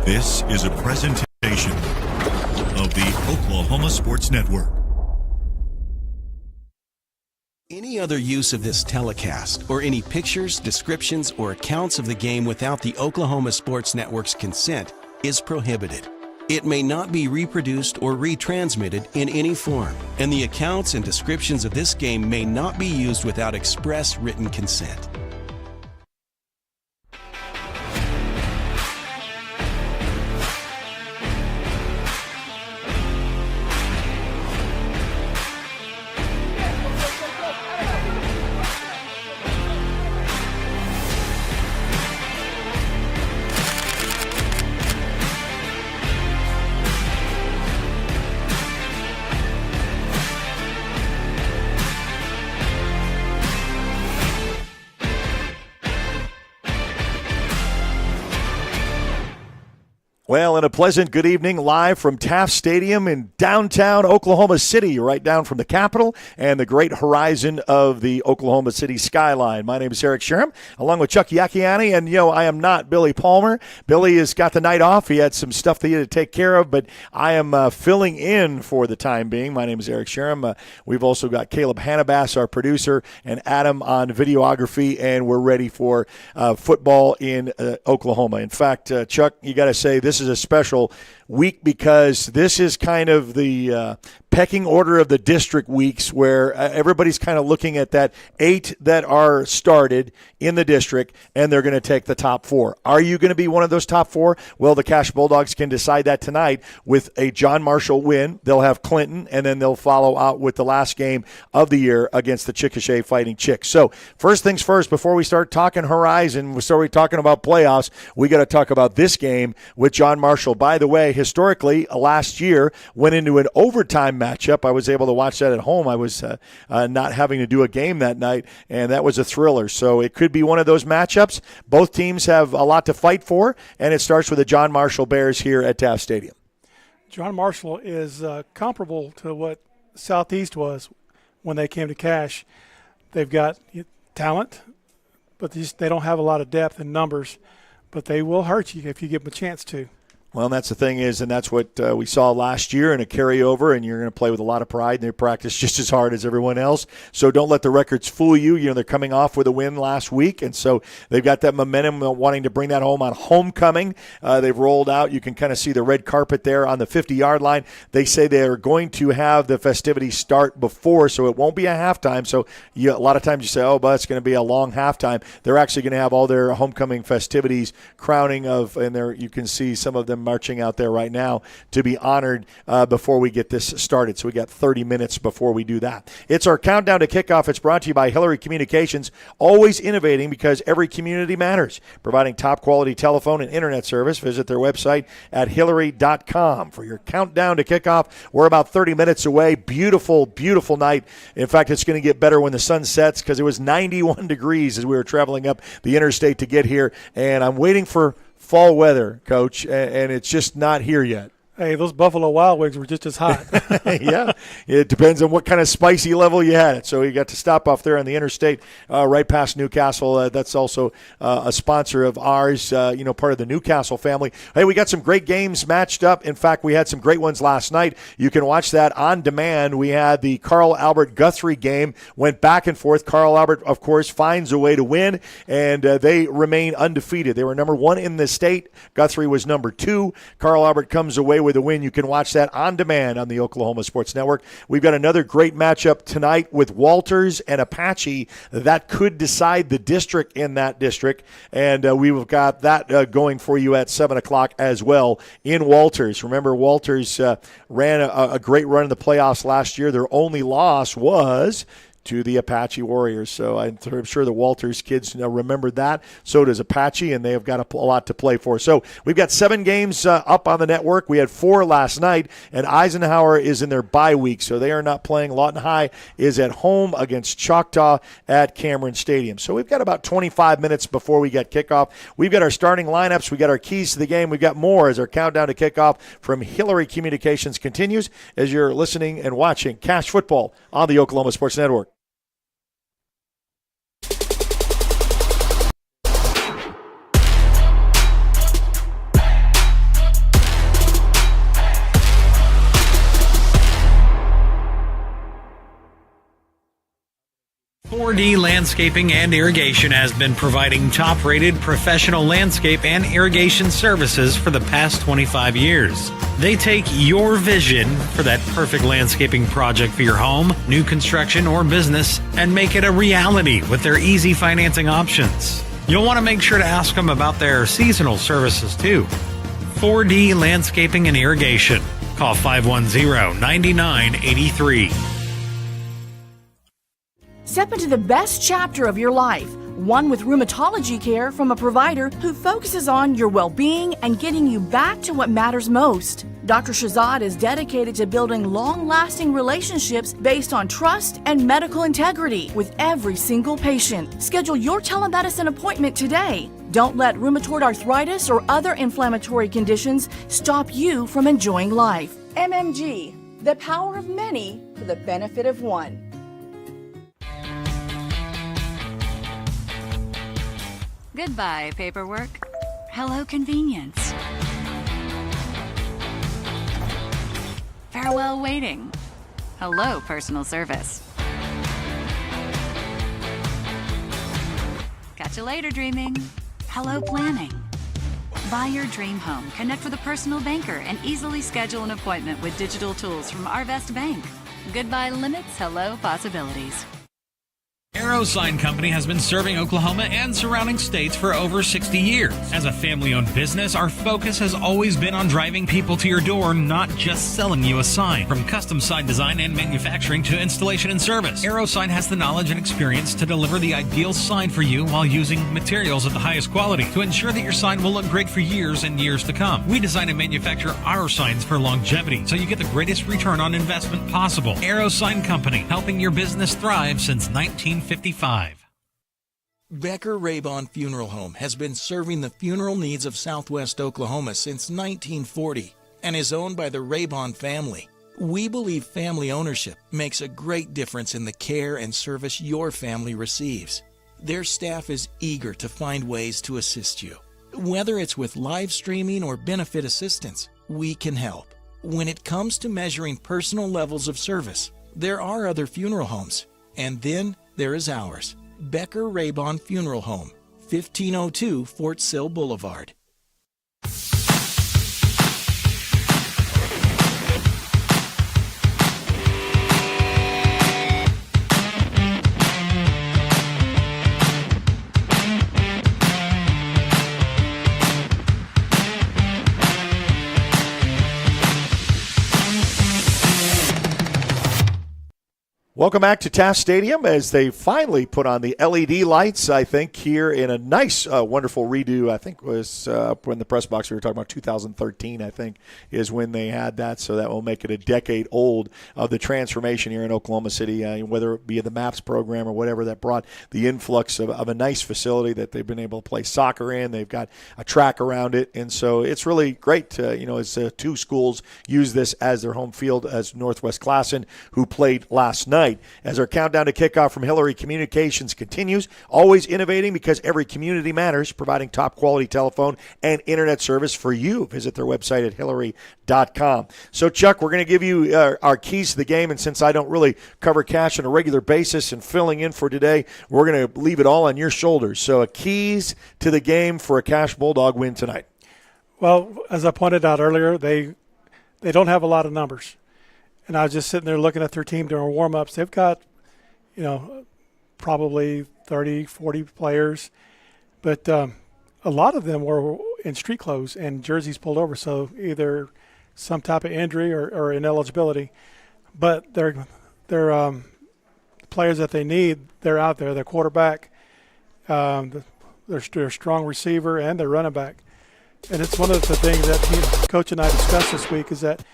This is a presentation of the Oklahoma Sports Network. Any other use of this telecast or any pictures, descriptions, or accounts of the game without the Oklahoma Sports Network's consent is prohibited. It may not be reproduced or retransmitted in any form, and the accounts and descriptions of this game may not be used without express written consent. Well, and a pleasant good evening live from Taft Stadium in downtown Oklahoma City, right down from the Capitol and the great horizon of the Oklahoma City skyline. My name is Eric Sherem, along with Chuck Yakiani, and, I am not Billy Palmer. Billy has got the night off. He had some stuff that he had to take care of, but I am filling in for the time being. My name is Eric Sherem. We've also got Caleb Hannabass, our producer, and Adam on videography, and we're ready for football in Oklahoma. In fact, Chuck, you got to say this is a special week because this is kind of the pecking order of the district weeks where everybody's kind of looking at that 8 that are started in the district, and they're going to take the top 4. Are you going to be one of those top 4? Well, the Cash Bulldogs can decide that tonight with a John Marshall win. They'll have Clinton, and then they'll follow out with the last game of the year against the Chickasha Fighting Chicks. So first things first, before we start talking Horizon, we start talking about playoffs, we got to talk about this game with John Marshall. By the way, historically, last year went into an overtime matchup. I was able to watch that at home. I was not having to do a game that night, and that was a thriller. So it could be one of those matchups. Both teams have a lot to fight for, and it starts with the John Marshall Bears here at Taft Stadium. John Marshall is comparable to what Southeast was when they came to Cash. They've got talent, but they don't have a lot of depth in numbers, but they will hurt you if you give them a chance to. Well, that's the thing is, and that's what we saw last year in a carryover, and you're going to play with a lot of pride, and they practice just as hard as everyone else. So don't let the records fool you. They're coming off with a win last week, and so they've got that momentum wanting to bring that home on homecoming. They've rolled out. You can kind of see the red carpet there on the 50-yard line. They say they're going to have the festivities start before, so it won't be a halftime. So a lot of times you say, oh, but it's going to be a long halftime. They're actually going to have all their homecoming festivities, crowning of, and there you can see some of them marching out there right now to be honored before we get this started. So we got 30 minutes before we do that. It's our countdown to kickoff. It's brought to you by Hillary Communications, always innovating because every community matters. Providing top quality telephone and internet service. Visit their website at hillary.com for your countdown to kickoff. We're about 30 minutes away. Beautiful, beautiful night. In fact, it's going to get better when the sun sets because it was 91 degrees as we were traveling up the interstate to get here. And I'm waiting for fall weather, Coach, and it's just not here yet. Hey, those Buffalo Wild Wings were just as hot. Yeah, it depends on what kind of spicy level you had it. So you got to stop off there on the interstate right past Newcastle. That's also a sponsor of ours, part of the Newcastle family. Hey, we got some great games matched up. In fact, we had some great ones last night. You can watch that on demand. We had the Carl Albert Guthrie game, went back and forth. Carl Albert, of course, finds a way to win, and they remain undefeated. They were number 1 in the state. Guthrie was number 2. Carl Albert comes away with a win. You can watch that on demand on the Oklahoma Sports Network. We've got another great matchup tonight with Walters and Apache. That could decide the district in that district, and we've got that going for you at 7 o'clock as well in Walters. Remember, Walters ran a great run in the playoffs last year. Their only loss was to the Apache Warriors. So I'm sure the Walters kids remember that. So does Apache, and they have got a lot to play for. So we've got 7 games up on the network. We had 4 last night, and Eisenhower is in their bye week, so they are not playing. Lawton High is at home against Choctaw at Cameron Stadium. So we've got about 25 minutes before we get kickoff. We've got our starting lineups. We've got our keys to the game. We've got more as our countdown to kickoff from Hillary Communications continues as you're listening and watching Cash Football on the Oklahoma Sports Network. 4D Landscaping and Irrigation has been providing top-rated professional landscape and irrigation services for the past 25 years. They take your vision for that perfect landscaping project for your home, new construction, or business and make it a reality with their easy financing options. You'll want to make sure to ask them about their seasonal services too. 4D Landscaping and Irrigation. Call 510-9983. Step into the best chapter of your life, one with rheumatology care from a provider who focuses on your well-being and getting you back to what matters most. Dr. Shahzad is dedicated to building long-lasting relationships based on trust and medical integrity with every single patient. Schedule your telemedicine appointment today. Don't let rheumatoid arthritis or other inflammatory conditions stop you from enjoying life. MMG, the power of many for the benefit of one. Goodbye, paperwork. Hello, convenience. Farewell, waiting. Hello, personal service. Catch you later, dreaming. Hello, planning. Buy your dream home, connect with a personal banker, and easily schedule an appointment with digital tools from Arvest Bank. Goodbye limits, hello possibilities. Arrow Sign Company has been serving Oklahoma and surrounding states for over 60 years. As a family-owned business, our focus has always been on driving people to your door, not just selling you a sign. From custom sign design and manufacturing to installation and service, Arrow Sign has the knowledge and experience to deliver the ideal sign for you while using materials of the highest quality to ensure that your sign will look great for years and years to come. We design and manufacture our signs for longevity, so you get the greatest return on investment possible. Arrow Sign Company, helping your business thrive since 1955. Becker Raybon Funeral Home has been serving the funeral needs of Southwest Oklahoma since 1940 and is owned by the Raybon family. We believe family ownership makes a great difference in the care and service your family receives. Their staff is eager to find ways to assist you. Whether it's with live streaming or benefit assistance, we can help. When it comes to measuring personal levels of service, there are other funeral homes, and then there is ours, Becker Raybon Funeral Home, 1502 Fort Sill Boulevard. Welcome back to Taft Stadium as they finally put on the LED lights, I think, here in a nice, wonderful redo. I think was when the press box we were talking about 2013, I think, is when they had that. So that will make it a decade old of the transformation here in Oklahoma City, whether it be the MAPS program or whatever that brought the influx of a nice facility that they've been able to play soccer in. They've got a track around it. And so it's really great, as two schools use this as their home field, as Northwest Classen, who played last night. As our countdown to kickoff from Hillary Communications continues, always innovating because every community matters, providing top-quality telephone and internet service for you. Visit their website at hillary.com. So, Chuck, we're going to give you our keys to the game, and since I don't really cover cash on a regular basis and filling in for today, we're going to leave it all on your shoulders. So, keys to the game for a Cash Bulldog win tonight. Well, as I pointed out earlier, they don't have a lot of numbers. And I was just sitting there looking at their team during warm-ups. They've got, probably 30, 40 players. But a lot of them were in street clothes and jerseys pulled over, so either some type of injury or ineligibility. But they're players that they need, they're out there. Their quarterback, their strong receiver, and their running back. And it's one of the things that Coach and I discussed this week is that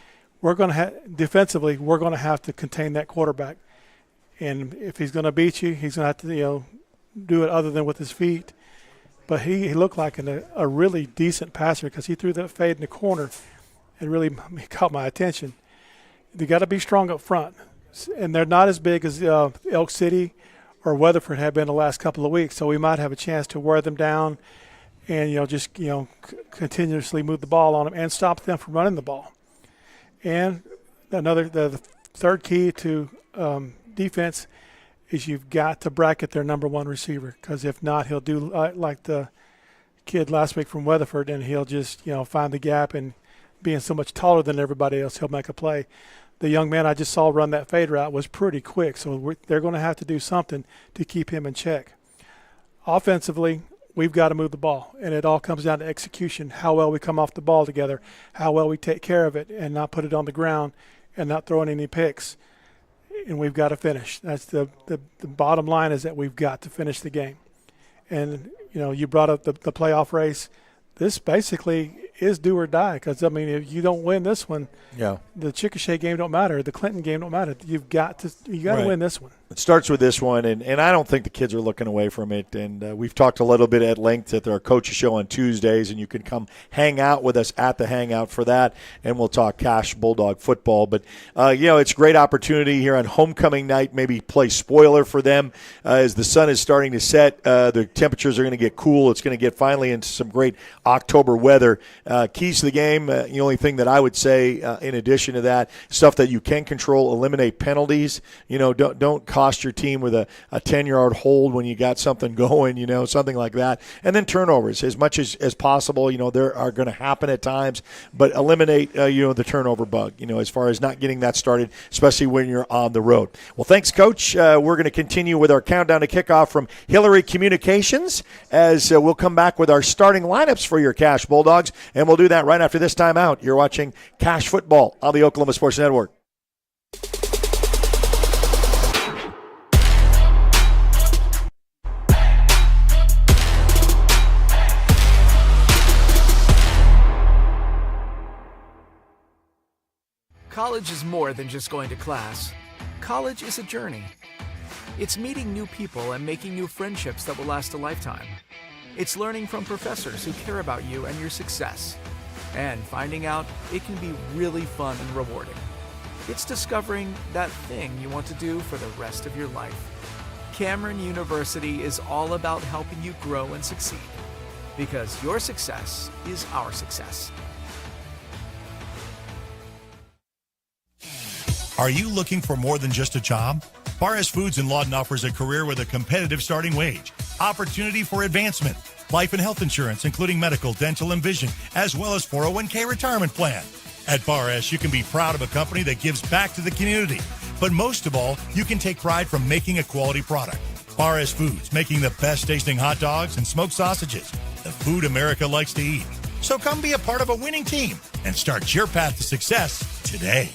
we're going to defensively, we're going to have to contain that quarterback. And if he's going to beat you, he's going to have to, do it other than with his feet. But he looked like a really decent passer because he threw that fade in the corner and really caught my attention. They got to be strong up front. And they're not as big as Elk City or Weatherford have been the last couple of weeks, so we might have a chance to wear them down and, continuously move the ball on them and stop them from running the ball. And the third key to defense is you've got to bracket their number one receiver, because if not, he'll do like the kid last week from Weatherford, and he'll just find the gap, and being so much taller than everybody else, he'll make a play. The young man I just saw run that fade route was pretty quick, so they're going to have to do something to keep him in check. Offensively, we've got to move the ball, and it all comes down to execution, how well we come off the ball together, how well we take care of it and not put it on the ground and not throwing any picks. And we've got to finish. That's the bottom line, is that we've got to finish the game. And, you brought up the playoff race. This basically is do or die, because, if you don't win this one, the Chickasha game don't matter, the Clinton game don't matter. You've got to win this one. It starts with this one, and I don't think the kids are looking away from it. And we've talked a little bit at length at our coaches show on Tuesdays, and you can come hang out with us at the Hangout for that, and we'll talk Cash Bulldog football. But, it's a great opportunity here on homecoming night, maybe play spoiler for them as the sun is starting to set. The temperatures are going to get cool. It's going to get finally into some great October weather. Keys to the game, the only thing that I would say in addition to that, stuff that you can control, eliminate penalties. Don't cost your team with a 10-yard hold when you got something going, something like that. And then turnovers, as much as possible, there are going to happen at times, but eliminate, the turnover bug, as far as not getting that started, especially when you're on the road. Well, thanks, Coach. We're going to continue with our countdown to kickoff from Hillary Communications as we'll come back with our starting lineups for your Cash Bulldogs, and we'll do that right after this timeout. You're watching Cash Football on the Oklahoma Sports Network. College is more than just going to class. College is a journey. It's meeting new people and making new friendships that will last a lifetime. It's learning from professors who care about you and your success, and finding out it can be really fun and rewarding. It's discovering that thing you want to do for the rest of your life. Cameron University is all about helping you grow and succeed, because your success is our success. Are you looking for more than just a job? Barres Foods in Lawton offers a career with a competitive starting wage, opportunity for advancement, life and health insurance, including medical, dental, and vision, as well as 401k retirement plan. At Barres, you can be proud of a company that gives back to the community. But most of all, you can take pride from making a quality product. Barres Foods, making the best tasting hot dogs and smoked sausages, the food America likes to eat. So come be a part of a winning team and start your path to success today.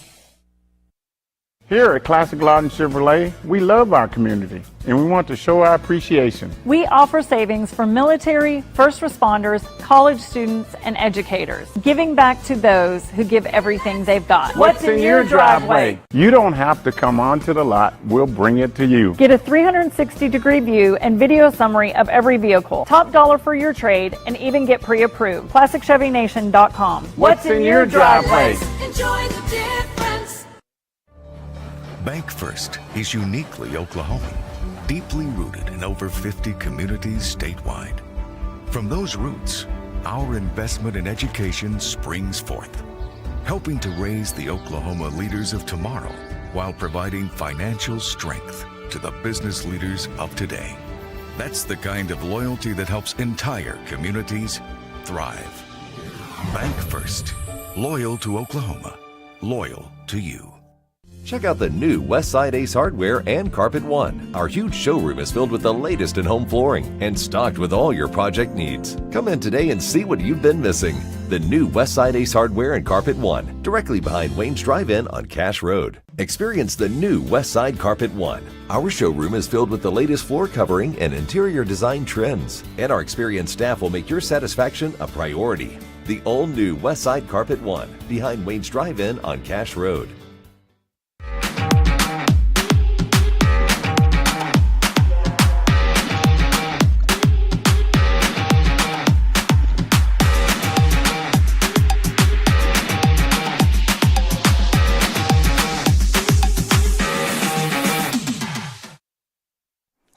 Here at Classic Lawton Chevrolet, we love our community, and we want to show our appreciation. We offer savings for military, first responders, college students, and educators, giving back to those who give everything they've got. What's in your driveway? You don't have to come onto the lot. We'll bring it to you. Get a 360-degree view and video summary of every vehicle. Top dollar for your trade, and even get pre-approved. ClassicChevyNation.com. What's in your driveway? Enjoy the difference. Bank First is uniquely Oklahoman, deeply rooted in over 50 communities statewide. From those roots, our investment in education springs forth, helping to raise the Oklahoma leaders of tomorrow while providing financial strength to the business leaders of today. That's the kind of loyalty that helps entire communities thrive. Bank First, loyal to Oklahoma, loyal to you. Check out the new Westside Ace Hardware and Carpet One. Our huge showroom is filled with the latest in home flooring and stocked with all your project needs. Come in today and see what you've been missing. The new Westside Ace Hardware and Carpet One, directly behind Wayne's Drive-In on Cash Road. Experience the new Westside Carpet One. Our showroom is filled with the latest floor covering and interior design trends, and our experienced staff will make your satisfaction a priority. The all-new Westside Carpet One, behind Wayne's Drive-In on Cash Road.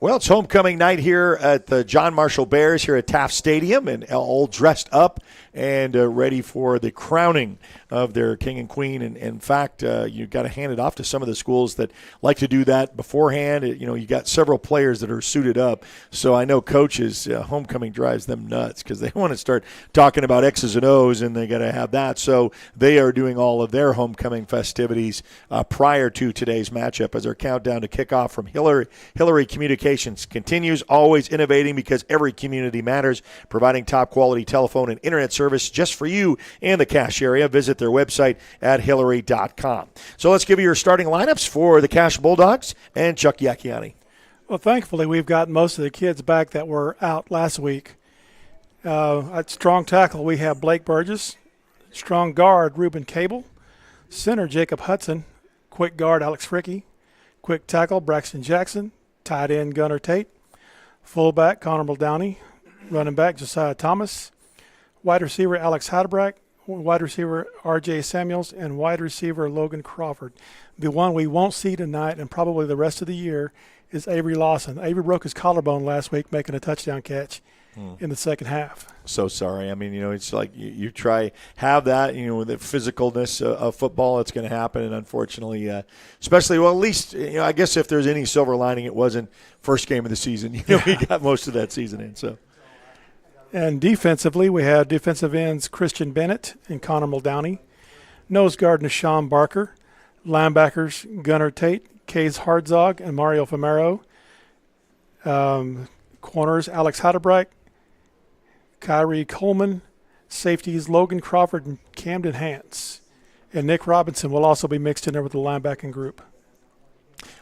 Well, it's homecoming night here at the John Marshall Bears here at Taft Stadium, and all dressed up and ready for the crowning of their king and queen. And in fact, you've got to hand it off to some of the schools that like to do that beforehand. You got several players that are suited up. So I know coaches, homecoming drives them nuts because they want to start talking about X's and O's, and they got to have that. So they are doing all of their homecoming festivities prior to today's matchup as our countdown to kickoff from Hillary Communications continues, always innovating because every community matters, providing top-quality telephone and internet service just for you in the Cache area. Visit their website at hillary.com. So let's give you your starting lineups for the Cache Bulldogs and Chuck Yacchiani. Well, thankfully, we've got most of the kids back that were out last week. At strong tackle, we have Blake Burgess. Strong guard, Reuben Cable. Center, Jacob Hudson. Quick guard, Alex Fricky. Quick tackle, Braxton Jackson. Tight end, Gunnar Tate. Fullback, Connor Muldowney. Running back, Josiah Thomas. Wide receiver, Alex Hadebrack. Wide receiver, R.J. Samuels. And wide receiver, Logan Crawford. The one we won't see tonight and probably the rest of the year is Avery Lawson. Avery broke his collarbone last week making a touchdown catch in the second half. So sorry. I mean, it's like you try have that, with the physicalness of football, it's going to happen. And unfortunately, especially, well, at least, I guess if there's any silver lining, it wasn't first game of the season. We got most of that season in. So. And defensively, we have defensive ends Christian Bennett and Connor Muldowney. Nose guard Nashawn Barker. Linebackers Gunnar Tate, Kays Hardzog, and Mario Famero. Corners Alex Hadebrack, Kyrie Coleman. Safeties Logan Crawford and Camden Hance. And Nick Robinson will also be mixed in there with the linebacking group.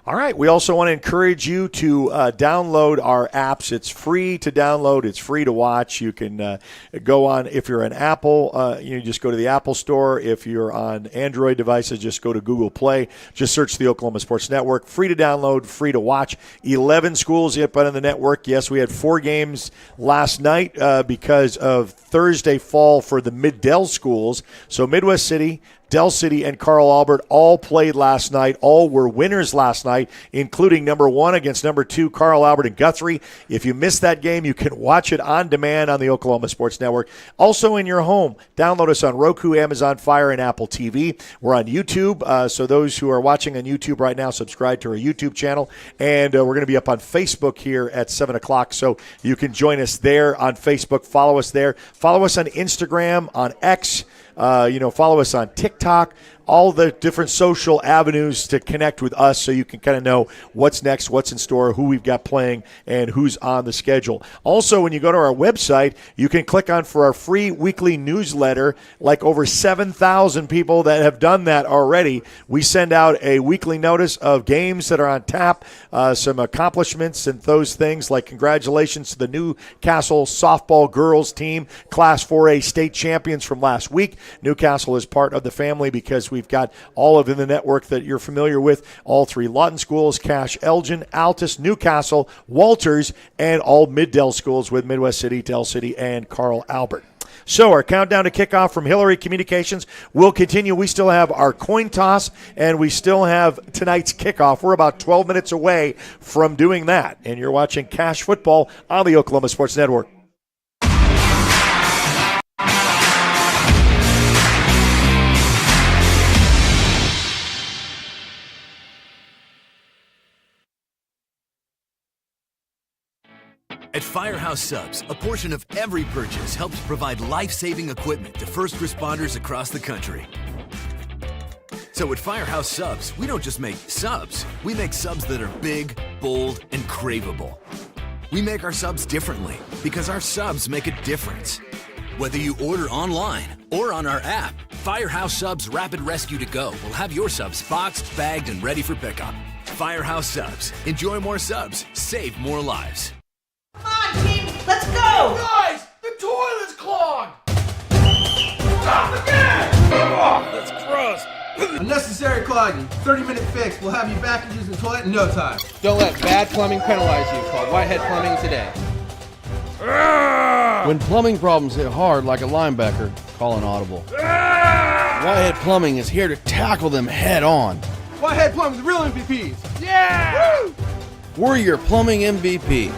All right. We also want to encourage you to download our apps. It's free to download. It's free to watch. You can go on, if you're an Apple, you just go to the Apple Store. If you're on Android devices, just go to Google Play. Just search the Oklahoma Sports Network. Free to download, free to watch. 11 schools yet on the network. Yes, we had 4 games last night because of Thursday fall for the Mid-Del schools. So Midwest City, Del City, and Carl Albert all played last night. All were winners last night, including number 1 against number 2, Carl Albert and Guthrie. If you missed that game, you can watch it on demand on the Oklahoma Sports Network. Also in your home, download us on Roku, Amazon Fire, and Apple TV. We're on YouTube, so those who are watching on YouTube right now, subscribe to our YouTube channel. And we're going to be up on Facebook here at 7 o'clock, so you can join us there on Facebook. Follow us there. Follow us on Instagram, on X. Follow us on TikTok, all the different social avenues to connect with us so you can kind of know what's next, what's in store, who we've got playing, and who's on the schedule. Also, when you go to our website, you can click on for our free weekly newsletter, like over 7,000 people that have done that already. We send out a weekly notice of games that are on tap, some accomplishments and those things, like congratulations to the Newcastle softball girls team, Class 4A state champions from last week. Newcastle is part of the family because we've got all of the network that you're familiar with, all 3 Lawton schools, Cache, Elgin, Altus, Newcastle, Walters, and all Mid-Del schools with Midwest City, Del City, and Carl Albert. So our countdown to kickoff from Hillary Communications will continue. We still have our coin toss, and we still have tonight's kickoff. We're about 12 minutes away from doing that, and you're watching Cache Football on the Oklahoma Sports Network. At Firehouse Subs, a portion of every purchase helps provide life-saving equipment to first responders across the country. So at Firehouse Subs, we don't just make subs. We make subs that are big, bold, and craveable. We make our subs differently because our subs make a difference. Whether you order online or on our app, Firehouse Subs Rapid Rescue to Go will have your subs boxed, bagged, and ready for pickup. Firehouse Subs. Enjoy more subs. Save more lives. Come on, team, let's go! Guys, the toilet's clogged! Stop again! Oh, that's gross. Unnecessary clogging. 30-minute fix. We'll have you back and using the toilet in no time. Don't let bad plumbing penalize you. Call Whitehead Plumbing today. Ah! When plumbing problems hit hard like a linebacker, call an audible. Ah! Whitehead Plumbing is here to tackle them head on. Whitehead Plumbing, the real MVPs. Yeah! Woo! We're your plumbing MVP.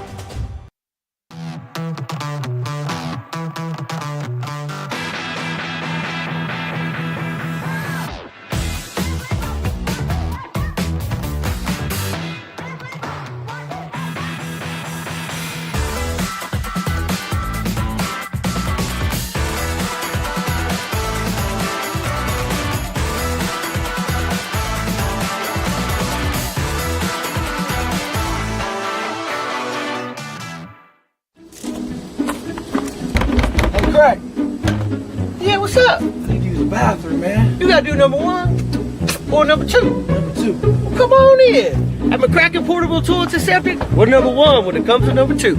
crack. Yeah, what's up? I need to use the bathroom, man. You gotta do number 1 or number 2? Number 2. Well, come on in. I'm a cracking portable toilet and septic. We're number 1 when it comes to number 2.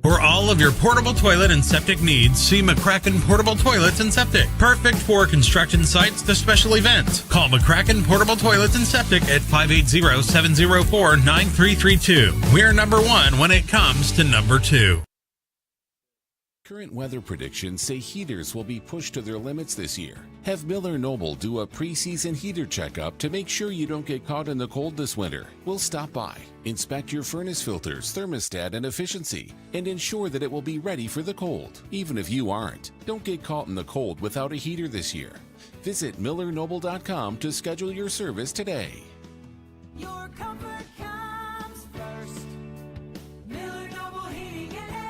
For all of your portable toilet and septic needs, see McCracken Portable Toilets and Septic. Perfect for construction sites to special events. Call McCracken Portable Toilets and Septic at 580-704-9332. We're number 1 when it comes to number 2. Current weather predictions say heaters will be pushed to their limits this year. Have Miller Noble do a preseason heater checkup to make sure you don't get caught in the cold this winter. We'll stop by, inspect your furnace filters, thermostat, and efficiency, and ensure that it will be ready for the cold. Even if you aren't, don't get caught in the cold without a heater this year. Visit MillerNoble.com to schedule your service today. Your comfort comes first. Miller Noble Heating and Air.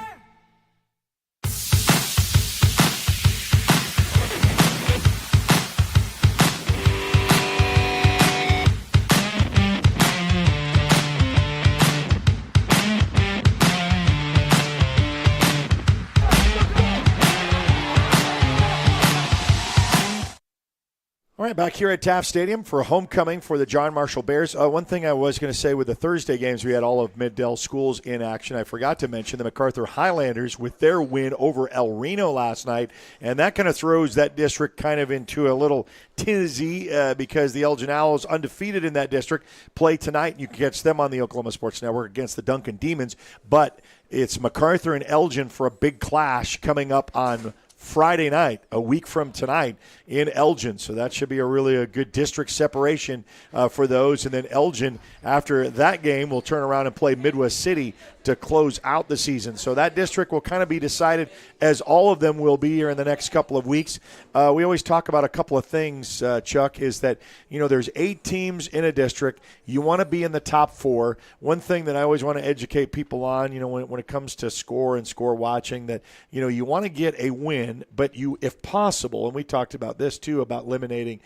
All right, back here at Taft Stadium for homecoming for the John Marshall Bears. One thing I was going to say with the Thursday games, we had all of Mid-Del schools in action. I forgot to mention the MacArthur Highlanders with their win over El Reno last night, and that kind of throws that district kind of into a little tizzy because the Elgin Owls, undefeated in that district, play tonight. You can catch them on the Oklahoma Sports Network against the Duncan Demons, but it's MacArthur and Elgin for a big clash coming up on Friday night, a week from tonight, in Elgin. So that should be a good district separation for those. And then Elgin, after that game, will turn around and play Midwest City to close out the season. So that district will kind of be decided, as all of them will be here in the next couple of weeks. We always talk about a couple of things, Chuck, is that, there's 8 teams in a district. You want to be in the top 4. One thing that I always want to educate people on, when it comes to score and score watching, that, you want to get a win, but you, if possible, and we talked about this too, about eliminating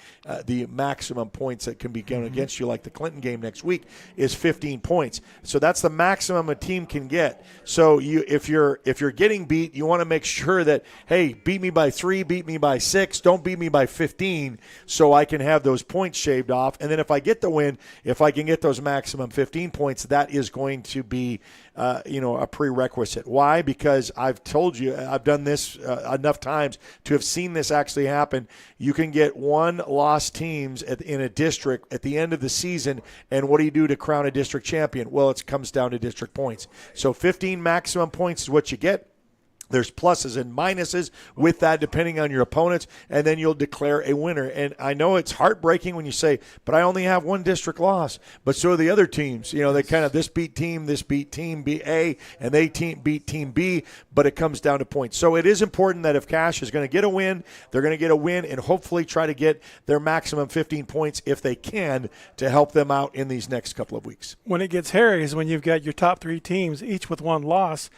the maximum points that can be given against you, like the Clinton game next week, is 15 points. So that's the maximum a team can get. So if you're getting beat, you want to make sure that, hey, beat me by 3, beat me by 6, don't beat me by 15, so I can have those points shaved off. And then if I get the win, if I can get those maximum 15 points, that is going to be a prerequisite. Why? Because I've told you, I've done this enough times to have seen this actually happen. You can get 1-loss teams in a district at the end of the season, and what do you do to crown a district champion? Well, it comes down to district points. So 15 maximum points is what you get. There's pluses and minuses with that depending on your opponents, and then you'll declare a winner. And I know it's heartbreaking when you say, but I only have 1 district loss. But so are the other teams. They kind of, this beat team B A, and they beat team B, but it comes down to points. So it is important that if Cache is going to get a win, they're going to get a win and hopefully try to get their maximum 15 points if they can to help them out in these next couple of weeks. When it gets hairy is when you've got your top 3 teams, each with 1 loss,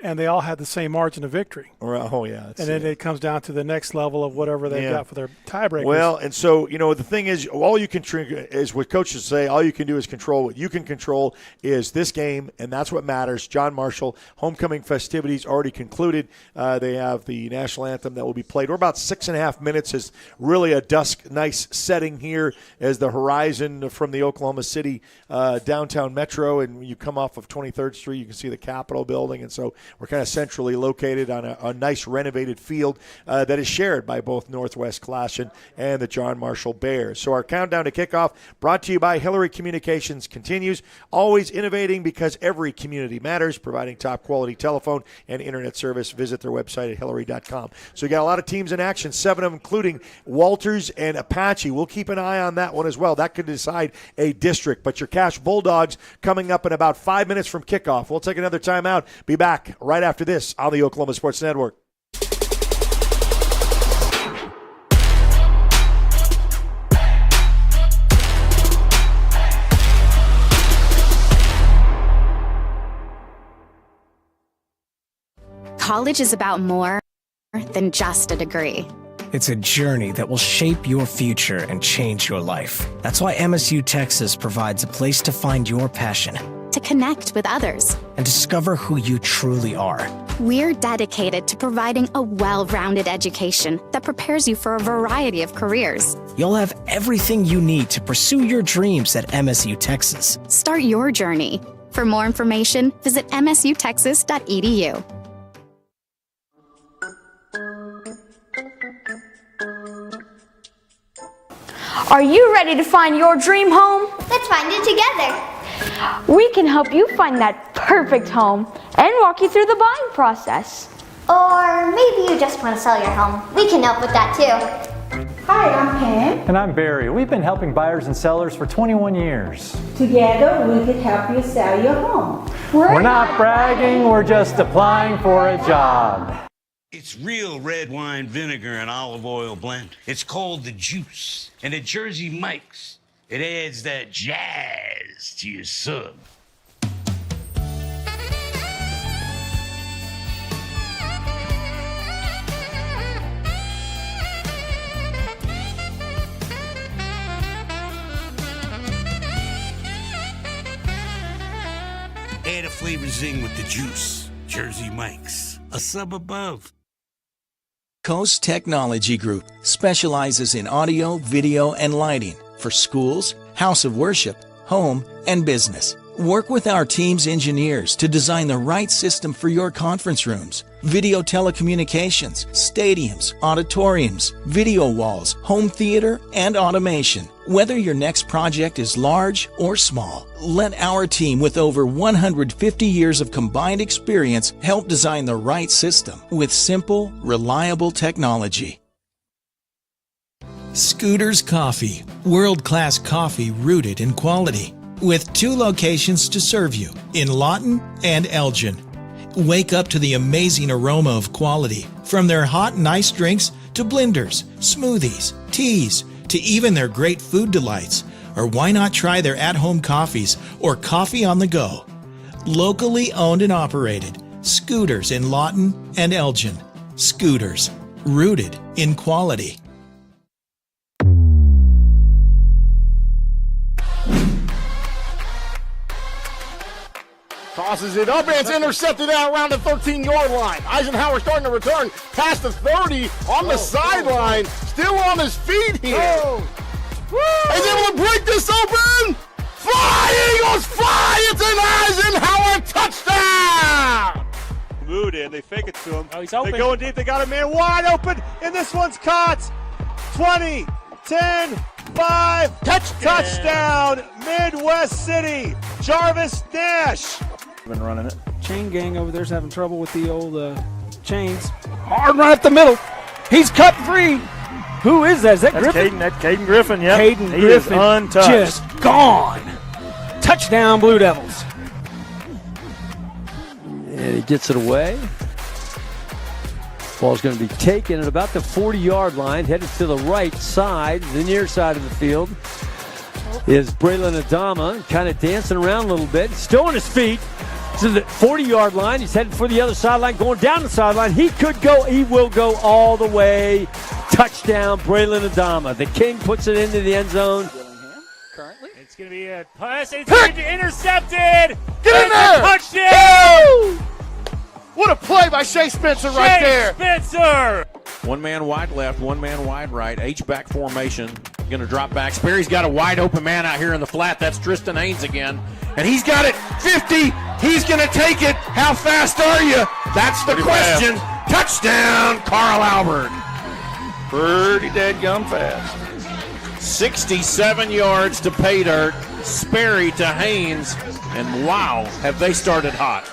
and they all have the same margin of victory. Oh, yeah. And then it comes down to the next level of whatever they've got for their tiebreakers. Well, and so, the thing is, all you can is what coaches say, all you can do is control. What you can control is this game, and that's what matters. John Marshall, homecoming festivities already concluded. They have the national anthem that will be played. We're about 6.5 minutes. Is really a dusk, nice setting here as the horizon from the Oklahoma City downtown metro, and you come off of 23rd Street, you can see the Capitol building, and so we're kind of centrally located on a nice renovated field that is shared by both Northwest Clashon and the John Marshall Bears. So our countdown to kickoff, brought to you by Hillary Communications, continues. Always innovating because every community matters, providing top quality telephone and internet service. Visit their website at hillary.com. So you got a lot of teams in action, 7 of them, including Walters and Apache. We'll keep an eye on that one as well. That could decide a district. But your Cache Bulldogs coming up in about 5 minutes from kickoff. We'll take another timeout. Be back right after this on the Oklahoma Sports Network. College is about more than just a degree. It's a journey that will shape your future and change your life. That's why MSU Texas provides a place to find your passion, to connect with others, and discover who you truly are. We're dedicated to providing a well-rounded education that prepares you for a variety of careers. You'll have everything you need to pursue your dreams at MSU Texas. Start your journey. For more information, visit msutexas.edu. Are you ready to find your dream home? Let's find it together. We can help you find that perfect home and walk you through the buying process. Or maybe you just want to sell your home. We can help with that too. Hi, I'm Pam. And I'm Barry. We've been helping buyers and sellers for 21 years. Together, we could help you sell your home. We're not bragging, we're just applying for a job. It's real red wine vinegar and olive oil blend. It's called the Juice. And at Jersey Mike's, it adds that jazz to your sub. Add a flavor zing with the Juice. Jersey Mike's, a sub above. Coast Technology Group specializes in audio, video, and lighting for schools, house of worship, home, and business. Work with our team's engineers to design the right system for your conference rooms, video telecommunications, stadiums, auditoriums, video walls, home theater, and automation. Whether your next project is large or small, let our team with over 150 years of combined experience help design the right system with simple, reliable technology. Scooters Coffee, world-class coffee rooted in quality, with 2 locations to serve you in Lawton and Elgin. Wake up to the amazing aroma of quality, from their hot and iced drinks to blenders, smoothies, teas, to even their great food delights. Or why not try their at-home coffees or coffee on the go? Locally owned and operated, Scooters in Lawton and Elgin. Scooters, rooted in quality. Tosses it up, and it's intercepted out around the 13-yard line. Eisenhower starting to return past the 30 on the sideline. Still on his feet here. He's able to break this open. Fly, Eagles, fly! It's an Eisenhower touchdown! Mood in, they fake it to him. Oh, he's open. They're going deep, they got a man wide open, and this one's caught. 20, 10, 5, touchdown, Midwest City, Jarvis Nash. Been running it. Chain gang over there's having trouble with the old chains. Hard right up the middle. He's cut free. Who is that? Is that Griffin? That's Caden Griffin, yep. Caden He Griffin is untouched. just gone. Touchdown, Blue Devils. And he gets it away. Ball's going to be taken at about the 40-yard line, headed to the right side, the near side of the field. Is Braylon Adama kind of dancing around a little bit. Still on his feet to the 40-yard line. He's heading for the other sideline, going down the sideline. He could go. He will go all the way. Touchdown, Braylon Adama. The King puts it into the end zone. Currently, it's going to be a pass. It's going to be intercepted. Get in there. Touchdown. Woo! What a play by Shea Spencer right there. Spencer. One man wide left, one man wide right. H-back formation. Going to drop back. Sperry's got a wide open man out here in the flat. That's Tristan Haynes again. And he's got it. 50. He's going to take it. How fast are you? That's the question. Touchdown, Carl Albert. Pretty dead gum fast. 67 yards to pay dirt. Sperry to Haynes. And wow, have they started hot.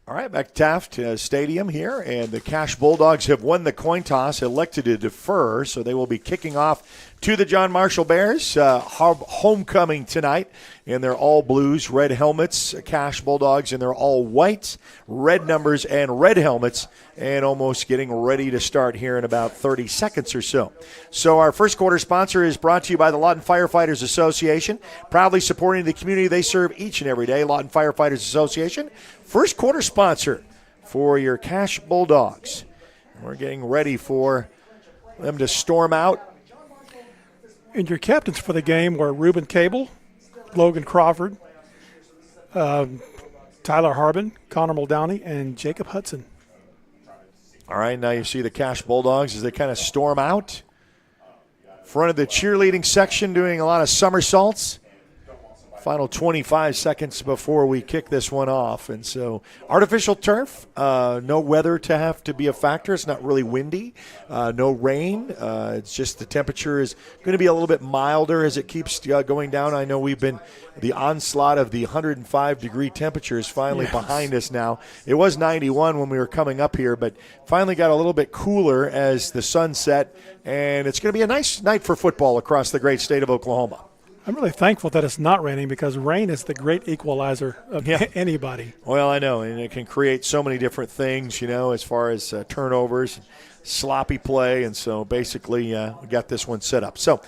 All right, back to Taft Stadium here, and the Cash Bulldogs have won the coin toss, elected to defer, so they will be kicking off to the John Marshall Bears. Homecoming tonight, and they're all blues, red helmets, Cash Bulldogs, and they're all whites, red numbers, and red helmets, and almost getting ready to start here in about 30 seconds or so. So our first quarter sponsor is brought to you by the Lawton Firefighters Association, proudly supporting the community they serve each and every day. Lawton Firefighters Association, first quarter sponsor for your Cash Bulldogs. We're getting ready for them to storm out. And your captains for the game were Reuben Cable, Logan Crawford, Tyler Harbin, Connor Muldowney, and Jacob Hudson. All right, now you see the Cash Bulldogs as they kind of storm out. Front of the cheerleading section doing a lot of somersaults. Final 25 seconds before we kick this one off. And so artificial turf, no weather to have to be a factor. It's not really windy, no rain. It's just the temperature is going to be a little bit milder as it keeps going down. I know the onslaught of the 105-degree temperature is finally behind us now. It was 91 when we were coming up here, but finally got a little bit cooler as the sun set. And it's going to be a nice night for football across the great state of Oklahoma. I'm really thankful that it's not raining because rain is the great equalizer of anybody. Well, I know, and it can create so many different things, as far as turnovers, sloppy play, and so basically we got this one set up. So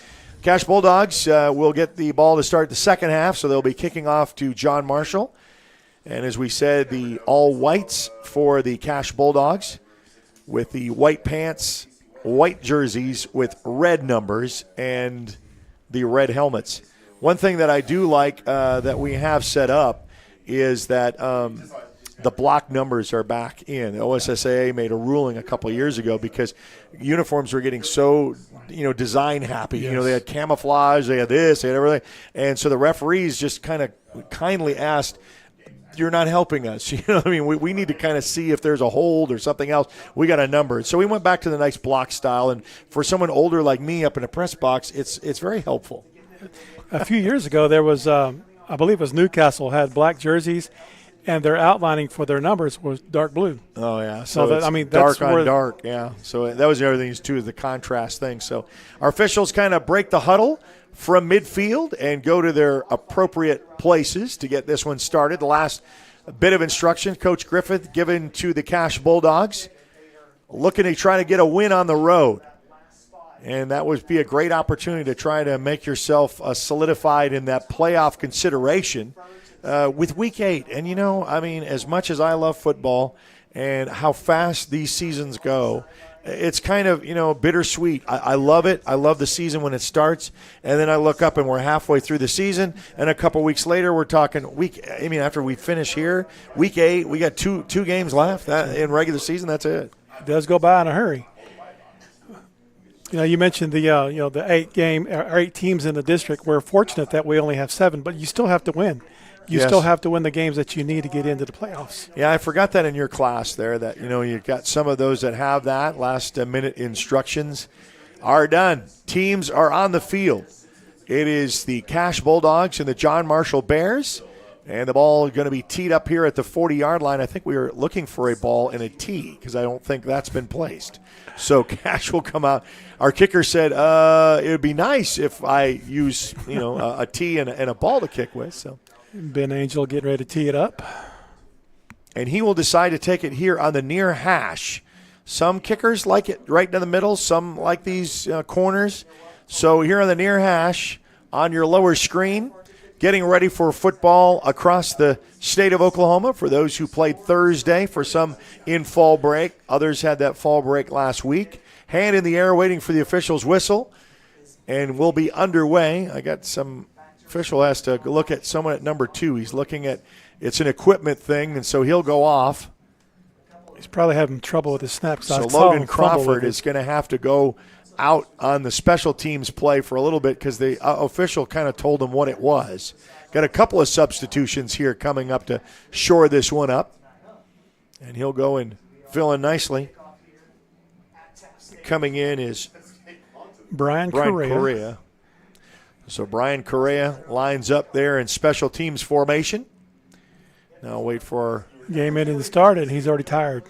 Cash Bulldogs will get the ball to start the second half, so they'll be kicking off to John Marshall. And as we said, the all whites for the Cash Bulldogs with the white pants, white jerseys with red numbers, and the red helmets. One thing that I do like that we have set up is that the block numbers are back in. The OSSAA made a ruling a couple of years ago because uniforms were getting so, design happy. Yes. They had camouflage, they had this, they had everything. And so the referees just kind of kindly asked, you're not helping us. We need to kind of see if there's a hold or something else. We got a number. So we went back to the nice block style, and for someone older like me up in a press box, it's very helpful. A few years ago, there was, I believe it was Newcastle, had black jerseys, and their outlining for their numbers was dark blue. Oh, yeah. So that's that's dark on dark, yeah. So that was the other thing, too, is the contrast thing. So our officials kind of break the huddle from midfield and go to their appropriate places to get this one started. The last bit of instruction, Coach Griffith given to the Cash Bulldogs, looking to try to get a win on the road. And that would be a great opportunity to try to make yourself solidified in that playoff consideration with Week 8. And, as much as I love football and how fast these seasons go, it's kind of, bittersweet. I love it. I love the season when it starts. And then I look up and we're halfway through the season. And a couple weeks later, we're talking after we finish here, Week 8, we got two games left in regular season. That's it. It does go by in a hurry. You mentioned the 8 teams in the district. We're fortunate that we only have 7, but you still have to win. You still have to win the games that you need to get into the playoffs. Yeah, I forgot that in your class there that, you've got some of those that have that last-minute instructions are done. Teams are on the field. It is the Cash Bulldogs and the John Marshall Bears, and the ball is going to be teed up here at the 40-yard line. I think we were looking for a ball and a tee because I don't think that's been placed. So Cash will come out. Our kicker said it would be nice if I use, a tee and a ball to kick with. So Ben Angel getting ready to tee it up. And he will decide to take it here on the near hash. Some kickers like it right in the middle. Some like these corners. So here on the near hash on your lower screen, getting ready for football across the state of Oklahoma for those who played Thursday, for some in fall break. Others had that fall break last week. Hand in the air waiting for the official's whistle. And we'll be underway. I got some official has to look at someone at number 2. He's looking at, it's an equipment thing, and so he'll go off. He's probably having trouble with his snap. So Logan Crawford is going to have to go out on the special teams play for a little bit because the official kind of told him what it was. Got a couple of substitutions here coming up to shore this one up. And he'll go and fill in nicely. Coming in is Brian Correa. So Brian Correa lines up there in special teams formation. Now wait for game in and started. He's already tired.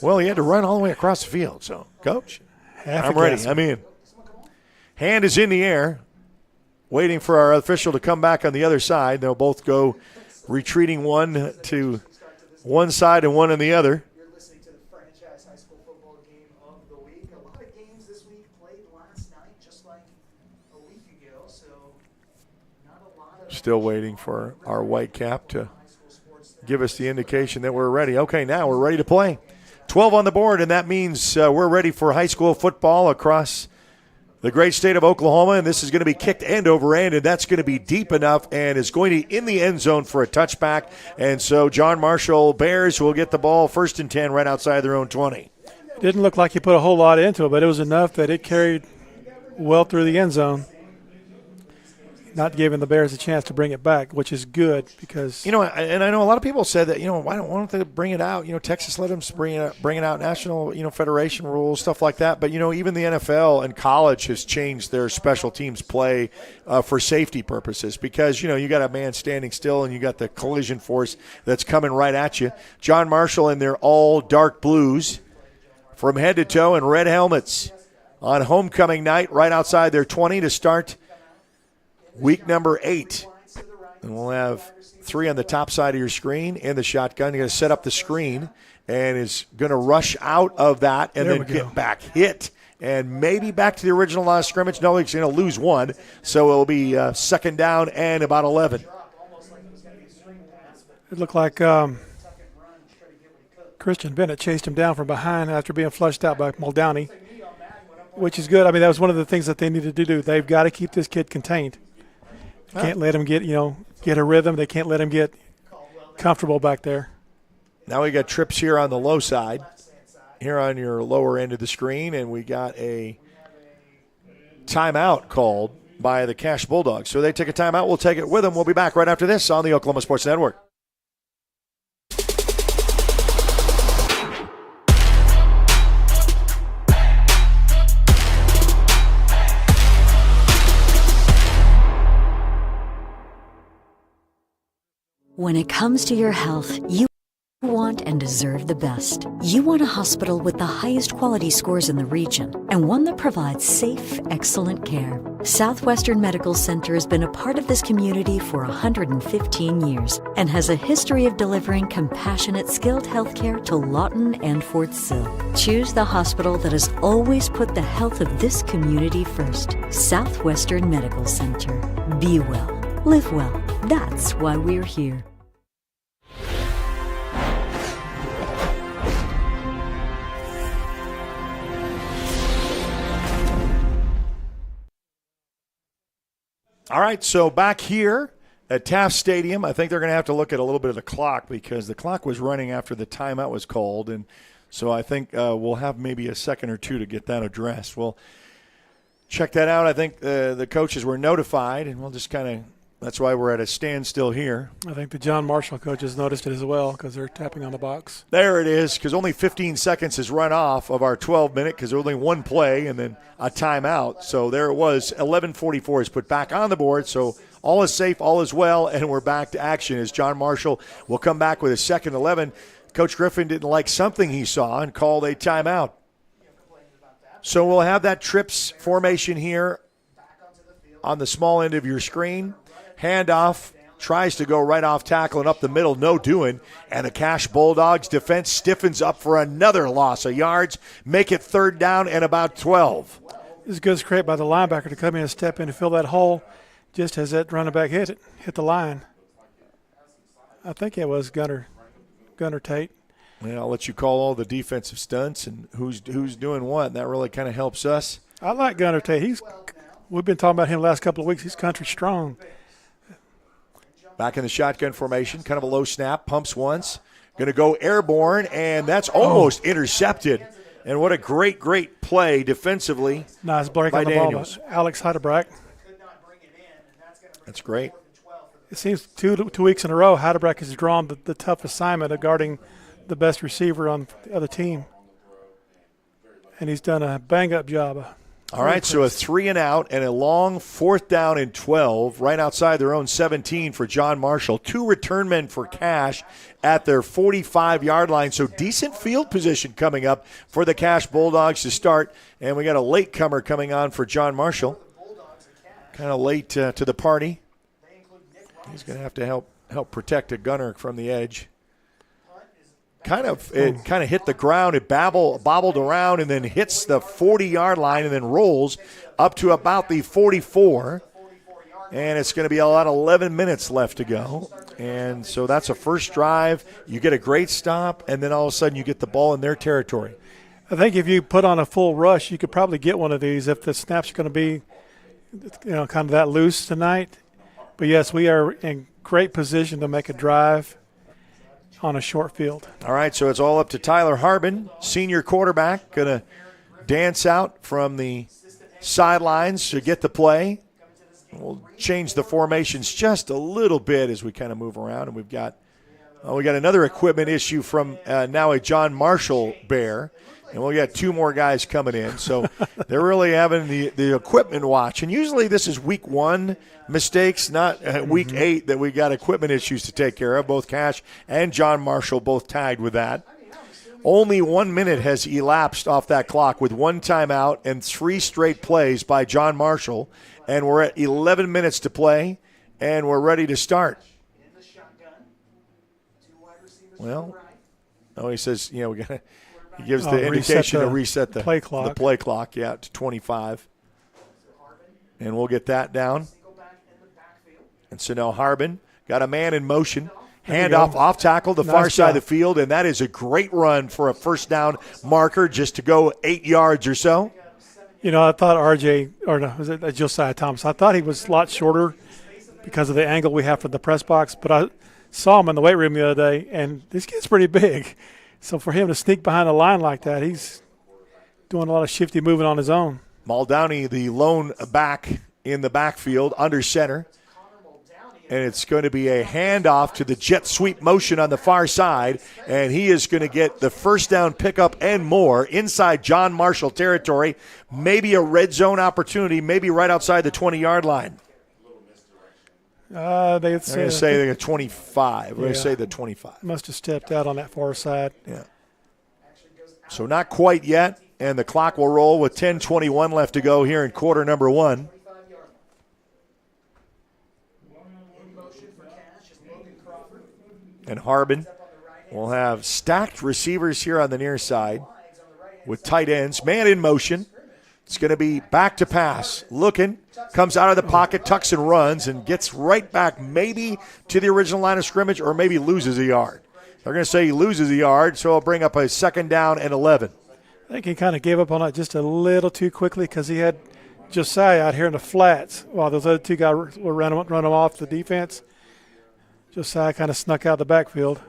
Well, he had to run all the way across the field. So, Coach, I'm ready. I'm in. Hand is in the air, waiting for our official to come back on the other side. They'll both go retreating one to one side and one on the other. You're listening to the franchise high school football game of the week. A lot of games this week played last night, just like a week ago. So, not a lot of. Still waiting for our white cap to give us the indication that we're ready. Okay, now we're ready to play. 12 on the board, and that means we're ready for high school football across the great state of Oklahoma, and this is going to be kicked end over end, and that's going to be deep enough and is going to be in the end zone for a touchback. And so John Marshall Bears will get the ball 1st and 10 right outside their own 20. It didn't look like he put a whole lot into it, but it was enough that it carried well through the end zone, not giving the Bears a chance to bring it back, which is good because and I know a lot of people said that why don't they bring it out? Texas let them bring it out, national federation rules, stuff like that. But even the NFL and college has changed their special teams play for safety purposes because you got a man standing still and you got the collision force that's coming right at you. John Marshall in their all dark blues from head to toe and red helmets on homecoming night right outside their 20 to start week number 8. And we'll have 3 on the top side of your screen and the shotgun. You're going to set up the screen and is going to rush out of that and then get back hit and maybe back to the original line of scrimmage. No, he's going to lose 1, so it'll be 2nd down and about 11. It looked like Christian Bennett chased him down from behind after being flushed out by Muldowney, which is good. I mean, that was one of the things that they needed to do. They've got to keep this kid contained. They can't let him get a rhythm. They can't let him get comfortable back there. Now we got trips here on the low side, here on your lower end of the screen, and we got a timeout called by the Cash Bulldogs. So they take a timeout. We'll take it with them. We'll be back right after this on the Oklahoma Sports Network. When it comes to your health, you want and deserve the best. You want a hospital with the highest quality scores in the region and one that provides safe, excellent care. Southwestern Medical Center has been a part of this community for 115 years and has a history of delivering compassionate, skilled health care to Lawton and Fort Sill. Choose the hospital that has always put the health of this community first. Southwestern Medical Center. Be well. Live well. That's why we're here. All right, so back here at Taft Stadium, I think they're going to have to look at a little bit of the clock because the clock was running after the timeout was called, and so I think we'll have maybe a second or two to get that addressed. We'll check that out. I think the coaches were notified, and we'll just kind of – that's why we're at a standstill here. I think the John Marshall coaches noticed it as well because they're tapping on the box. There it is, because only 15 seconds has run off of our 12-minute because only one play and then a timeout. So there it was. 11:44 is put back on the board. So all is safe, all is well, and we're back to action as John Marshall will come back with a second 11. Coach Griffin didn't like something he saw and called a timeout. So we'll have that trips formation here on the small end of your screen. Handoff, tries to go right off tackle and up the middle, no doing. And the Cash Bulldogs defense stiffens up for another loss of yards, make it 3rd down and about 12. It's a good scrape by the linebacker to come in and step in and fill that hole just as that running back hit the line. I think it was Gunner Tate. Well, I'll let you call all the defensive stunts and who's doing what. That really kind of helps us. I like Gunner Tate. We've been talking about him the last couple of weeks. He's country strong. Back in the shotgun formation, kind of a low snap, pumps once. Going to go airborne, and that's almost intercepted. And what a great play defensively. Nice break by on the Daniels. ball by Alex Heidebrack. That's great. It seems two weeks in a row, Heidebrack has drawn the tough assignment of guarding the best receiver on the other team. And he's done a bang-up job. All right, so a 3-and-out and a long 4th down and 12 right outside their own 17 for John Marshall. 2 return men for Cash at their 45-yard line. So decent field position coming up for the Cash Bulldogs to start. And we got a latecomer coming on for John Marshall. Kind of late to the party. He's going to have to help protect a gunner from the edge. It kind of hit the ground. It bobbled around and then hits the 40-yard line and then rolls up to about the 44. And it's going to be about 11 minutes left to go. And so that's a first drive. You get a great stop, and then all of a sudden you get the ball in their territory. I think if you put on a full rush, you could probably get one of these if the snaps are going to be, kind of that loose tonight. But, yes, we are in great position to make a drive on a short field. All right, so it's all up to Tyler Harbin, senior quarterback, going to dance out from the sidelines to get the play. We'll change the formations just a little bit as we kind of move around, and we got another equipment issue from now a John Marshall Bear, and we got two more guys coming in. So they're really having the equipment watch, and usually this is week 1 mistakes, not week 8 that we got equipment issues to take care of. Both Cash and John Marshall both tagged with that. Only 1 minute has elapsed off that clock with 1 timeout and 3 straight plays by John Marshall. And we're at 11 minutes to play, and we're ready to start. Well, he says, we got. He gives the indication to reset the play clock. The play clock, to 25. And we'll get that down. And so now Harbin got a man in motion. Handoff off tackle, the far side of the field, and that is a great run for a first down marker just to go 8 yards or so. I thought was it Josiah Thomas? I thought he was a lot shorter because of the angle we have for the press box, but I saw him in the weight room the other day, and this kid's pretty big. So for him to sneak behind the line like that, he's doing a lot of shifty moving on his own. Muldowney, the lone back in the backfield, under center. And it's going to be a handoff to the jet sweep motion on the far side, and he is going to get the first down pickup and more inside John Marshall territory. Maybe a red zone opportunity, maybe right outside the 20-yard line. They're going to say they're 25. We're going to say the 25. Must have stepped out on that far side. Yeah. So not quite yet, and the clock will roll with 10:21 left to go here in quarter number 1. And Harbin will have stacked receivers here on the near side with tight ends. Man in motion. It's going to be back to pass. Looking, comes out of the pocket, tucks and runs, and gets right back maybe to the original line of scrimmage or maybe loses a yard. They're going to say he loses a yard, so he'll bring up a second down and 11. I think he kind of gave up on it just a little too quickly because he had Josiah out here in the flats while those other two guys were running him off the defense. Josiah kind of snuck out the backfield.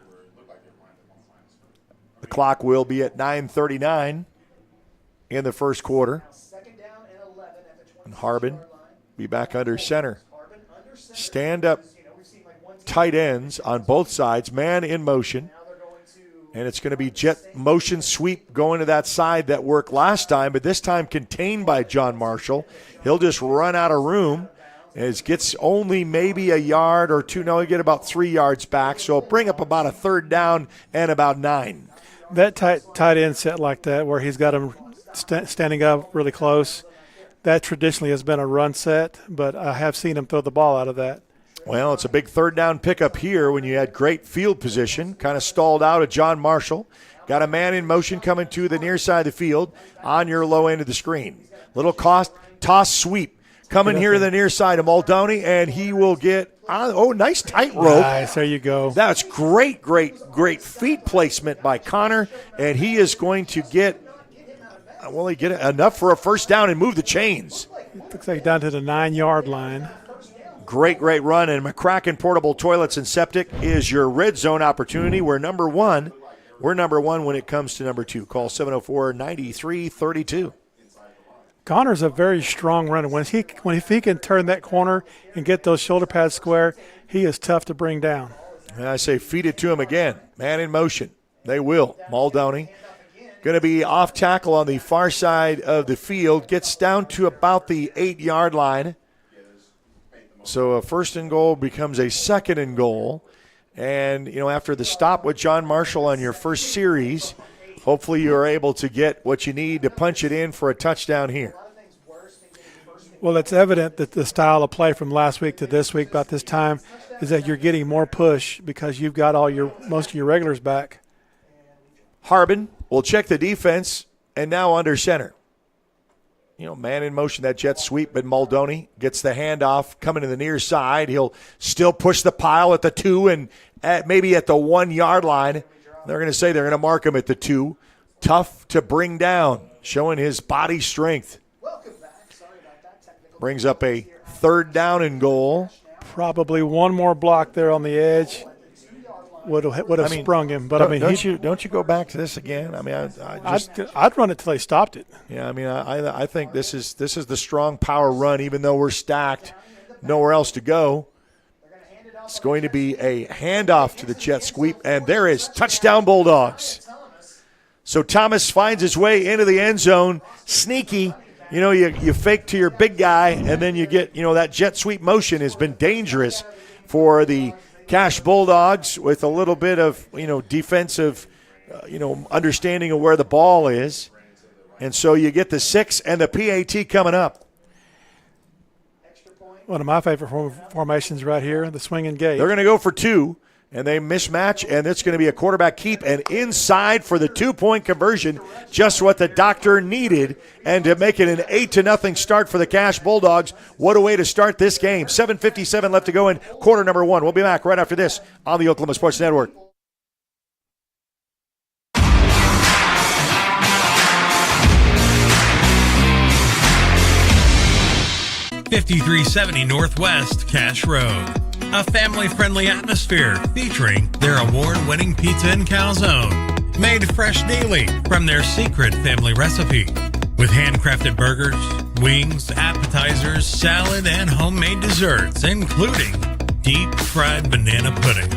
The clock will be at 9:39 in the first quarter. And Harbin be back under center. Stand-up tight ends on both sides, man in motion. And it's going to be jet motion sweep going to that side that worked last time, but this time contained by John Marshall. He'll just run out of room. It gets only maybe a yard or two. No, he'll get about 3 yards back, so it'll bring up about a third down and about 9. That tight end set like that where he's got him standing up really close, that traditionally has been a run set, but I have seen him throw the ball out of that. Well, it's a big third down pickup here when you had great field position. Kind of stalled out at John Marshall. Got a man in motion coming to the near side of the field on your low end of the screen. Little toss sweep. Coming here to the near side of Muldowney, and he will get, nice tight rope. Nice, there you go. That's great feet placement by Connor, and he is going to get, he get enough for a first down and move the chains. It looks like down to the 9-yard line. Great run, and McCracken Portable Toilets and Septic is your red zone opportunity. We're number one when it comes to number 2. Call 704-9332. Connor's a very strong runner. If he can turn that corner and get those shoulder pads square, he is tough to bring down. And I say feed it to him again. Man in motion. They will. Muldowney going to be off tackle on the far side of the field. Gets down to about the 8-yard line. So a first and goal becomes a second and goal. And, after the stop with John Marshall on your first series, hopefully you're able to get what you need to punch it in for a touchdown here. Well, it's evident that the style of play from last week to this week about this time is that you're getting more push because you've got most of your regulars back. Harbin will check the defense and now under center. Man in motion, that jet sweep, but Muldowney gets the handoff coming to the near side. He'll still push the pile at the 2 and maybe at the 1-yard line. They're going to say they're going to mark him at the 2. tough to bring down, showing his body strength. Brings up a 3rd down and goal. Probably one more block there on the edge would have sprung him. But don't you go back to this again? I mean, I'd run it till they stopped it. Yeah, I mean, I think this is the strong power run. Even though we're stacked, nowhere else to go. It's going to be a handoff to the jet sweep, and there is touchdown Bulldogs. So Thomas finds his way into the end zone, sneaky. You know, you fake to your big guy, and then you get, that jet sweep motion has been dangerous for the Cache Bulldogs with a little bit of, defensive, understanding of where the ball is. And so you get the 6 and the PAT coming up. One of my favorite formations right here, the swing and gate. They're going to go for 2, and they mismatch, and it's going to be a quarterback keep and inside for the 2-point conversion, just what the doctor needed, and to make it an 8-0 start for the Cache Bulldogs. What a way to start this game. 7:57 left to go in quarter number 1. We'll be back right after this on the Oklahoma Sports Network. .5370 Northwest Cache Road. A family-friendly atmosphere featuring their award-winning pizza and calzone. Made fresh daily from their secret family recipe. With handcrafted burgers, wings, appetizers, salad, and homemade desserts, including deep-fried banana pudding.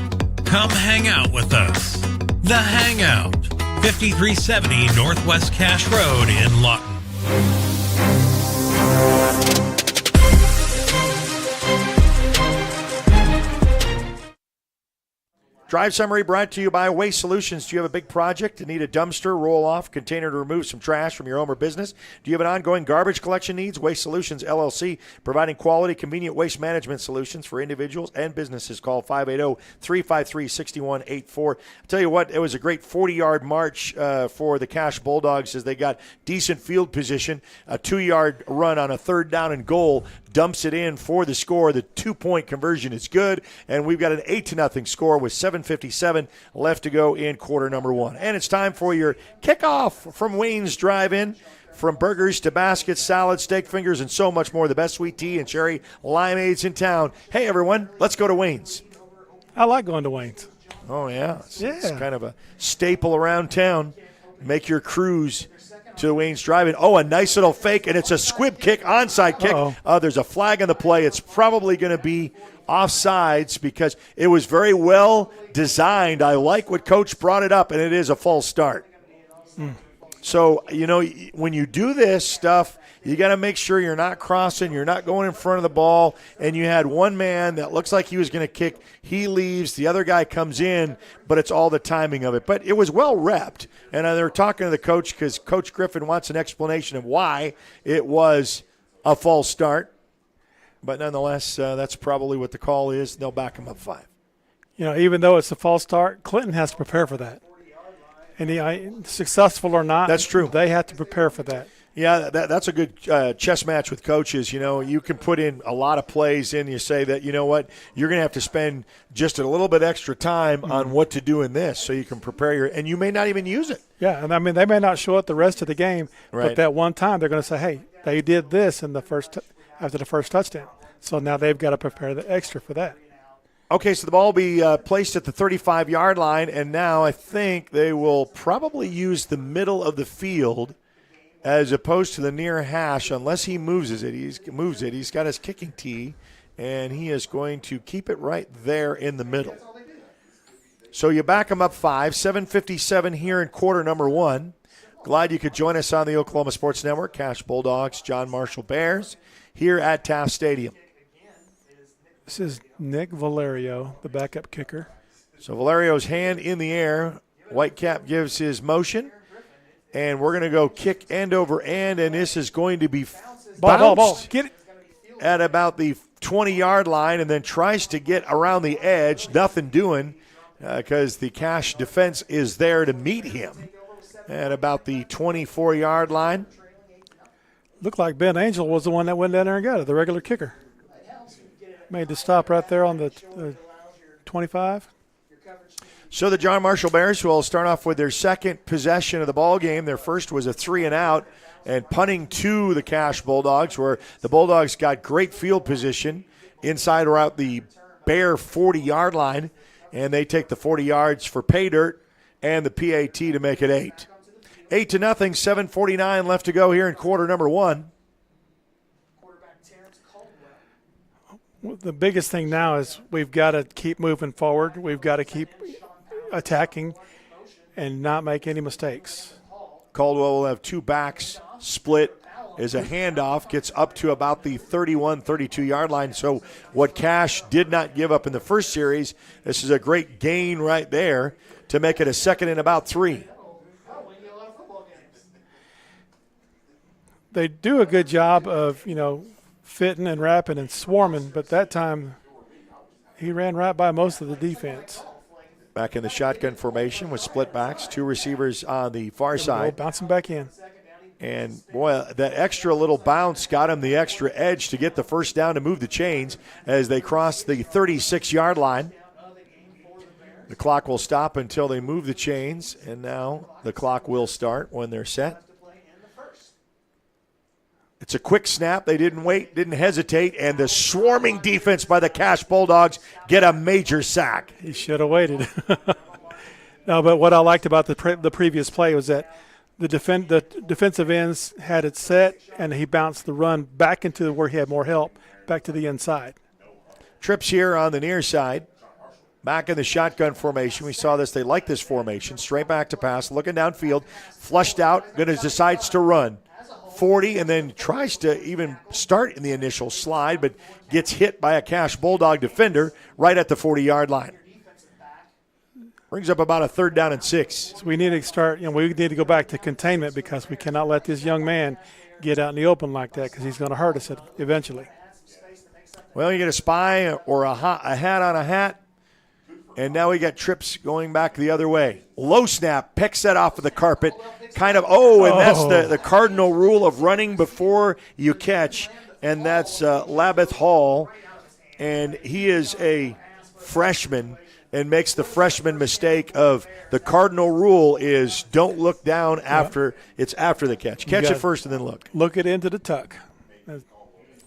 Come hang out with us. The Hangout. 5370 Northwest Cache Road in Lawton. Drive summary brought to you by Waste Solutions. Do you have a big project and need a dumpster, roll-off, container to remove some trash from your home or business? Do you have an ongoing garbage collection needs? Waste Solutions, LLC, providing quality, convenient waste management solutions for individuals and businesses. Call 580-353-6184. I'll tell you what, it was a great 40-yard march for the Cache Bulldogs as they got decent field position. A 2-yard run on a 3rd down and goal dumps it in for the score. The 2-point conversion is good, and we've got an 8-0 score with 7:57 left to go in quarter number 1. And it's time for your kickoff from Wayne's Drive-In. From burgers to baskets, salads, steak fingers, and so much more. The best sweet tea and cherry limeades in town. Hey, everyone, let's go to Wayne's. I like going to Wayne's. Oh, yeah. It's kind of a staple around town. Make your cruise to Wayne's Drive-In. Oh, a nice little fake, and it's a squib kick, onside kick. There's a flag on the play. It's probably going to be offsides because it was very well designed. I like what Coach brought it up, and it is a false start. So, when you do this stuff, you got to make sure you're not crossing, you're not going in front of the ball, and you had one man that looks like he was going to kick. He leaves, the other guy comes in, but it's all the timing of it. But it was well repped, and they're talking to the coach because Coach Griffin wants an explanation of why it was a false start. But nonetheless, that's probably what the call is. They'll back him up 5. Even though it's a false start, Clinton has to prepare for that. And successful or not, that's true. They have to prepare for that. Yeah, that's a good chess match with coaches. You can put in a lot of plays in. You say that, you're going to have to spend just a little bit extra time on what to do in this so you can prepare and you may not even use it. Yeah, and they may not show it the rest of the game, but that one time they're going to say, hey, they did this in after the first touchdown. So now they've got to prepare the extra for that. Okay, so the ball will be placed at the 35-yard line, and now I think they will probably use the middle of the field as opposed to the near hash, unless he moves it. He's got his kicking tee, and he is going to keep it right there in the middle. So you back him up 5, 7:57 here in quarter number 1. Glad you could join us on the Oklahoma Sports Network. Cache Bulldogs, John Marshall Bears, here at Taft Stadium. This is Nick Valerio, the backup kicker. So Valerio's hand in the air. Whitecap gives his motion. And we're going to go kick end over end, and this is going to be bounced Get it. At about the 20-yard line and then tries to get around the edge. Nothing doing because the Cache defense is there to meet him at about the 24-yard line. Looked like Ben Angel was the one that went down there and got it, the regular kicker. Made the stop right there on the 25. So the John Marshall Bears will start off with their second possession of the ball game. Their first was a 3-and-out and punting to the Cache Bulldogs, where the Bulldogs got great field position inside or out the Bear 40-yard line, and they take the 40 yards for pay dirt and the PAT to make it 8. 8-0, 7:49 left to go here in quarter number 1. The biggest thing now is we've got to keep moving forward. We've got to keep attacking and not make any mistakes. Caldwell will have 2 backs split as a handoff gets up to about the 31, 32-yard line. So what Cache did not give up in the first series, this is a great gain right there to make it a 2nd and about 3. They do a good job of, fitting and wrapping and swarming, but that time he ran right by most of the defense. Back in the shotgun formation with split backs, 2 receivers on the far side. Bouncing back in. And, boy, that extra little bounce got him the extra edge to get the first down to move the chains as they cross the 36-yard line. The clock will stop until they move the chains, and now the clock will start when they're set. It's a quick snap. They didn't wait, didn't hesitate, and the swarming defense by the Cache Bulldogs get a major sack. He should have waited. No, but what I liked about the previous play was that the defensive ends had it set, and he bounced the run back into where he had more help, back to the inside. Trips here on the near side. Back in the shotgun formation. We saw this. They like this formation. Straight back to pass, looking downfield, flushed out, going to decides to run. 40 and then tries to even start in the initial slide, but gets hit by a Cache Bulldog defender right at the 40-yard line. Brings up about a 3rd down and 6. So we need to start, we need to go back to containment because we cannot let this young man get out in the open like that because he's going to hurt us eventually. Well, you get a spy or a hat on a hat, and now we got trips going back the other way. Low snap, picks that off of the carpet. That's the cardinal rule of running before you catch, and that's Labeth Hall, and he is a freshman and makes the freshman mistake of the cardinal rule is don't look down after it's after the catch. Catch it first and then look. Look it into the tuck.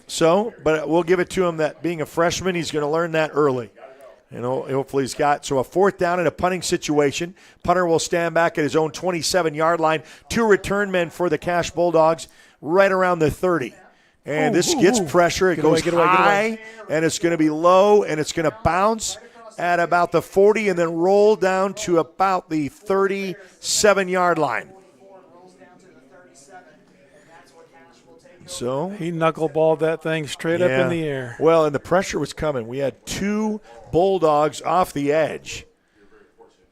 So, but we'll give it to him that being a freshman, he's going to learn that early. Hopefully he's got. So a 4th down in a punting situation. Punter will stand back at his own 27-yard line. 2 return men for the Cache Bulldogs right around the 30. And this gets pressure. It goes high, and it's going to be low, and it's going to bounce at about the 40 and then roll down to about the 37-yard line. So he knuckleballed that thing straight up in the air. Well, and the pressure was coming. We had 2 Bulldogs off the edge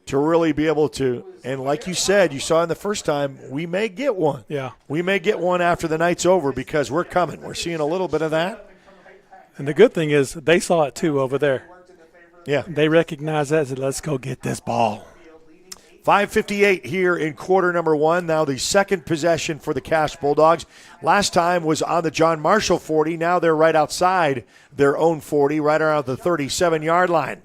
to really be able to, and like you said, you saw in the first time, we may get one. Yeah. We may get one after the night's over because we're coming. We're seeing a little bit of that. And the good thing is they saw it too over there. Yeah. They recognized that and said, let's go get this ball. 5:58 here in quarter number 1. Now the second possession for the Cache Bulldogs. Last time was on the John Marshall 40. Now they're right outside their own 40, right around the 37-yard line.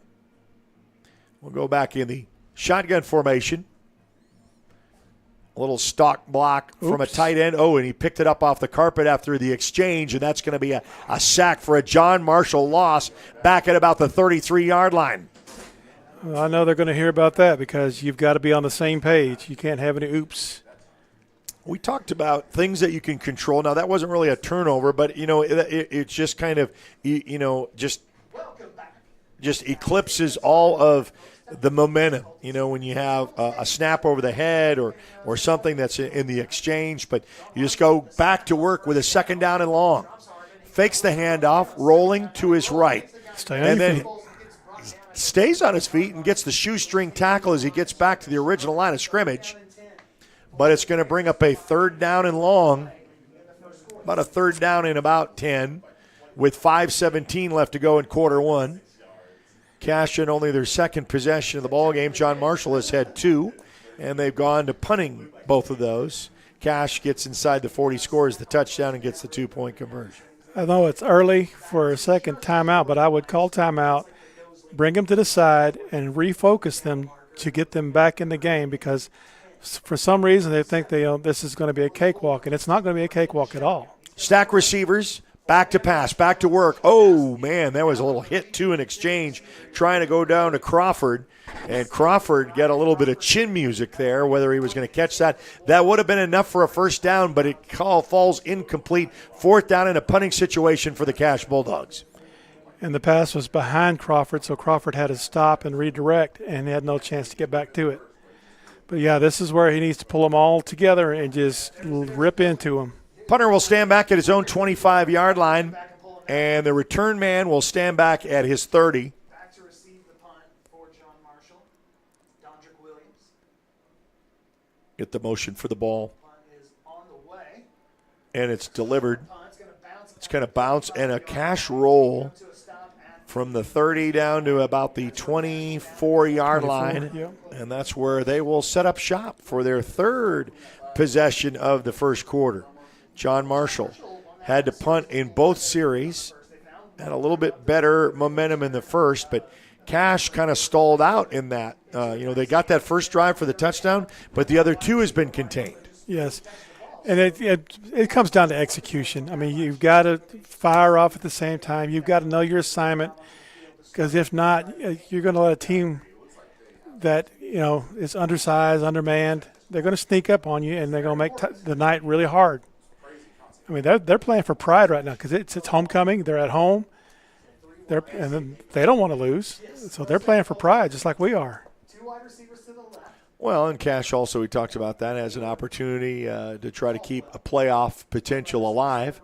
We'll go back in the shotgun formation. A little stock block from a tight end. Oh, and he picked it up off the carpet after the exchange, and that's going to be a sack for a John Marshall loss back at about the 33-yard line. Well, I know they're going to hear about that because you've got to be on the same page. You can't have any oops. We talked about things that you can control. Now, that wasn't really a turnover, but, it's just kind of, just eclipses all of the momentum, when you have a snap over the head or something that's in the exchange. But you just go back to work with a 2nd down and long. Fakes the handoff, rolling to his right. Stays on his feet and gets the shoestring tackle as he gets back to the original line of scrimmage. But it's going to bring up a 3rd down and long, about a 3rd down and about 10, with 5:17 left to go in quarter 1. Cache in only their second possession of the ball game. John Marshall has had 2, and they've gone to punting both of those. Cache gets inside the 40, scores the touchdown, and gets the 2-point conversion. I know it's early for a second timeout, but I would call timeout, bring them to the side, and refocus them to get them back in the game because for some reason they think this is going to be a cakewalk, and it's not going to be a cakewalk at all. Stack receivers, back to pass, back to work. Oh, man, that was a little hit, too, in exchange, trying to go down to Crawford. And Crawford got a little bit of chin music there, whether he was going to catch that. That would have been enough for a first down, but it falls incomplete. Fourth down in a punting situation for the Cash Bulldogs. And the pass was behind Crawford, so Crawford had to stop and redirect, and he had no chance to get back to it. But, yeah, this is where he needs to pull them all together and just rip into them. Punter will stand back at his own 25-yard line, and the return man will stand back at his 30. Back to receive the punt for John Marshall. Dondrick Williams. Get the motion for the ball. Punt is on the way. And it's delivered. It's going to bounce, and a cash roll from the 30 down to about the 24-yard line. Yep. And that's where they will set up shop for their third possession of the first quarter. John Marshall had to punt in both series, had a little bit better momentum in the first, but Cash kind of stalled out in that. They got that first drive for the touchdown, but the other two has been contained. Yes, and it comes down to execution. I mean, you've got to fire off at the same time. You've got to know your assignment, because if not, you're going to let a team that is undersized, undermanned, they're going to sneak up on you, and they're going to make the night really hard. I mean, they're playing for pride right now because it's homecoming. They're at home. And then they don't want to lose, so they're playing for pride just like we are. Two wide receivers to the left. Well, and Cash also, we talked about that as an opportunity to try to keep a playoff potential alive.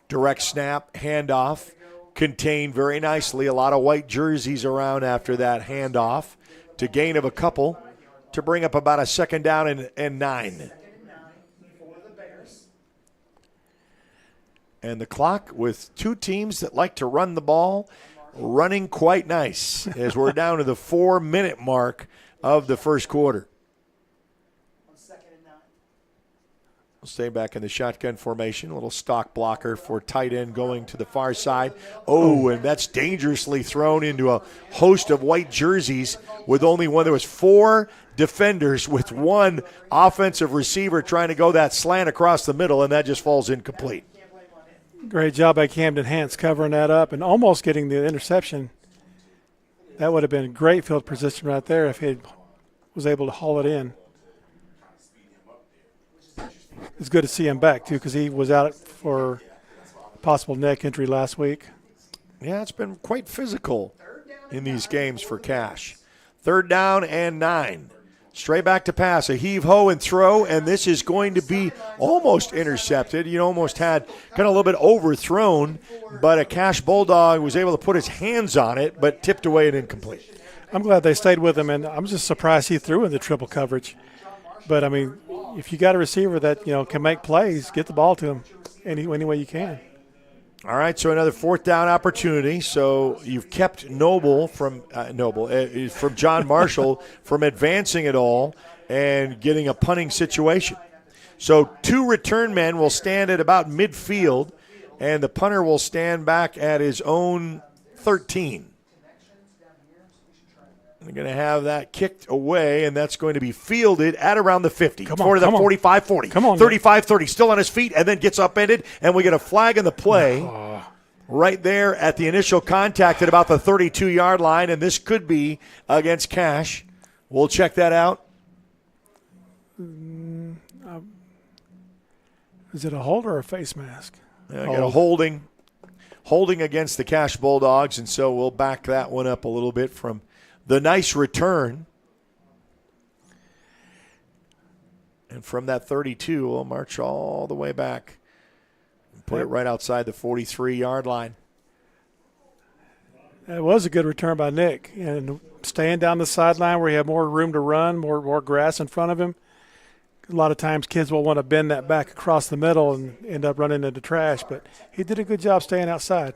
Direct snap, handoff, contained very nicely. A lot of white jerseys around after that handoff to gain of a couple to bring up about a second down and 9. And the clock with two teams that like to run the ball running quite nice as we're down to the 4-minute mark of the first quarter. We'll stay back in the shotgun formation. A little stock blocker for tight end going to the far side. Oh, and that's dangerously thrown into a host of white jerseys with only one. There was 4 defenders with one offensive receiver trying to go that slant across the middle, and that just falls incomplete. Great job by Camden Hance covering that up and almost getting the interception. That would have been great field position right there if he was able to haul it in. It's good to see him back, too, because he was out for possible neck injury last week. Yeah, it's been quite physical in these games for Cash. 3rd down and 9. Straight back to pass, a heave-ho and throw, and this is going to be almost intercepted. Almost had kind of a little bit overthrown, but a Cash Bulldog was able to put his hands on it, but tipped away and incomplete. I'm glad they stayed with him, and I'm just surprised he threw in the triple coverage. But, I mean, if you got a receiver that, can make plays, get the ball to him any way you can. All right, so another 4th down opportunity. So you've kept Noble from John Marshall from advancing it all and getting a punting situation. So 2 return men will stand at about midfield, and the punter will stand back at his own 13. They're going to have that kicked away, and that's going to be fielded at around the 50. Come on, 45-40. Come on, 35-30, still on his feet, and then gets upended, and we get a flag in the play right there at the initial contact at about the 32-yard line, and this could be against Cash. We'll check that out. Is it a hold or a face mask? I got a holding against the Cash Bulldogs, and so we'll back that one up a little bit from the nice return. And from that 32, we'll march all the way back and put it right outside the 43-yard line. It was a good return by Nick. And staying down the sideline where he had more room to run, more grass in front of him. A lot of times kids will want to bend that back across the middle and end up running into trash. But he did a good job staying outside.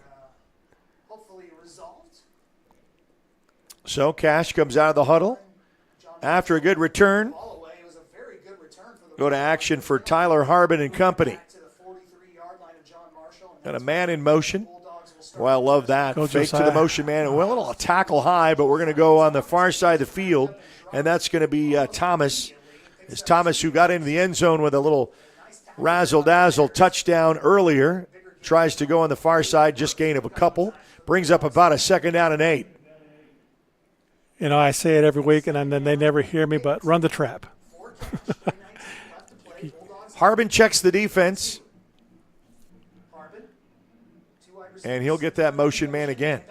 So Cash comes out of the huddle after a good return. Go to action for Tyler Harbin and company. Got a man in motion. Well, I love that. Go Fake to Josiah. the motion man. Well, a little tackle high, but we're going to go on the far side of the field, and that's going to be Thomas. It's Thomas who got into the end zone with a little razzle-dazzle touchdown earlier. Tries to go on the far side, just gain of a couple. Brings up about a 2nd down and 8. You know, I say it every week, and then they never hear me, but run the trap. Harbin checks the defense. And he'll get that motion man again.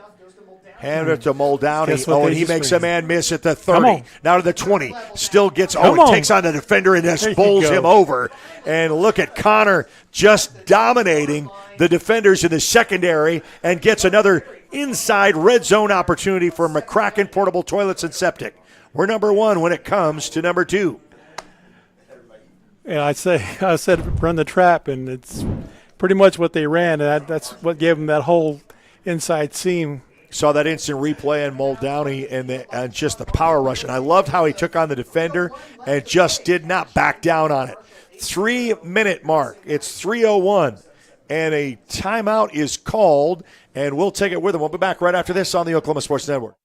Hand it to Muldowney. Oh, and he makes a man miss at the 30. Now to the 20. Still gets, takes on the defender and just bowls him over. And look at Connor just dominating the defenders in the secondary and gets another inside red zone opportunity for McCracken Portable Toilets and Septic. We're number 1 when it comes to number 2. Yeah, I said run the trap, and it's pretty much what they ran. And that's what gave them that whole inside seam. Saw that instant replay on Muldowney and just the power rush. And I loved how he took on the defender and just did not back down on it. 3-minute mark. It's 3:01. And a timeout is called, and we'll take it with him. We'll be back right after this on the Oklahoma Sports Network.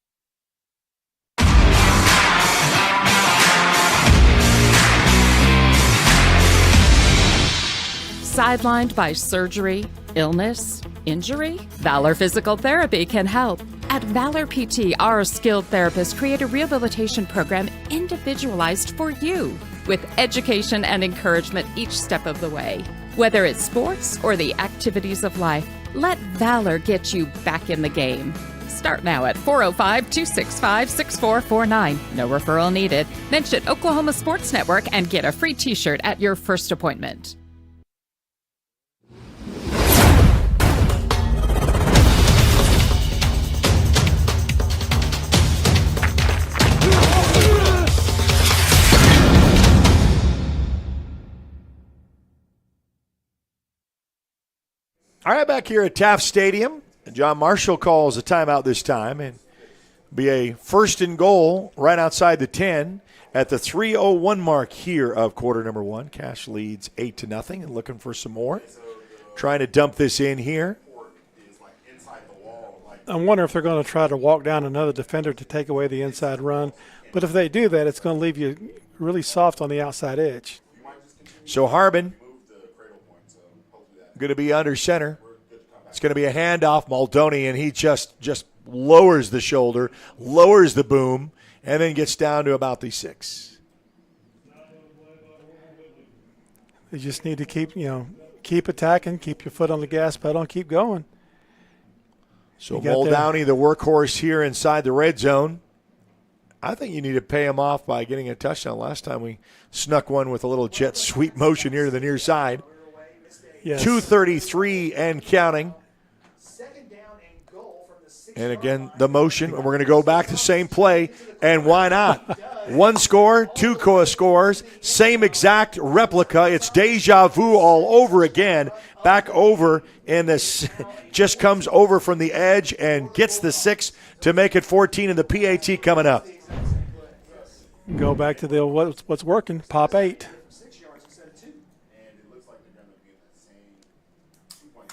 Sidelined by surgery, illness, injury? Valor Physical Therapy can help. At Valor PT, our skilled therapists create a rehabilitation program individualized for you, with education and encouragement each step of the way. Whether it's sports or the activities of life, let Valor get you back in the game. Start now at 405-265-6449. No referral needed. Mention Oklahoma Sports Network and get a free t-shirt at your first appointment. All right, back here at Taft Stadium. John Marshall calls a timeout this time, and be a 1st and goal right outside the 10 at the 3:01 mark here of quarter number 1. Cash leads 8-0 and looking for some more. Trying to dump this in here. I wonder if they're going to try to walk down another defender to take away the inside run. But if they do that, it's going to leave you really soft on the outside edge. So Harbin going to be under center. It's going to be a handoff, Muldowney, and he just lowers the shoulder, lowers the boom, and then gets down to about the 6. You just need to keep attacking, keep your foot on the gas pedal, and keep going. So Muldowney, the workhorse here inside the red zone. I think you need to pay him off by getting a touchdown. Last time we snuck one with a little jet sweep motion here to the near side. Yes. 2:33 and counting. And again, the motion. We're going to go back to the same play, and why not? 1 score, 2 scores, same exact replica. It's deja vu all over again. Back over, and this just comes over from the edge and gets the 6 to make it 14, and the PAT coming up. Go back to the what's working, pop 8.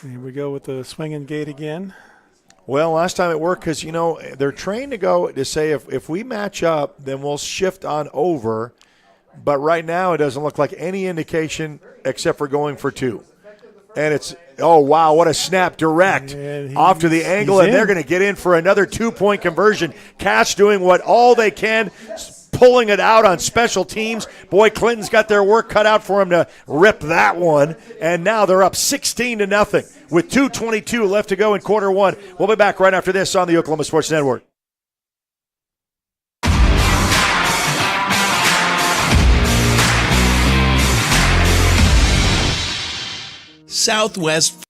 Here we go with the swinging gate again. Well, last time it worked because, they're trained to go to say if we match up, then we'll shift on over. But right now it doesn't look like any indication except for going for 2. And it's, oh, wow, what a snap direct off to the angle, and they're going to get in for another 2-point conversion. Cash doing all they can, pulling it out on special teams. Boy, Clinton's got their work cut out for him to rip that one. And now they're up 16-0 with 2:22 left to go in quarter 1. We'll be back right after this on the Oklahoma Sports Network. Southwest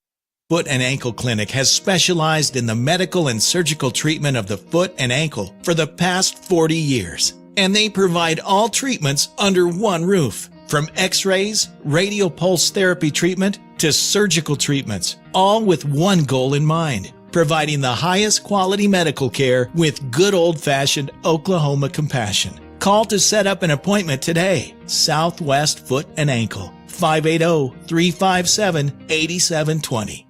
Foot and Ankle Clinic has specialized in the medical and surgical treatment of the foot and ankle for the past 40 years. And they provide all treatments under one roof. From x-rays, radial pulse therapy treatment, to surgical treatments, all with one goal in mind, providing the highest quality medical care with good old-fashioned Oklahoma compassion. Call to set up an appointment today. Southwest Foot and Ankle, 580-357-8720.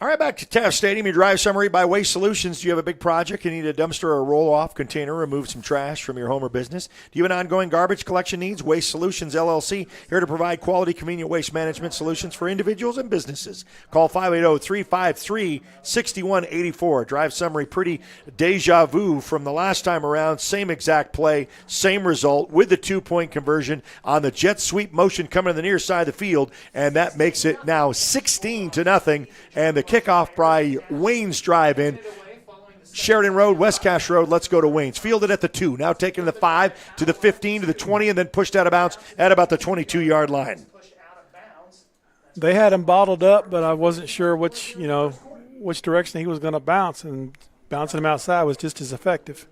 All right, back to Taft Stadium. Your drive summary by Waste Solutions. Do you have a big project? You need a dumpster or a roll-off container, remove some trash from your home or business? Do you have an ongoing garbage collection needs? Waste Solutions, LLC, here to provide quality, convenient waste management solutions for individuals and businesses. Call 580-353-6184. Drive summary, pretty deja vu from the last time around. Same exact play, same result with the 2-point conversion on the jet sweep motion coming to the near side of the field, and that makes it now 16-0, and the kickoff by Wayne's drive-in. Sheridan Road, West Cache Road, let's go to Wayne's. Fielded at the 2, now taken to the 5, to the 15, to the 20, and then pushed out of bounds at about the 22-yard line. They had him bottled up, but I wasn't sure which direction he was going to bounce, and bouncing him outside was just as effective.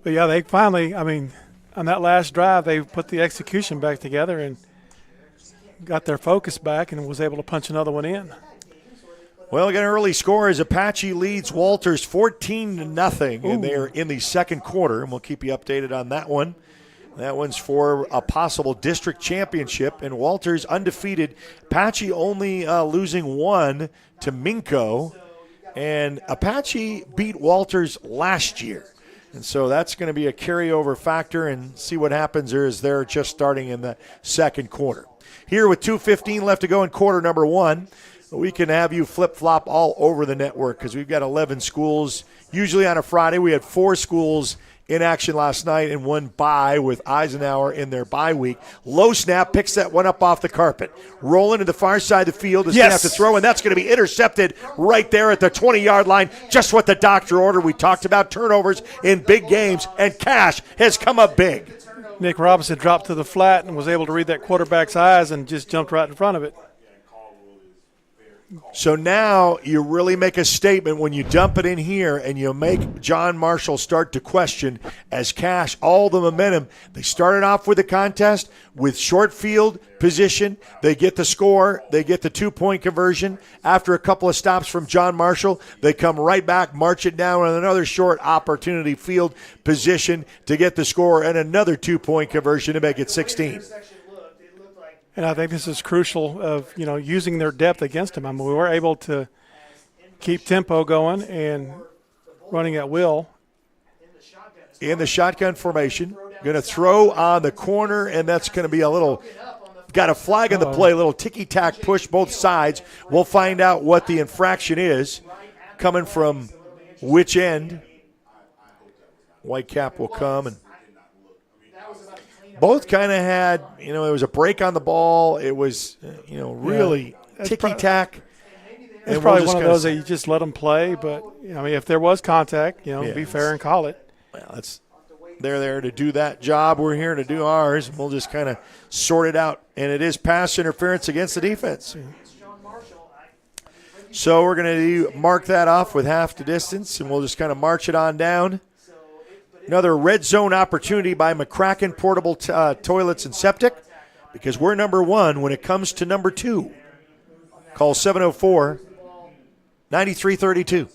But, yeah, they finally, on that last drive, they put the execution back together and got their focus back and was able to punch another one in. Well, again, early score is Apache leads Walters 14-0, and they're in the second quarter, and we'll keep you updated on that one. That one's for a possible district championship, and Walters undefeated. Apache only losing 1 to Minco, and Apache beat Walters last year. And so that's going to be a carryover factor, and see what happens there as they're just starting in the second quarter. Here with 2:15 left to go in quarter number 1, we can have you flip-flop all over the network because we've got 11 schools. Usually on a Friday, we had 4 schools in action last night and 1 bye with Eisenhower in their bye week. Low snap picks that one up off the carpet. Rolling to the far side of the field is going to have to throw, and that's going to be intercepted right there at the 20-yard line. Just what the doctor ordered. We talked about turnovers in big games, and Cache has come up big. Nick Robinson dropped to the flat and was able to read that quarterback's eyes and just jumped right in front of it. So now you really make a statement when you dump it in here and you make John Marshall start to question as Cache, all the momentum. They started off with the contest with short field position. They get the score. They get the 2-point conversion. After a couple of stops from John Marshall, they come right back, march it down on another short opportunity field position to get the score and another 2-point conversion to make it 16. And I think this is crucial of, using their depth against them. We were able to keep tempo going and running at will. In the shotgun formation, going to throw on the corner, and that's going to be a little – got a flag on the play, a little ticky-tack push both sides. We'll find out what the infraction is coming from which end. Whitecap will come and – both kind of had, there was a break on the ball. It was, really ticky-tack. It's probably one of those that you just let them play. But, if there was contact, be fair and call it. Well, they're there to do that job. We're here to do ours. We'll just kind of sort it out. And it is pass interference against the defense. So we're going to mark that off with half the distance, and we'll just kind of march it on down. Another red zone opportunity by McCracken Portable Toilets and Septic, because we're number 1 when it comes to number 2. Call 704-9332.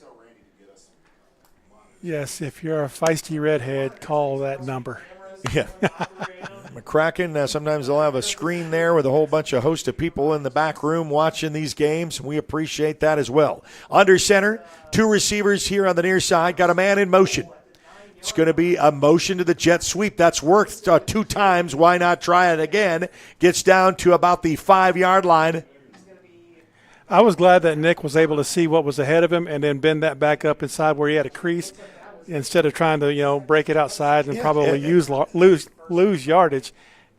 Yes, if you're a feisty redhead, call that number. Yeah. McCracken, sometimes they'll have a screen there with a whole bunch of host of people in the back room watching these games, and we appreciate that as well. Under center, 2 receivers here on the near side, got a man in motion. It's going to be a motion to the jet sweep. That's worked 2 times. Why not try it again? Gets down to about the 5-yard line. I was glad that Nick was able to see what was ahead of him and then bend that back up inside where he had a crease instead of trying to, break it outside and probably lose yardage.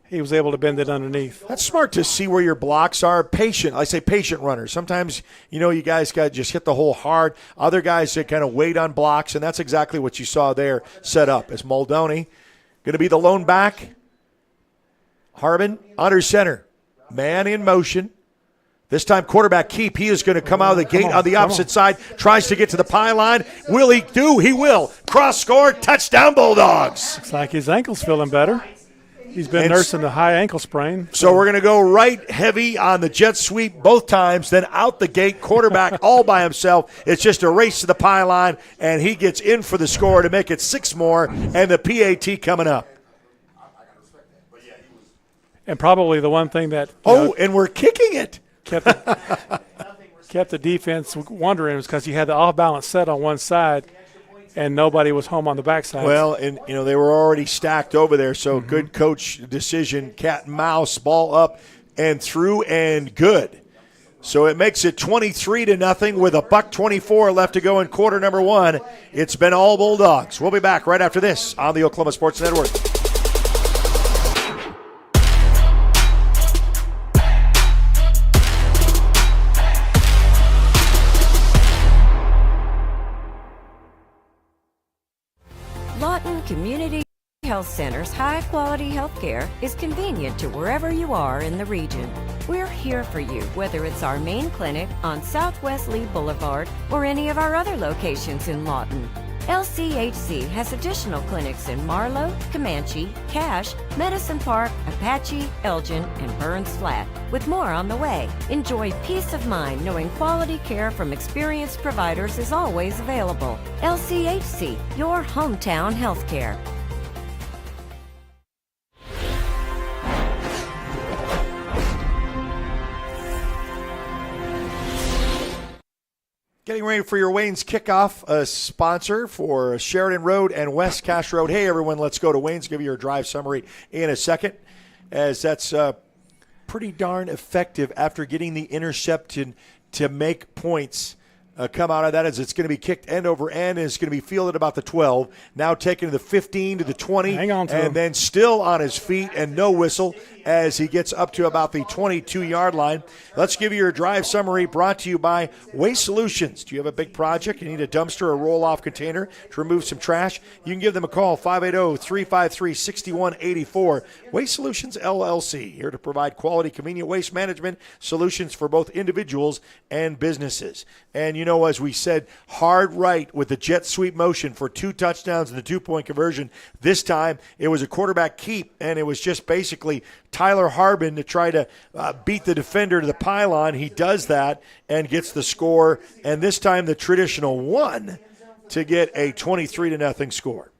He was able to bend it underneath. That's smart to see where your blocks are. Patient. I say patient runners. Sometimes, you guys got to just hit the hole hard. Other guys that kind of wait on blocks, and that's exactly what you saw there set up. As Muldowney going to be the lone back. Harbin under center. Man in motion. This time quarterback keep. He is going to come out of the gate on the opposite side. Tries to get to the pylon. Will he do? He will. Cross score. Touchdown Bulldogs. Looks like his ankle's feeling better. He's been nursing a high ankle sprain. So we're going to go right heavy on the jet sweep both times, then out the gate, quarterback all by himself. It's just a race to the pylon, and he gets in for the score to make it 6 more, and the PAT coming up. And probably the one thing that and we're kicking it kept the defense wondering was because you had the off-balance set on one side, and nobody was home on the backside. Well, and they were already stacked over there, so good coach decision, cat and mouse, ball up and through and good. So it makes it 23-0 with $1:24 left to go in quarter number one. It's been all Bulldogs. We'll be back right after this on the Oklahoma Sports Network. Lawton Community Health Center's high-quality health care is convenient to wherever you are in the region. We're here for you, whether it's our main clinic on Southwest Lee Boulevard or any of our other locations in Lawton. LCHC has additional clinics in Marlow, Comanche, Cache, Medicine Park, Apache, Elgin, and Burns Flat, with more on the way. Enjoy peace of mind knowing quality care from experienced providers is always available. LCHC, your hometown healthcare. Getting ready for your Wayne's Kickoff, a sponsor for Sheridan Road and West Cache Road. Hey, everyone, let's go to Wayne's. Give you your drive summary in a second, as that's pretty darn effective after getting the interception to make points come out of that, as it's going to be kicked end over end, and it's going to be fielded about the 12. Now taken to the 15, to the 20, and then still on his feet and no whistle as he gets up to about the 22-yard line. Let's give you your drive summary, brought to you by Waste Solutions. Do you have a big project? You need a dumpster or roll-off container to remove some trash? You can give them a call, 580-353-6184. Waste Solutions, LLC, here to provide quality, convenient waste management solutions for both individuals and businesses. And, you know, as we said, hard right with the jet sweep motion for 2 touchdowns and the 2-point conversion. This time it was a quarterback keep, and it was just basically Tyler Harbin to try to beat the defender to the pylon. He does that and gets the score, and this time the traditional 1 to get a 23-0 score.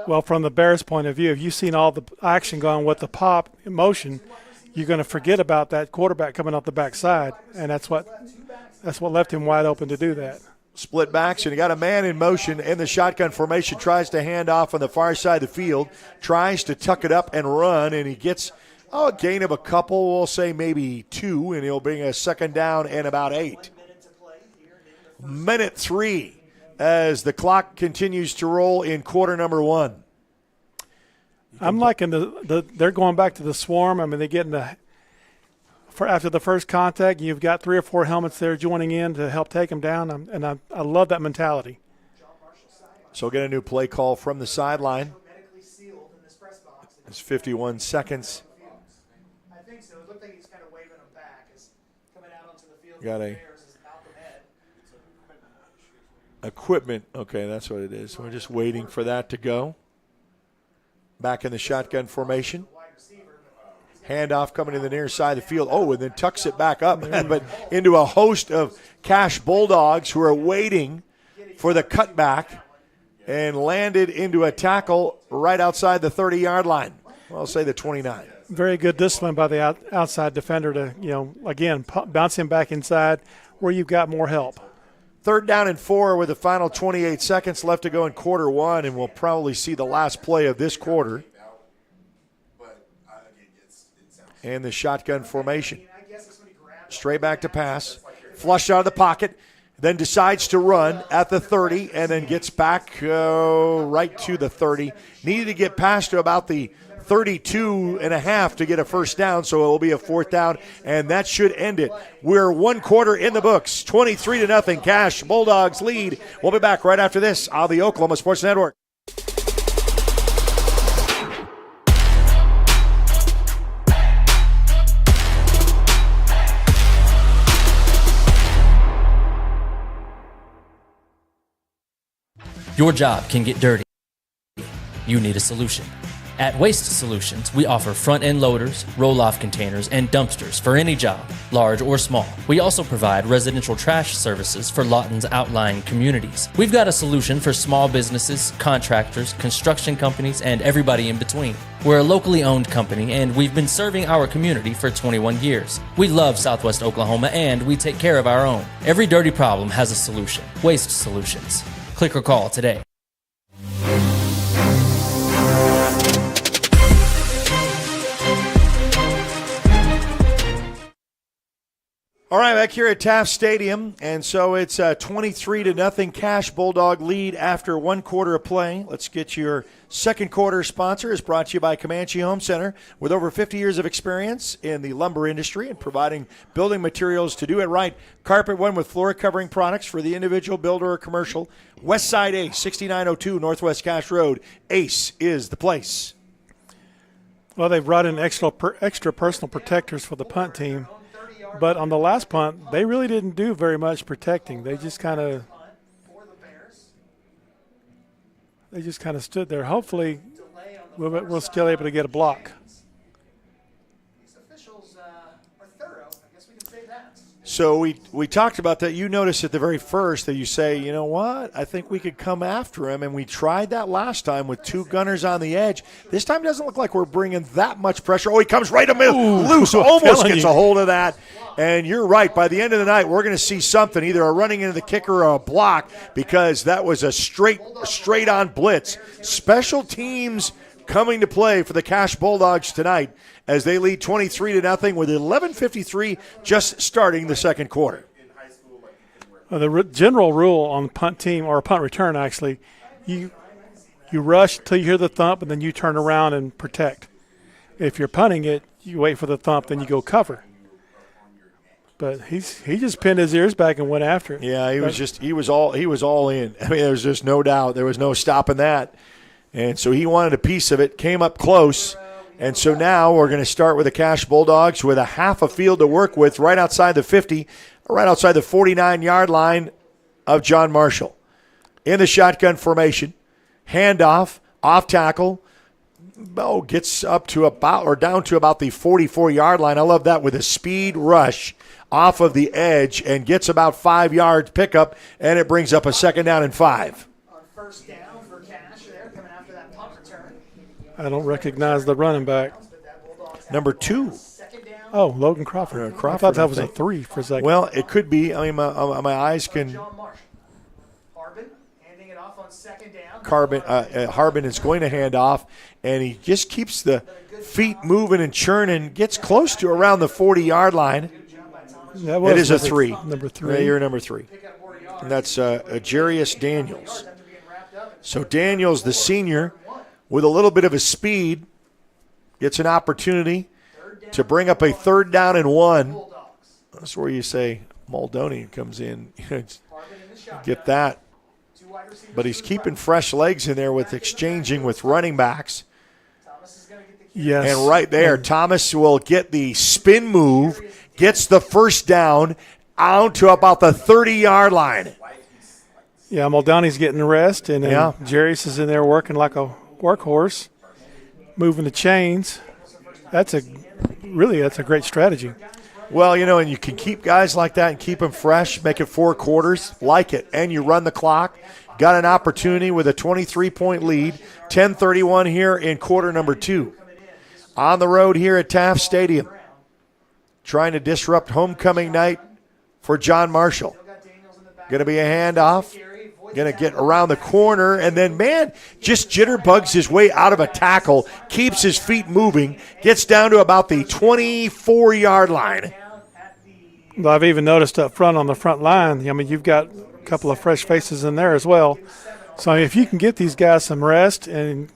Well, from the Bears' point of view, if you've seen all the action going with the pop in motion, you're going to forget about that quarterback coming off the backside, and that's what left him wide open to do that. Split backs, and you got a man in motion in the shotgun formation, tries to hand off on the far side of the field, tries to tuck it up and run, and he gets a gain of a couple, we'll say maybe 2, and he'll bring a second down and about 8. Minute 3 as the clock continues to roll in quarter number 1. I'm liking they're going back to the swarm. I mean, they're getting after the first contact, you've got 3 or 4 helmets there joining in to help take them down, and I love that mentality. So get a new play call from the sideline. It's 51 seconds. I think so. It looked like he's kind of waving them back. As coming out onto the field. Got a equipment. Okay, that's what it is. We're just waiting for that to go. Back in the shotgun formation. Handoff coming to the near side of the field. Oh, and then tucks it back up, but into a host of Cache Bulldogs who are waiting for the cutback, and landed into a tackle right outside the 30-yard line. Well, I'll say the 29. Very good discipline by the outside defender to, again, bounce him back inside where you've got more help. 3rd down and 4 with the final 28 seconds left to go in quarter 1, and we'll probably see the last play of this quarter. And the shotgun formation. Straight back to pass. Flushed out of the pocket. Then decides to run at the 30 and then gets back right to the 30. Needed to get past to about the 32.5 to get a first down, so it will be a 4th down, and that should end it. We're 1 quarter in the books. 23-0. Cache Bulldogs lead. We'll be back right after this on the Oklahoma Sports Network. Your job can get dirty. You need a solution. At Waste Solutions, we offer front-end loaders, roll-off containers, and dumpsters for any job, large or small. We also provide residential trash services for Lawton's outlying communities. We've got a solution for small businesses, contractors, construction companies, and everybody in between. We're a locally owned company, and we've been serving our community for 21 years. We love Southwest Oklahoma, and we take care of our own. Every dirty problem has a solution. Waste Solutions. Click or call today. All right, back here at Taft Stadium, and so it's a 23-0 Cash Bulldog lead after 1 quarter of play. Let's get your second quarter sponsor. Is brought to you by Comanche Home Center, with over 50 years of experience in the lumber industry and providing building materials to do it right. Carpet One with floor covering products for the individual builder or commercial. West Side Ace, 6902 Northwest Cash Road. Ace is the place. Well, they've brought in extra personal protectors for the punt team. But on the last punt, they really didn't do very much protecting. They just kind of stood there. Hopefully, we're still able to get a block. So we talked about that. You noticed at the very first that you say, you know what, I think we could come after him, and we tried that last time with 2 gunners on the edge. This time doesn't look like we're bringing that much pressure. Oh, he comes right in the middle, loose, almost gets a hold of that. And you're right, by the end of the night, we're going to see something, either a running into the kicker or a block, because that was a straight-on blitz. Special teams coming to play for the Cash Bulldogs tonight as they lead 23-0 with 11:53 just starting the second quarter. The general rule on the punt team, or a punt return actually, you rush till you hear the thump and then you turn around and protect. If you're punting it, you wait for the thump, then you go cover. But he just pinned his ears back and went after it. Yeah, he was all in. I mean, there's just no doubt. There was no stopping that. And so he wanted a piece of it, came up close. And so now we're going to start with the Cash Bulldogs with a half a field to work with right outside the 50, right outside the 49-yard line of John Marshall. In the shotgun formation, handoff, off tackle, gets up to about or down to about the 44-yard line. I love that, with a speed rush off of the edge and gets about 5 yards pickup, and it brings up a 2nd down and 5. On first down for Cash there, coming after that punt return. I don't recognize the running back. Number 2. Oh, Logan Crawford. I thought that was a 3 for a second. Well, it could be. I mean, my eyes can. Harbin handing it off on 2nd down. Harbin is going to hand off, and he just keeps the feet moving and churning, gets close to around the 40-yard line. It is a 3. Number 3. Yeah, you're number 3. And that's Jarius Daniels. So Daniels, the senior, with a little bit of a speed, gets an opportunity to bring up a 3rd down and 1. That's where you say Muldowney comes in. Get that. But he's keeping fresh legs in there with exchanging with running backs. Yes. And right there, Thomas will get the spin move, gets the first down out to about the 30-yard line. Yeah, Muldowney's getting the rest, and Jarius is in there working like a workhorse, moving the chains. That's a great strategy. Well, and you can keep guys like that and keep them fresh, make it 4 quarters, like it, and you run the clock. Got an opportunity with a 23-point lead, 10:31 here in quarter number 2. On the road here at Taft Stadium, trying to disrupt homecoming night for John Marshall. Going to be a handoff. Going to get around the corner, and then, just jitterbugs his way out of a tackle, keeps his feet moving, gets down to about the 24-yard line. Well, I've even noticed up front on the front line, you've got a couple of fresh faces in there as well. So if you can get these guys some rest and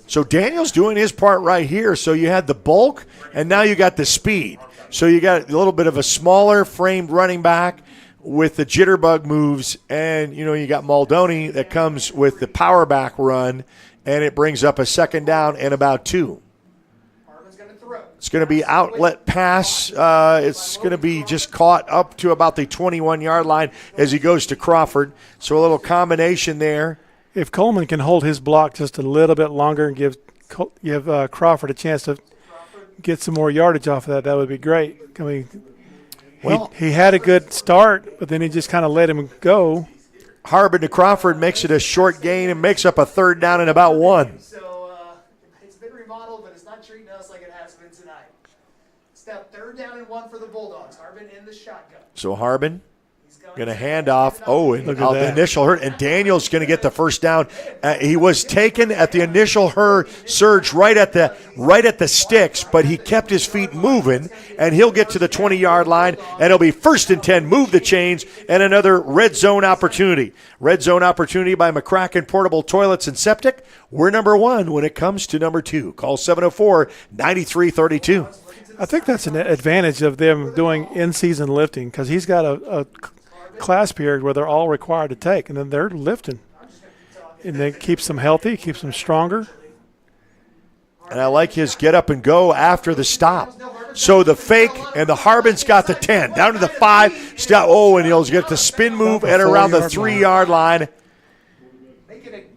So Daniel's doing his part right here. So you had the bulk, and now you got the speed. So you got a little bit of a smaller framed running back with the jitterbug moves, and you got Muldowney that comes with the power back run, and it brings up a 2nd down and about 2. It's going to be outlet pass. It's going to be just caught up to about the 21-yard line as he goes to Crawford. So a little combination there. If Coleman can hold his block just a little bit longer and give give Crawford a chance to get some more yardage off of that would be great. I mean, he had a good start, but then he just kind of let him go. Harbin to Crawford makes it a short gain and makes up a 3rd down and about 1. So it's been remodeled, but it's not treating us like it has been tonight. It's now 3rd down and 1 for the Bulldogs. Harbin in the shotgun. So Harbin going to hand off. Oh, and the initial hurt. And Daniel's going to get the first down. He was taken at the initial surge right at the sticks, but he kept his feet moving, and he'll get to the 20-yard line, and it'll be 1st and 10. Move the chains, and another red zone opportunity. Red zone opportunity by McCracken Portable Toilets and Septic. We're number 1 when it comes to number 2. Call 704-9332. I think that's an advantage of them doing in-season lifting because he's got a class period where they're all required to take, and then they're lifting. And it keeps them healthy, keeps them stronger. And I like his get up and go after the stop. So the fake, and the Harbin's got the 10. Down to the 5. Stop. Oh, and he'll get the spin move at around the 3-yard line.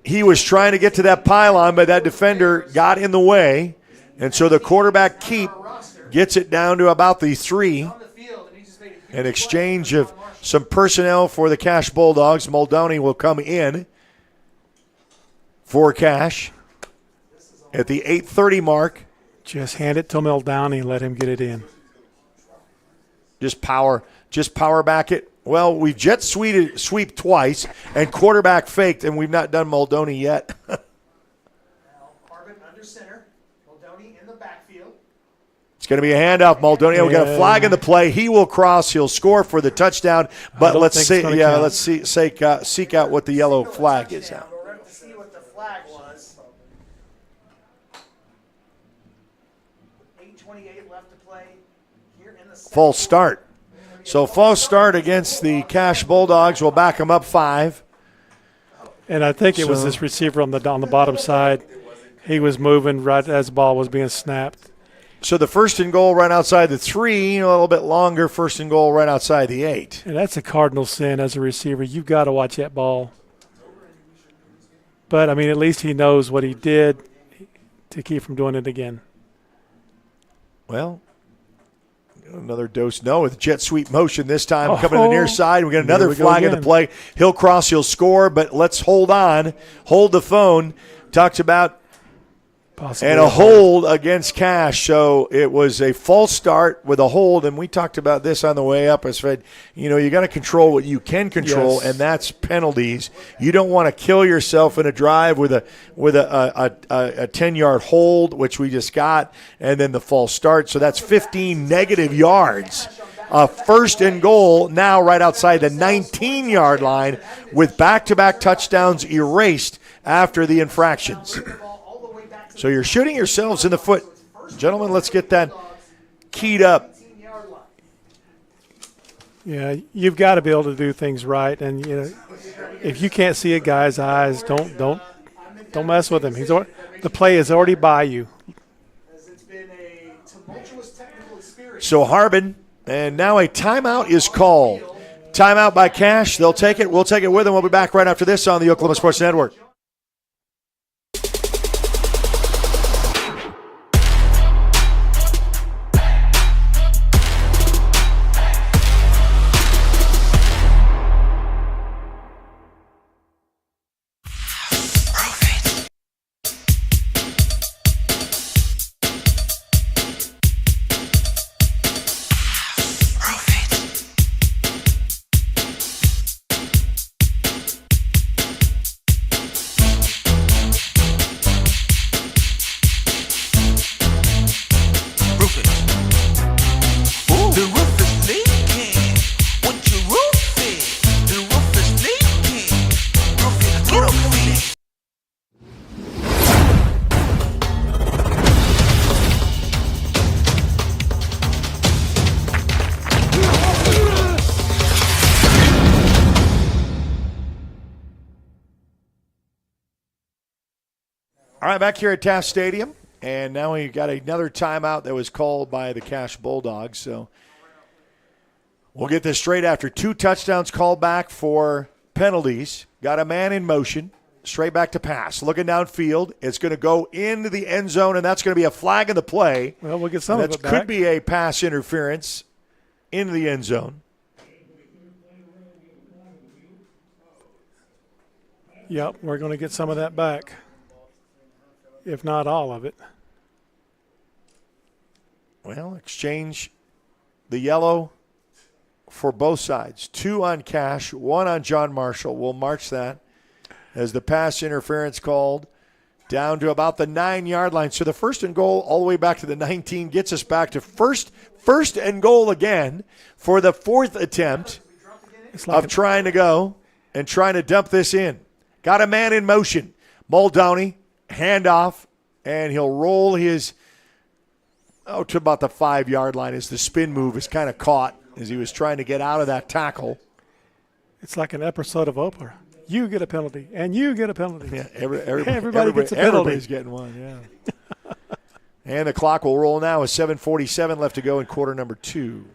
He was trying to get to that pylon, but that defender got in the way. And so the quarterback gets it down to about the 3. An exchange of some personnel for the Cash Bulldogs. Muldowney will come in for Cash at the 8:30 mark. Just hand it to Muldowney and let him get it in. Just power back it. Well, we've jet sweep twice and quarterback faked, and we've not done Muldowney yet. Now, Harbin under center. Muldowney in the backfield. It's going to be a handoff. Muldowney, we got a flag in the play. He will cross. He'll score for the touchdown. But let's seek out what the yellow flag is now. We're going to see what the flag was. 8:28 left to play here in the false start. So false start against the Cash Bulldogs. We'll back them up 5. And I think it was this receiver on the bottom side. He was moving right as the ball was being snapped. So the 1st and goal right outside the 3, a little bit longer, 1st and goal right outside the 8. And that's a cardinal sin as a receiver. You've got to watch that ball. But, I mean, at least he knows what he did to keep from doing it again. Well, another dose. No, with jet sweep motion this time coming to the near side. We got another flag in the play. He'll cross, he'll score, but let's hold on. Hold the phone. Talked about and a hold against Cash. So it was a false start with a hold, and we talked about this on the way up. I said, you got to control what you can control, and that's penalties. You don't want to kill yourself in a drive with a 10-yard hold, which we just got, and then the false start. So that's 15 negative yards. 1st and goal now right outside the 19-yard line with back-to-back touchdowns erased after the infractions. So you're shooting yourselves in the foot. Gentlemen, let's get that keyed up. Yeah, you've got to be able to do things right. And, if you can't see a guy's eyes, don't mess with him. The play is already by you. So Harbin, and now a timeout is called. Timeout by Cash. They'll take it. We'll take it with them. We'll be back right after this on the Oklahoma Sports Network. All right, back here at Taft Stadium, and now we got another timeout that was called by the Cash Bulldogs. So we'll get this straight after 2 touchdowns called back for penalties. Got a man in motion. straight back to pass. Looking downfield. It's going to go into the end zone, and that's going to be a flag in the play. Well, we'll get some of it back. That could be a pass interference into the end zone. Yep, we're going to get some of that back, if not all of it. Well, exchange the yellow for both sides. 2 on Cash, 1 on John Marshall. We'll march that as the pass interference called down to about the 9-yard line. So the first and goal all the way back to the 19 gets us back to first and goal again for the 4th attempt of trying to go and trying to dump this in. Got a man in motion. Muldowney, handoff, and he'll roll his to about the 5-yard line as the spin move is kind of caught as he was trying to get out of that tackle. It's like an episode of Oprah. You get a penalty, and you get a penalty. Yeah, everybody gets a penalty. Everybody's getting one, yeah. And the clock will roll now with 7:47 left to go in quarter number 2.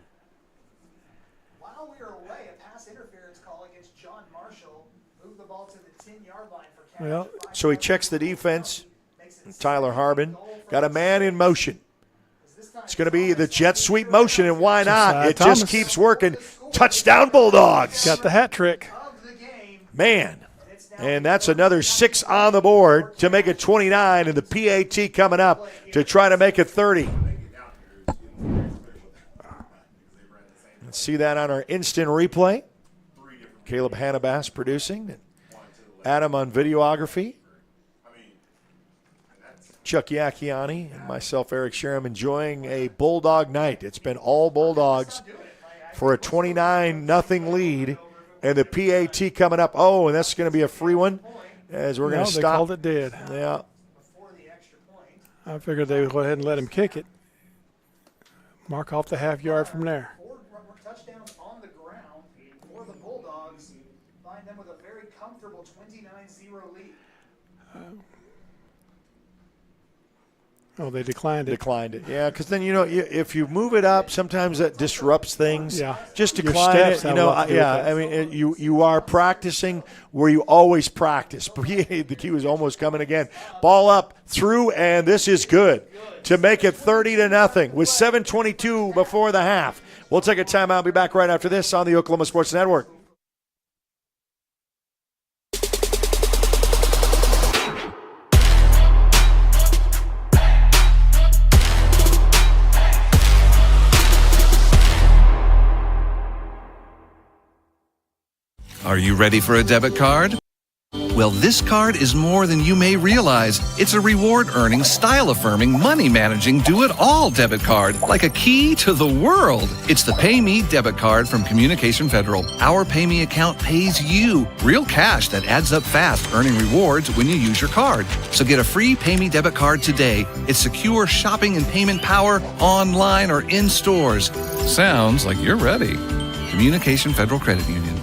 While we were away, a pass interference call against John Marshall moved the ball to the 10-yard line for Cash. Well, so he checks the defense. Tyler Harbin got a man in motion. It's going to be the jet sweep motion, and why not? It just keeps working. Touchdown, Bulldogs. Got the hat trick. Man. And that's another 6 on the board to make it 29, and the PAT coming up to try to make it 30. Let's see that on our instant replay. Caleb Hannibas producing. Adam on videography. Chuck Yakiani and myself, Eric Sherham, enjoying a Bulldog night. It's been all Bulldogs for a 29-0 lead, and the PAT coming up. Oh, and that's going to be a free one as we're going to stop. They called it dead. Yeah. I figured they would go ahead and let him kick it. Mark off the half yard from there. 4 touchdowns on the ground for the Bulldogs. Find them with a very comfortable 29-0 lead. Oh, they declined it. Declined it, yeah, because then, if you move it up, sometimes that disrupts things. Yeah. Just decline it, I mean, you are practicing where you always practice. But the key was almost coming again. Ball up, through, and this is good to make it 30-0 with 7:22 before the half. We'll take a timeout. I'll be back right after this on the Oklahoma Sports Network. Are you ready for a debit card? Well, this card is more than you may realize. It's a reward-earning, style-affirming, money-managing, do-it-all debit card, like a key to the world. It's the Pay Me debit card from Communication Federal. Our Pay Me account pays you real cash that adds up fast, earning rewards when you use your card. So get a free Pay Me debit card today. It's secure shopping and payment power online or in stores. Sounds like you're ready. Communication Federal Credit Union.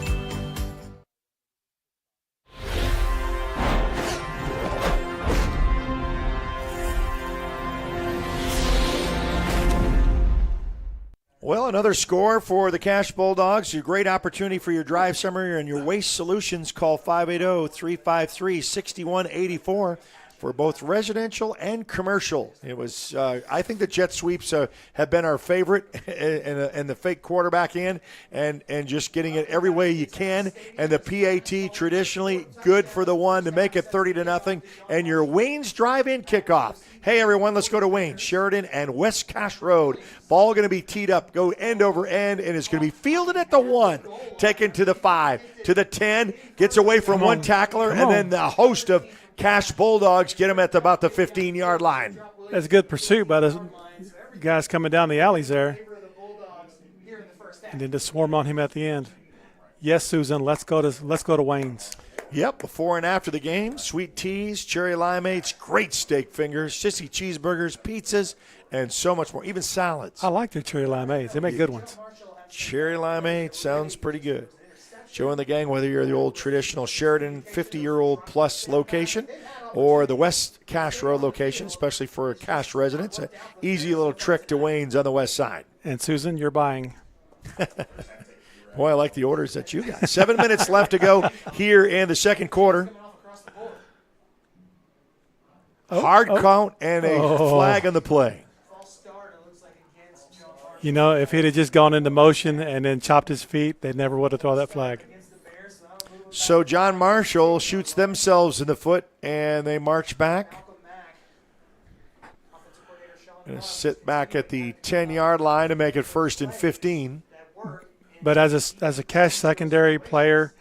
Well, another score for the Cash Bulldogs. A great opportunity for your drive summary and your waste solutions. Call 580-353-6184 for both residential and commercial. It was, I think the jet sweeps have been our favorite, and the fake quarterback in, and just getting it every way you can. And the PAT traditionally good for the one to make it 30-0. And your Wayne's drive-in kickoff. Hey, everyone, let's go to Wayne, Sheridan, and West Cache Road. Ball going to be teed up, go end over end, and it's going to be fielded at the 1, taken to the 5, to the 10, gets away from one tackler, and then the host of Cash Bulldogs get him at about the 15-yard line. That's a good pursuit by the guys coming down the alleys there. And then to swarm on him at the end. Yes, Susan, let's go to Wayne's. Yep, before and after the game, sweet teas, cherry limeades, great steak fingers, sissy cheeseburgers, pizzas, and so much more, even salads. I like their cherry limeades. They make good ones. Cherry limeade sounds pretty good. Showing the gang whether you're the old traditional Sheridan 50-year-old plus location or the West Cache Road location, especially for Cache residents. An easy little trick to Wayne's on the west side. And, Susan, you're buying. Boy, I like the orders that you got. 7 minutes left to go here in the second quarter. Hard count and a flag on the play. You know, if he'd have just gone into motion and then chopped his feet, they never would have thrown that flag. So John Marshall shoots themselves in the foot, and they march back. Going to sit back at the 10-yard line to make it 1st and 15. But as a Cache secondary player,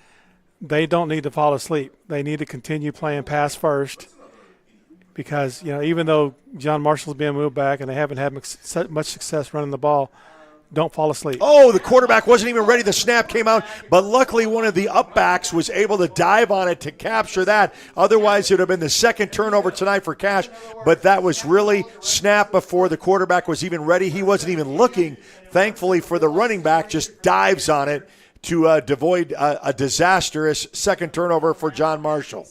they don't need to fall asleep. They need to continue playing pass first because, you know, even though John Marshall's being moved back and they haven't had much success running the ball, don't fall asleep. Oh, the quarterback wasn't even ready. The snap came out, but luckily one of the up-backs was able to dive on it to capture that. Otherwise, it would have been the second turnover tonight for Cache, but that was really snap before the quarterback was even ready. He wasn't even looking. Thankfully for the running back, just dives on it to avoid a disastrous second turnover for John Marshall.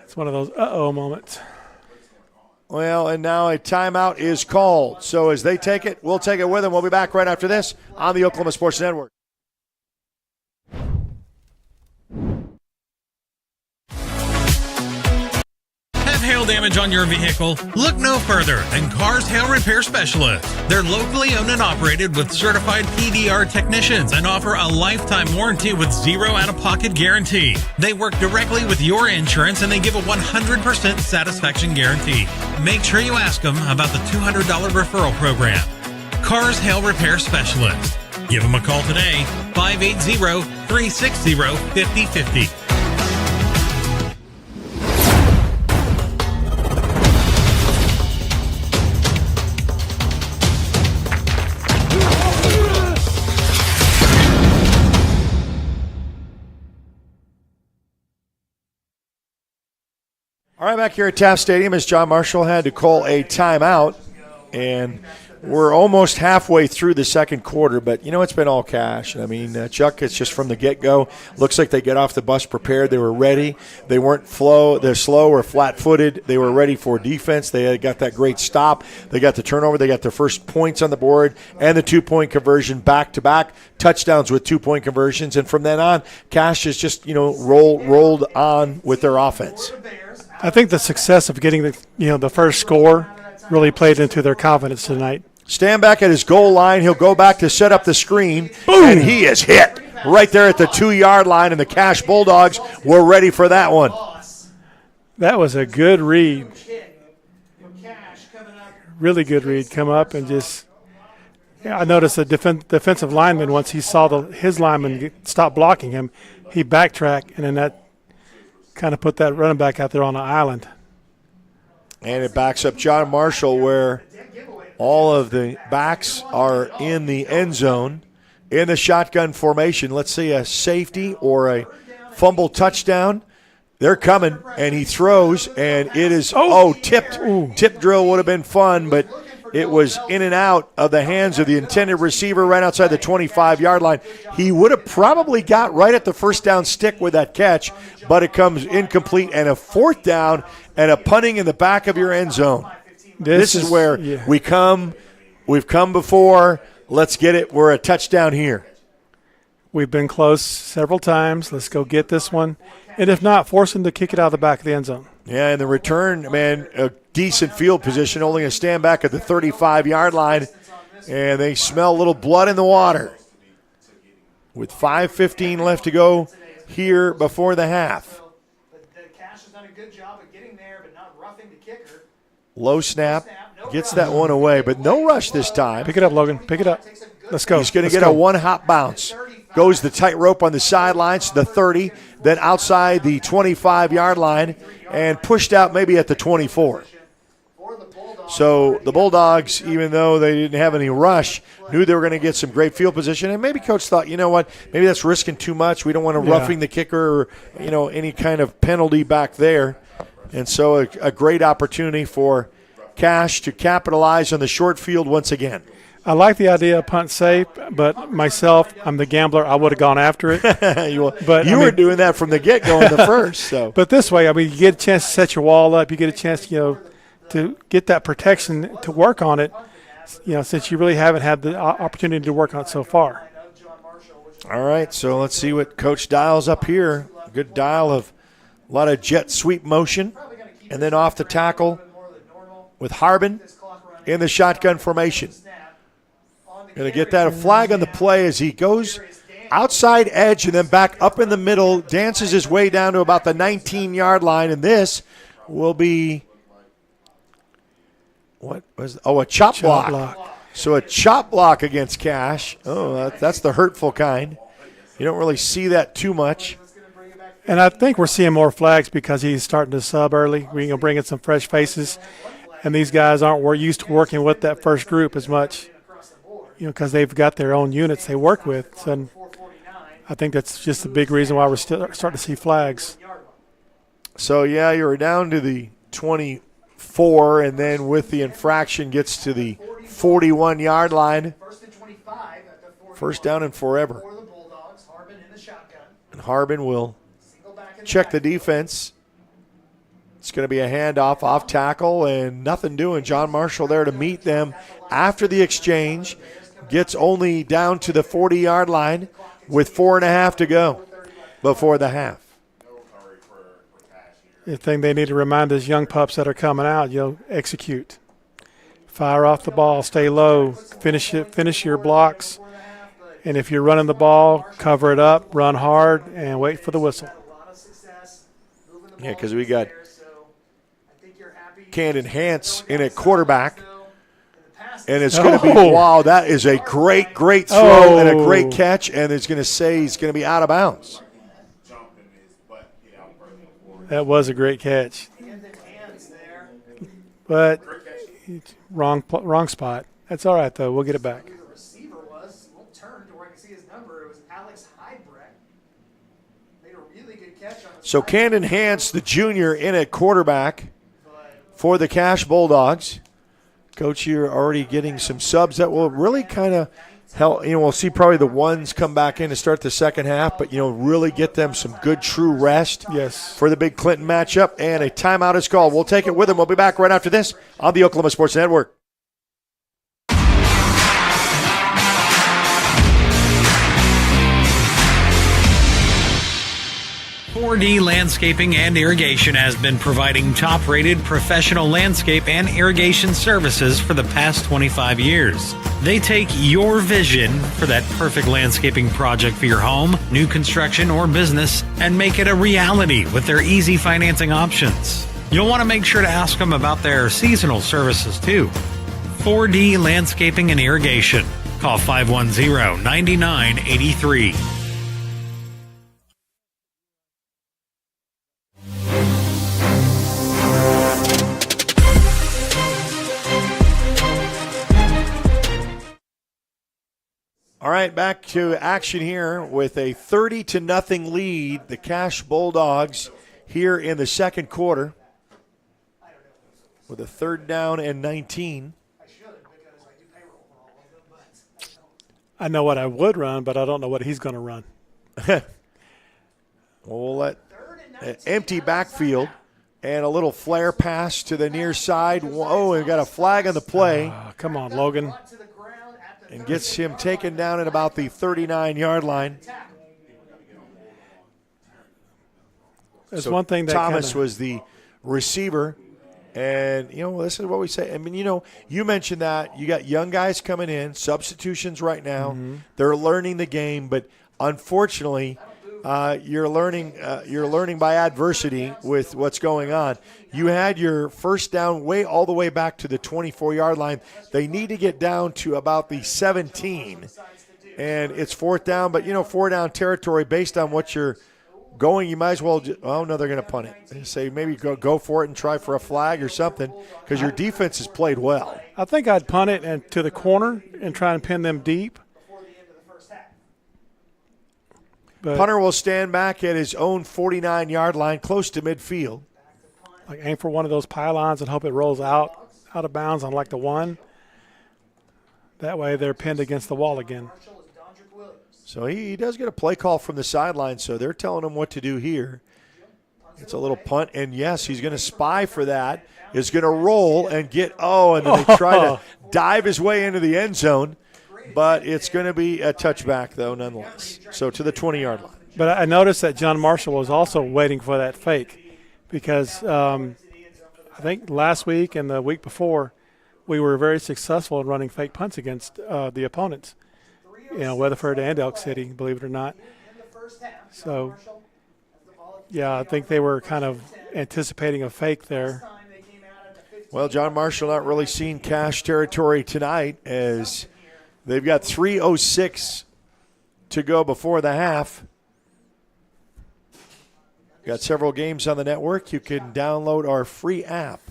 It's one of those uh-oh moments. Well, and now a timeout is called. So as they take it, we'll take it with them. We'll be back right after this on the Oklahoma Sports Network. Have hail damage on your vehicle? Look no further than Cars Hail Repair Specialists. They're locally owned and operated with certified PDR technicians and offer a lifetime warranty with zero out-of-pocket guarantee. They work directly with your insurance and they give a 100% satisfaction guarantee. Make sure you ask them about the $200 referral program. Cars Hail Repair Specialist. Give them a call today, 580-360-5050. All right, back here at Taft Stadium as John Marshall had to call a timeout, and we're almost halfway through the second quarter, but, you know, it's been all Cache. I mean, Chuck, it's just from the get-go. Looks like they get off the bus prepared. They were ready. They weren't they're slow or flat-footed. They were ready for defense. They had got that great stop. They got the turnover. They got their first points on the board and the two-point conversion back-to-back, touchdowns with two-point conversions. And from then on, Cache is just, you know, rolled on with their offense. I think the success of getting the first score really played into their confidence tonight. Stand back at his goal line. He'll go back to set up the screen. Boom! And he is hit right there at the 2-yard line, and the Cache Bulldogs were ready for that one. That was a good read. Really good read. Come up and just I noticed the defensive lineman, once he saw his lineman stop blocking him, he backtracked, and then that kind of put that running back out there on the island. And it backs up John Marshall, where all of the backs are in the end zone in the shotgun formation. Let's see, a safety or a fumble touchdown. They're coming, and he throws, and it is, tipped. Tip drill would have been fun, but it was in and out of the hands of the intended receiver right outside the 25-yard line. He would have probably got right at the first down stick with that catch, but it comes incomplete, and a fourth down and a punting in the back of your end zone. This is where we've come before. Let's get it. We're a touchdown here. We've been close several times. Let's go get this one. And if not, force them to kick it out of the back of the end zone. Yeah, and the return, man, a decent field position, only going to stand back at the 35-yard line, and they smell a little blood in the water. With 5:15 left to go here before the half. Low snap, gets that one away, but no rush this time. Pick it up, Logan. Pick it up. Let's go. He's going to get a one-hop bounce. Goes the tightrope on the sidelines to the 30, then outside the 25-yard line, and pushed out maybe at the 24. So the Bulldogs, even though they didn't have any rush, knew they were going to get some great field position. And maybe Coach thought, you know what, maybe that's risking too much. We don't want to roughing the kicker or, any kind of penalty back there. And so a great opportunity for Cache to capitalize on the short field once again. I like the idea of punt safe, but myself, I'm the gambler. I would have gone after it. But you were doing that from the get-go in the first. So. But this way, you get a chance to set your wall up. You get a chance, to get that protection to work on it, since you really haven't had the opportunity to work on it so far. All right, so let's see what Coach dials up here. Good dial of a lot of jet sweep motion. And then off the tackle with Harbin in the shotgun formation. Going to get that a flag on the play as he goes outside edge and then back up in the middle, dances his way down to about the 19-yard line, and this will be a chop block. So a chop block against Cash. Oh, that's the hurtful kind. You don't really see that too much. And I think we're seeing more flags because he's starting to sub early. We're going to bring in some fresh faces, and these guys aren't used to working with that first group as much, because they've got their own units they work with. So I think that's just a big reason why we're still starting to see flags. So, yeah, you're down to the 24, and then with the infraction gets to the 41-yard line. First down and forever. And Harbin will check the defense. It's going to be a handoff off tackle and nothing doing. John Marshall there to meet them after the exchange. Gets only down to the 40-yard line with 4.5 to go before the half. The thing they need to remind those young pups that are coming out, execute. Fire off the ball, stay low, finish your blocks. And if you're running the ball, cover it up, run hard, and wait for the whistle. Yeah, because we got Camden Hance in at quarterback. And it's going to be, wow, that is a great throw and a great catch. And it's going to say he's going to be out of bounds. That was a great catch. But wrong spot. That's all right, though. We'll get it back. So Camden Hance, the junior, in at quarterback for the Cash Bulldogs. Coach, you're already getting some subs that will really kind of help. We'll see probably the ones come back in to start the second half, but, really get them some good true rest for the big Clinton matchup. And a timeout is called. We'll take it with them. We'll be back right after this on the Oklahoma Sports Network. 4D Landscaping and Irrigation has been providing top-rated professional landscape and irrigation services for the past 25 years. They take your vision for that perfect landscaping project for your home, new construction, or business and make it a reality with their easy financing options. You'll want to make sure to ask them about their seasonal services too. 4D Landscaping and Irrigation. Call 510-9983. All right, back to action here with a 30-0 lead. The Cash Bulldogs here in the second quarter with a 3rd down and 19. I know what I would run, but I don't know what he's going to run. We'll let an empty backfield and a little flare pass to the near side. Whoa, we've got a flag on the play. Come on, Logan. And gets him taken down at about the 39-yard line. There's one thing that Thomas was the receiver. And, this is what we say. I mean, you mentioned that. You got young guys coming in, substitutions right now. Mm-hmm. They're learning the game. But, unfortunately, you're learning by adversity with what's going on. You had your first down all the way back to the 24-yard line. They need to get down to about the 17. And it's 4th down. But, 4-down territory based on what you're going, you might as well they're going to punt it. They say maybe go for it and try for a flag or something because your defense has played well. I think I'd punt it and to the corner and try and pin them deep. But punter will stand back at his own 49-yard line, close to midfield. Aim for one of those pylons and hope it rolls out of bounds on the 1. That way they're pinned against the wall again. So he does get a play call from the sideline, so they're telling him what to do here. It's a little punt, and yes, he's going to spy for that. Is going to roll and and then they try to dive his way into the end zone. But it's going to be a touchback, though, nonetheless. So to the 20-yard line. But I noticed that John Marshall was also waiting for that fake because I think last week and the week before, we were very successful in running fake punts against the opponents. Weatherford and Elk City, believe it or not. So, yeah, I think they were kind of anticipating a fake there. Well, John Marshall not really seeing cash territory tonight as they've got 3:06 to go before the half. Got several games on the network. You can download our free app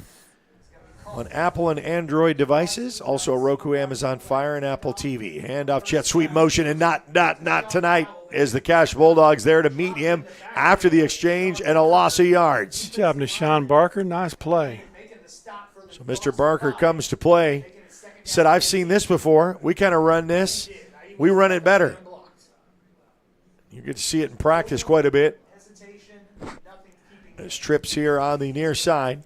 on Apple and Android devices, also Roku, Amazon Fire, and Apple TV. Handoff, jet sweep motion, and not tonight as the Cash Bulldogs there to meet him after the exchange and a loss of yards. Good job, Nishan Barker. Nice play. So Mr. Barker comes to play. Said, I've seen this before. We kind of run this. We run it better. You get to see it in practice quite a bit. There's trips here on the near side.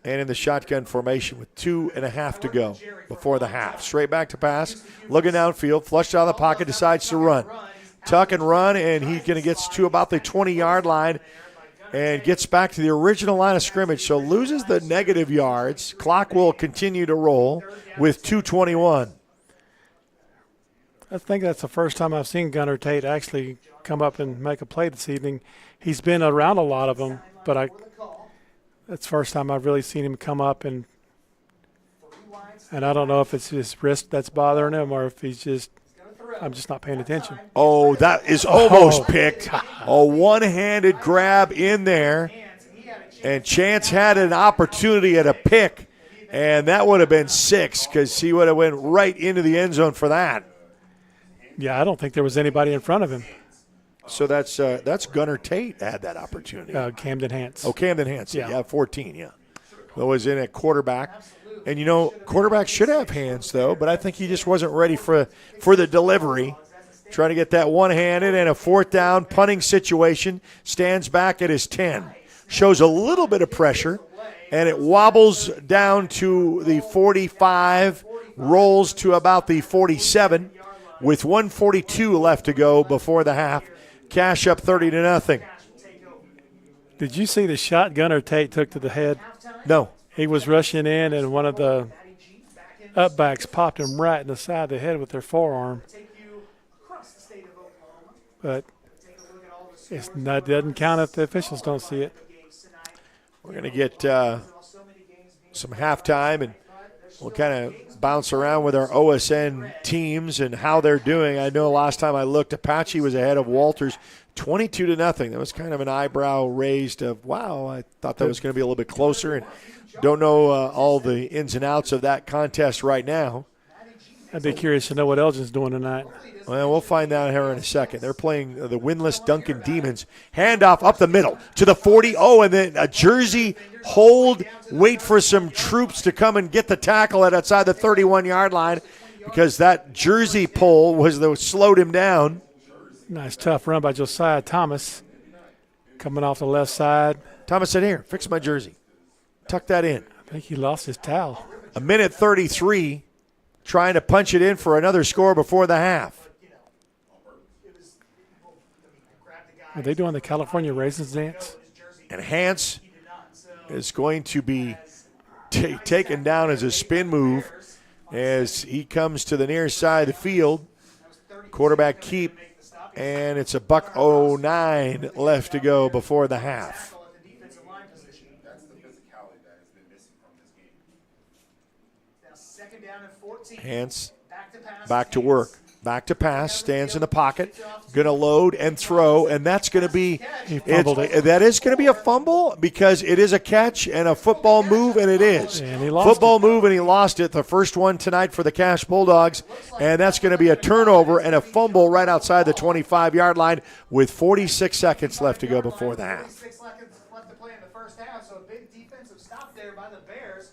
And in the shotgun formation with 2.5 to go before the half. Straight back to pass, looking downfield, flushed out of the pocket, decides to run. Tuck and run, and he gets to about the 20-yard line and gets back to the original line of scrimmage. So loses the negative yards. Clock will continue to roll with 2:21. I think that's the first time I've seen Gunnar Tate actually come up and make a play this evening. He's been around a lot of them, but that's the first time I've really seen him come up, and I don't know if it's his wrist that's bothering him or if I'm just not paying attention. Oh, that is almost picked. A one-handed grab in there, and Chance had an opportunity at a pick, and that would have been 6 because he would have went right into the end zone for that. Yeah, I don't think there was anybody in front of him. So that's Gunnar Tate had that opportunity. Camden Hance. Oh, Camden Hance. Yeah, 14, yeah. That was in at quarterback. And, quarterback should have hands, though, but I think he just wasn't ready for the delivery. Trying to get that one-handed and a 4th down punting situation. Stands back at his 10. Shows a little bit of pressure, and it wobbles down to the 45, rolls to about the 47 with 1:42 left to go before the half. Cash up 30-0. Did you see the shot Gunnar Tate took to the head? No. He was rushing in, and one of the upbacks popped him right in the side of the head with their forearm. But that doesn't count if the officials don't see it. We're going to get some halftime, and we'll kind of bounce around with our OSN teams and how they're doing. I know last time I looked, Apache was ahead of Walters 22-0. That was kind of an eyebrow raised of, wow, I thought that was going to be a little bit closer, and don't know all the ins and outs of that contest right now. I'd be curious to know what Elgin's doing tonight. Well, we'll find out here in a second. They're playing the winless Duncan Demons. Handoff up the middle to the 40. Oh, and then a Jersey hold. Wait for some troops to come and get the tackle outside the 31-yard line because that Jersey pull was what slowed him down. Nice tough run by Josiah Thomas coming off the left side. Thomas said, here, fix my jersey. Tuck that in. I think he lost his towel. 1:33, trying to punch it in for another score before the half. Are they doing the California Raisins dance? And Hance is going to be taken down as a spin move as he comes to the near side of the field. Quarterback keep, and it's a $1:09 left to go before the half. Hance back to work. Back to pass, stands in the pocket, going to load and throw, and that's going to be that is going to be a fumble because it is a catch and a football move, and it is. And he lost football move, and he lost it. The first one tonight for the Cash Bulldogs, and that's going to be a turnover and a fumble right outside the 25-yard line with 46 seconds left to go before the half. 46 seconds left to play in the first half, so a big defensive stop there by the Bears.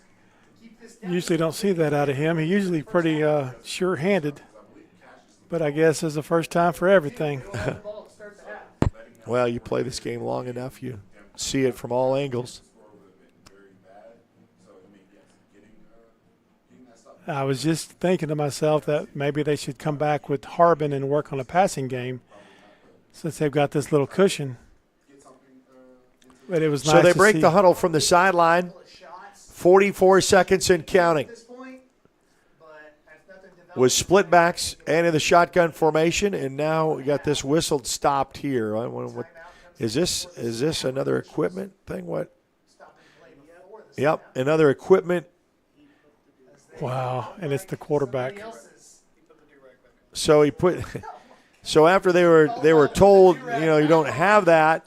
Usually don't see that out of him. He's usually pretty sure-handed. But I guess it's the first time for everything. Well, you play this game long enough, you see it from all angles. I was just thinking to myself that maybe they should come back with Harbin and work on a passing game since they've got this little cushion. But it was So nice they to break see. the huddle from the sideline. 44 seconds and counting. With split backs and in the shotgun formation, and now we got this whistle stopped here. Is this another equipment thing? What? Yep, another equipment. Wow, and it's the quarterback. So he put. So after they were told, you don't have that,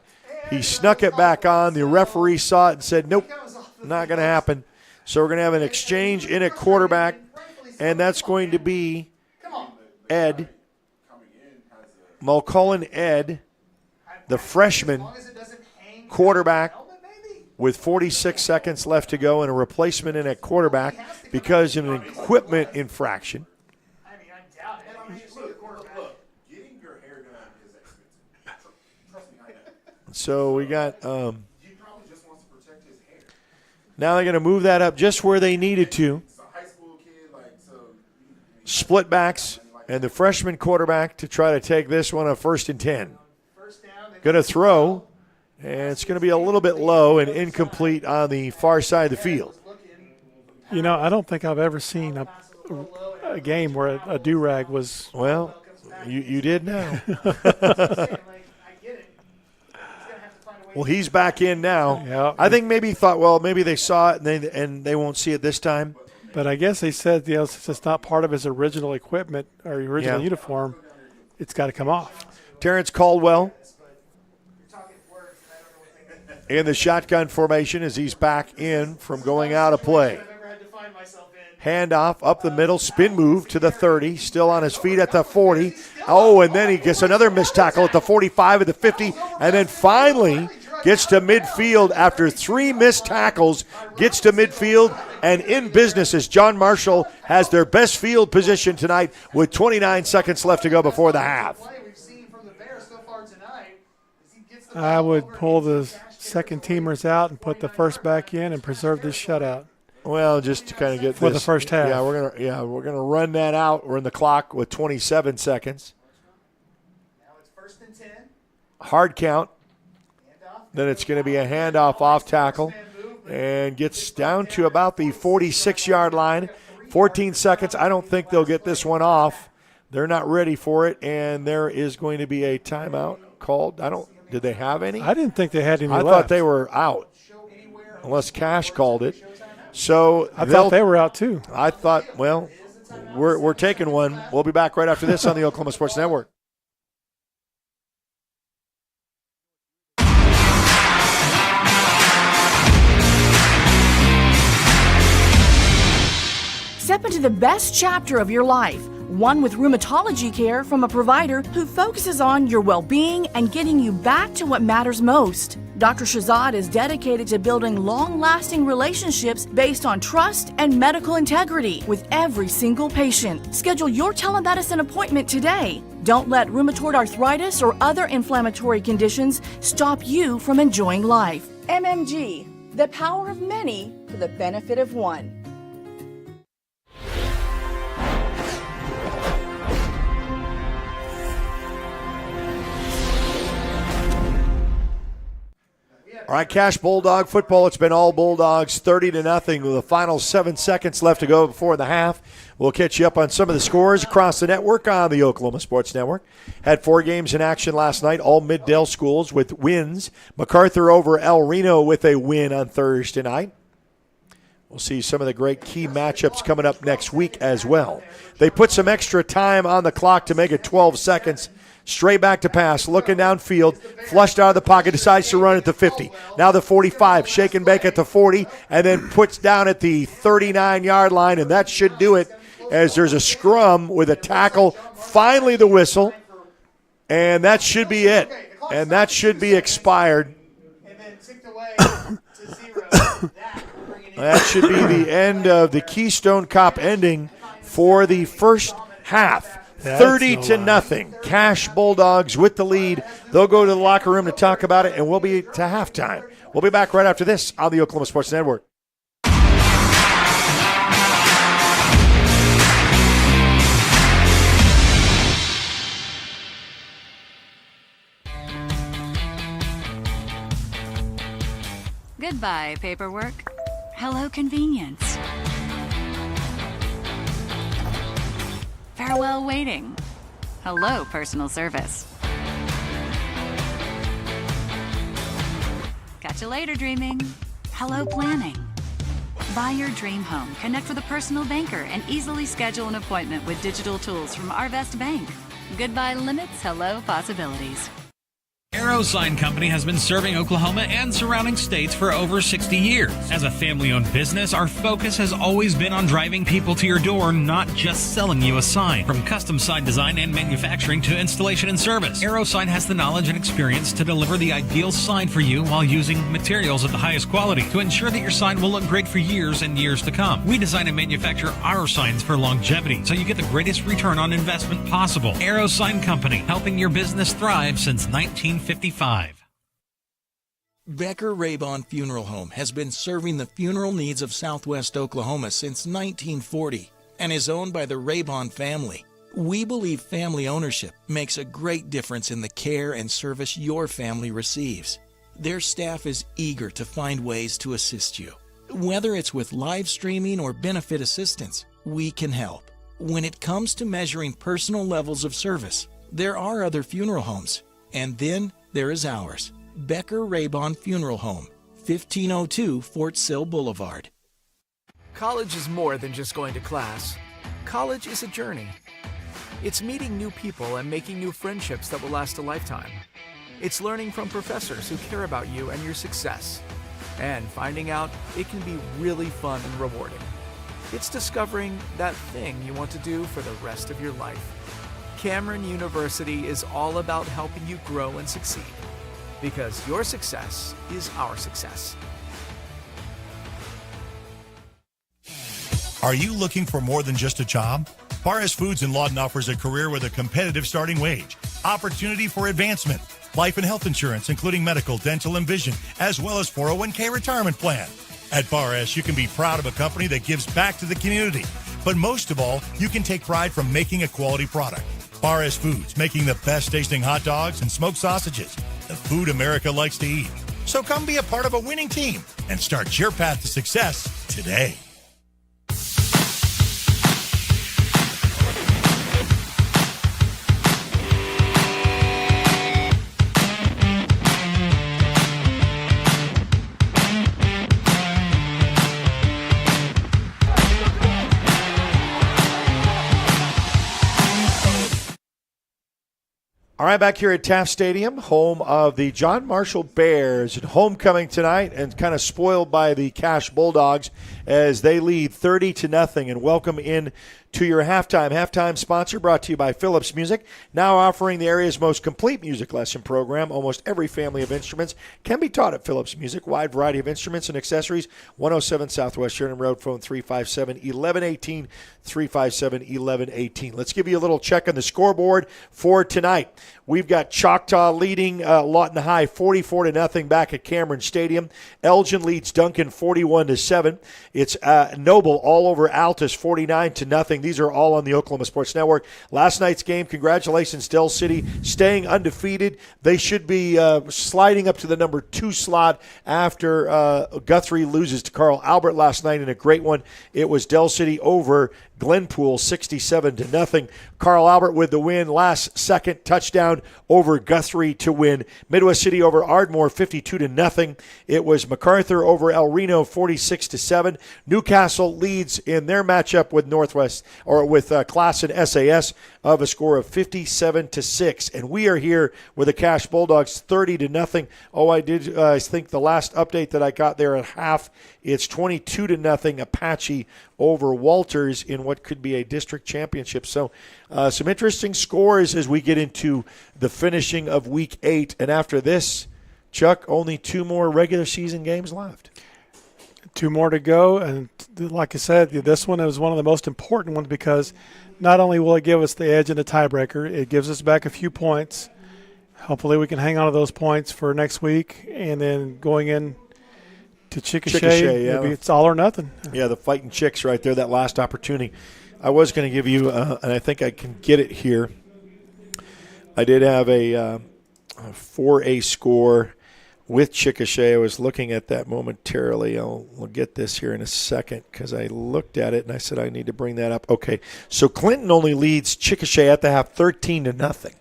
he snuck it back on. The referee saw it and said, "Nope, not going to happen." So we're going to have an exchange in at quarterback, and that's going to be Ed Mulcullen. Ed, the freshman quarterback, with 46 seconds left to go, and a replacement in at quarterback because of an equipment infraction. So we got now they're going to move that up just where they needed to. Split backs and the freshman quarterback to try to take this one on 1st and 10. Going to throw, and it's going to be a little bit low and incomplete on the far side of the field. I don't think I've ever seen a game where a do-rag was. Well, you did now. Well, he's back in now. Yeah. I think maybe he thought, well, maybe they saw it and they won't see it this time. But I guess they said, since it's not part of his original equipment or original uniform, it's got to come off. Terrence Caldwell in the shotgun formation as he's back in from going out of play. Handoff up the middle, spin move to the 30, still on his feet at the 40. Oh, and then he gets another missed tackle at the 45, at the 50, and then finally gets to midfield after 3 missed tackles, gets to midfield, and in business as John Marshall has their best field position tonight with 29 seconds left to go before the half. I would pull the second teamers out and put the first back in and preserve this shutout. Well, just to kind of get for the first half. Yeah, we're gonna run that out. We're in the clock with 27 seconds. Now it's 1st and 10. Hard count. Then it's going to be a handoff off tackle and gets down to about the 46-yard line. 14 seconds. I don't think they'll get this one off. They're not ready for it, and there is going to be a timeout called. Did they have any? I didn't think they had any I left. thought they were out, unless Cash called it. So I thought they were out too. I thought, well, we're taking one. We'll be back right after this on the Oklahoma Sports Network. Step into the best chapter of your life, one with rheumatology care from a provider who focuses on your well-being and getting you back to what matters most. Dr. Shahzad is dedicated to building long-lasting relationships based on trust and medical integrity with every single patient. Schedule your telemedicine appointment today. Don't let rheumatoid arthritis or other inflammatory conditions stop you from enjoying life. MMG, the power of many for the benefit of one. All right, Cash Bulldog football. It's been all Bulldogs, 30-0 with the final 7 seconds left to go before the half. We'll catch you up on some of the scores across the network on the Oklahoma Sports Network. Had 4 games in action last night, all Middale schools with wins. MacArthur over El Reno with a win on Thursday night. We'll see some of the great key matchups coming up next week as well. They put some extra time on the clock to make it 12 seconds. Straight back to pass, looking downfield, flushed out of the pocket, decides to run at the 50. Now the 45, shake and bake at the 40, and then puts down at the 39-yard line, and that should do it as there's a scrum with a tackle. Finally the whistle, and that should be it. And that should be expired. That should be the end of the Keystone Cop ending for the first half. 30-0. Cash Bulldogs with the lead. They'll go to the locker room to talk about it, and we'll be to halftime. We'll be back right after this on the Oklahoma Sports Network. Goodbye, paperwork. Hello, convenience. Farewell, waiting. Hello, personal service. Catch you later, dreaming. Hello, planning. Buy your dream home, connect with a personal banker, and easily schedule an appointment with digital tools from Arvest Bank. Goodbye limits, hello possibilities. Arrow Sign Company has been serving Oklahoma and surrounding states for over 60 years. As a family-owned business, our focus has always been on driving people to your door, not just selling you a sign. From custom sign design and manufacturing to installation and service, Arrow Sign has the knowledge and experience to deliver the ideal sign for you while using materials of the highest quality to ensure that your sign will look great for years and years to come. We design and manufacture our signs for longevity, so you get the greatest return on investment possible. Arrow Sign Company, helping your business thrive since 1955. Becker Raybon Funeral Home has been serving the funeral needs of Southwest Oklahoma since 1940 and is owned by the Raybon family. We believe family ownership makes a great difference in the care and service your family receives. Their staff is eager to find ways to assist you. Whether it's with live streaming or benefit assistance, we can help. When it comes to measuring personal levels of service, there are other funeral homes. And then there is ours, Becker Raybon Funeral Home, 1502 Fort Sill Boulevard. College is more than just going to class. College is a journey. It's meeting new people and making new friendships that will last a lifetime. It's learning from professors who care about you and your success. And finding out it can be really fun and rewarding. It's discovering that thing you want to do for the rest of your life. Cameron University is all about helping you grow and succeed, because your success is our success. Are you looking for more than just a job? Barres Foods in Lawton offers a career with a competitive starting wage, opportunity for advancement, life and health insurance, including medical, dental, and vision, as well as 401k retirement plan. At Barres, you can be proud of a company that gives back to the community, but most of all, you can take pride from making a quality product. Barres Foods, making the best tasting hot dogs and smoked sausages, the food America likes to eat. So come be a part of a winning team and start your path to success today. All right, back here at Taft Stadium, home of the John Marshall Bears, and homecoming tonight, and kind of spoiled by the Cash Bulldogs as they lead 30-0. And welcome in to your halftime. Halftime sponsor brought to you by Phillips Music, now offering the area's most complete music lesson program. Almost every family of instruments can be taught at Phillips Music. Wide variety of instruments and accessories. 107 Southwest Sheridan Road, phone 357-1118, 357-1118. Let's give you a little check on the scoreboard for tonight. We've got Choctaw leading Lawton High 44-0 back at Cameron Stadium. Elgin leads Duncan 41-7. It's Noble all over Altus 49-0. These are all on the Oklahoma Sports Network. Last night's game, congratulations, Del City, staying undefeated. They should be sliding up to the number 2 slot after Guthrie loses to Carl Albert last night in a great one. It was Del City over Glenpool 67-0. Carl Albert with the win, last second touchdown over Guthrie to win. Midwest City over Ardmore 52-0. It was MacArthur over El Reno 46-7. Newcastle leads in their matchup with Northwest or with Classen SAS of a score of 57-6. And we are here with the Cash Bulldogs 30-0. Oh, I think the last update that I got there at half, it's 22-0 Apache over Walters in what could be a district championship. So some interesting scores as we get into the finishing of Week 8. And after this, Chuck, only 2 more regular season games left. 2 more to go. And like I said, this one is one of the most important ones because not only will it give us the edge in the tiebreaker, it gives us back a few points. Hopefully we can hang on to those points for next week. And then going in to Chickasha, yeah. It's all or nothing. Yeah, the Fighting Chicks right there, that last opportunity. I was going to give you, and I think I can get it here. I did have a 4A score with Chickasha. I was looking at that momentarily. We'll get this here in a second because I looked at it and I said I need to bring that up. Okay, so Clinton only leads Chickasha at the half 13-0.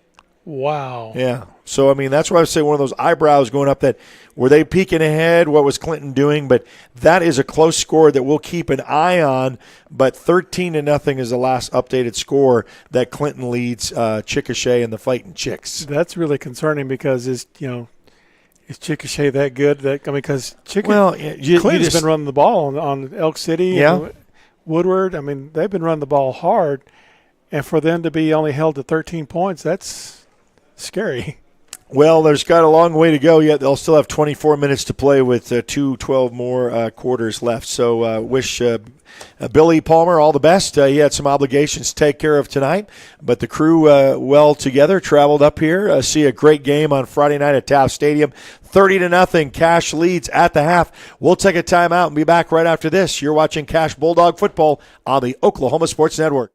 Wow. Yeah. So, I mean, that's why I say one of those eyebrows going up that were they peeking ahead? What was Clinton doing? But that is a close score that we'll keep an eye on. But 13-0 is the last updated score that Clinton leads Chickasha and the Fighting Chicks. That's really concerning because is Chickasha that good? Because Clinton's been running the ball on Elk City and Woodward. I mean, they've been running the ball hard. And for them to be only held to 13 points, that's scary. Well, there's got a long way to go yet. They'll still have 24 minutes to play with 12 more quarters left. So wish Billy Palmer all the best. He had some obligations to take care of tonight, but the crew well together traveled up here. See a great game on Friday night at Taft Stadium. 30-0. Cash leads at the half. We'll take a timeout and be back right after this. You're watching Cash Bulldog Football on the Oklahoma Sports Network.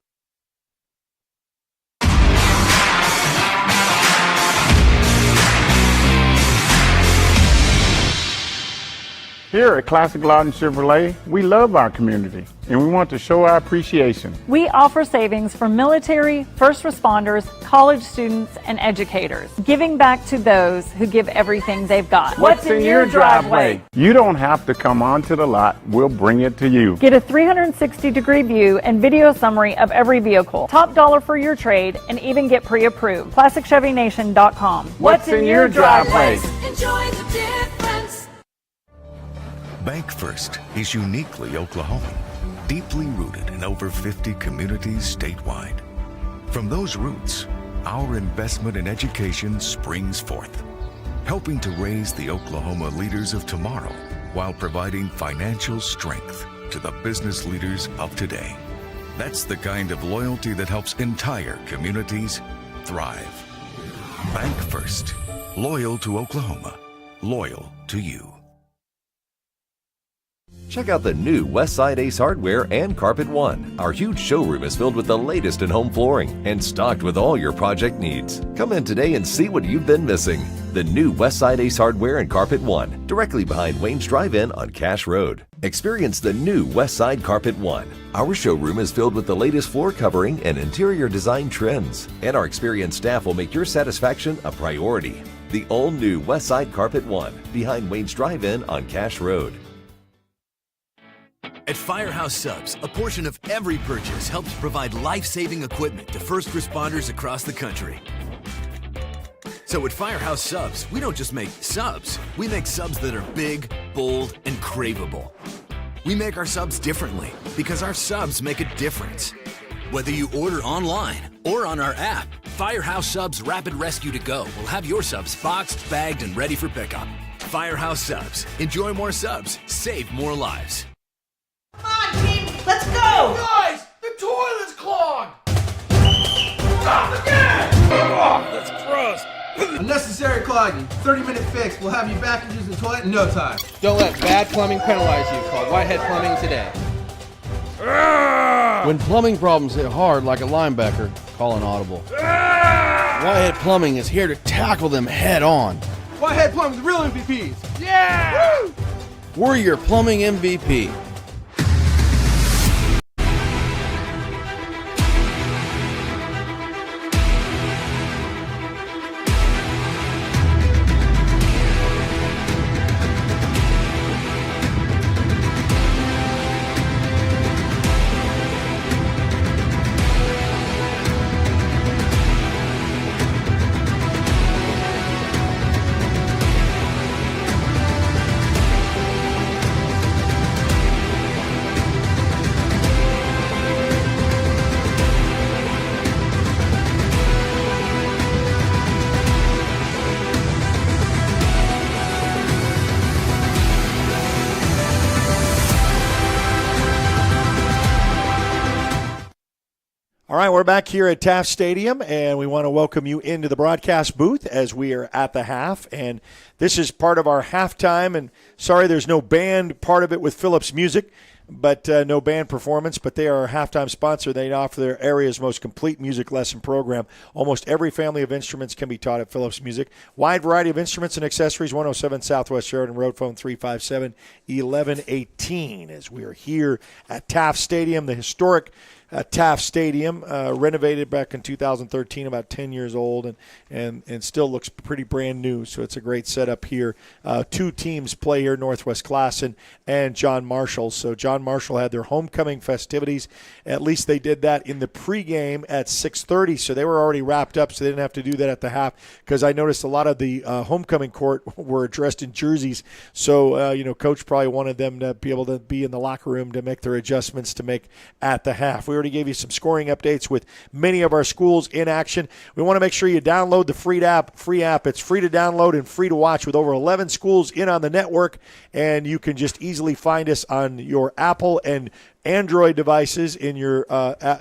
Here at Classic Lawton Chevrolet, we love our community, and we want to show our appreciation. We offer savings for military, first responders, college students, and educators, giving back to those who give everything they've got. What's in your driveway? You don't have to come onto the lot. We'll bring it to you. Get a 360-degree view and video summary of every vehicle. Top dollar for your trade, and even get pre-approved. ClassicChevyNation.com. What's in your driveway? Enjoy the difference. Bank First is uniquely Oklahoman, deeply rooted in over 50 communities statewide. From those roots, our investment in education springs forth, helping to raise the Oklahoma leaders of tomorrow while providing financial strength to the business leaders of today. That's the kind of loyalty that helps entire communities thrive. Bank First, loyal to Oklahoma, loyal to you. Check out the new Westside Ace Hardware and Carpet One. Our huge showroom is filled with the latest in home flooring and stocked with all your project needs. Come in today and see what you've been missing. The new Westside Ace Hardware and Carpet One, directly behind Wayne's Drive-In on Cash Road. Experience the new Westside Carpet One. Our showroom is filled with the latest floor covering and interior design trends, and our experienced staff will make your satisfaction a priority. The all-new Westside Carpet One, behind Wayne's Drive-In on Cash Road. At Firehouse Subs, a portion of every purchase helps provide life-saving equipment to first responders across the country. So at Firehouse Subs, we don't just make subs. We make subs that are big, bold, and craveable. We make our subs differently because our subs make a difference. Whether you order online or on our app, Firehouse Subs Rapid Rescue to Go will have your subs boxed, bagged, and ready for pickup. Firehouse Subs. Enjoy more subs. Save more lives. Come on, team, let's go! Guys, the toilet's clogged! Stop again! Oh, that's gross. Unnecessary clogging. 30-minute fix. We'll have you back and use the toilet in no time. Don't let bad plumbing penalize you. Call Whitehead Plumbing today. When plumbing problems hit hard like a linebacker, call an audible. Whitehead Plumbing is here to tackle them head on. Whitehead Plumbing, the real MVPs. Yeah! Woo! We're your plumbing MVP. All right, we're back here at Taft Stadium, and we want to welcome you into the broadcast booth as we are at the half. And this is part of our halftime. And sorry, there's no band part of it with Phillips Music. but no band performance. But they are a halftime sponsor. They offer their area's most complete music lesson program. Almost every family of instruments can be taught at Phillips Music. Wide variety of instruments and accessories. 107 Southwest Sheridan Road. Phone 357-1118. As we are here at Taft Stadium, the historic Taft Stadium, renovated back in 2013, about 10 years old, and still looks pretty brand new. So it's a great setup here. Two teams play here, Northwest Classen and John Marshall. So John Marshall had their homecoming festivities. At least they did that in the pregame at 6:30. So they were already wrapped up, so they didn't have to do that at the half, because I noticed a lot of the homecoming court were dressed in jerseys. So, Coach probably wanted them to be able to be in the locker room to make their adjustments to make at the half. We already gave you some scoring updates with many of our schools in action. We want to make sure you download the free app. It's free to download and free to watch, with over 11 schools in on the network, and you can just easily find us on your Apple and Android devices in your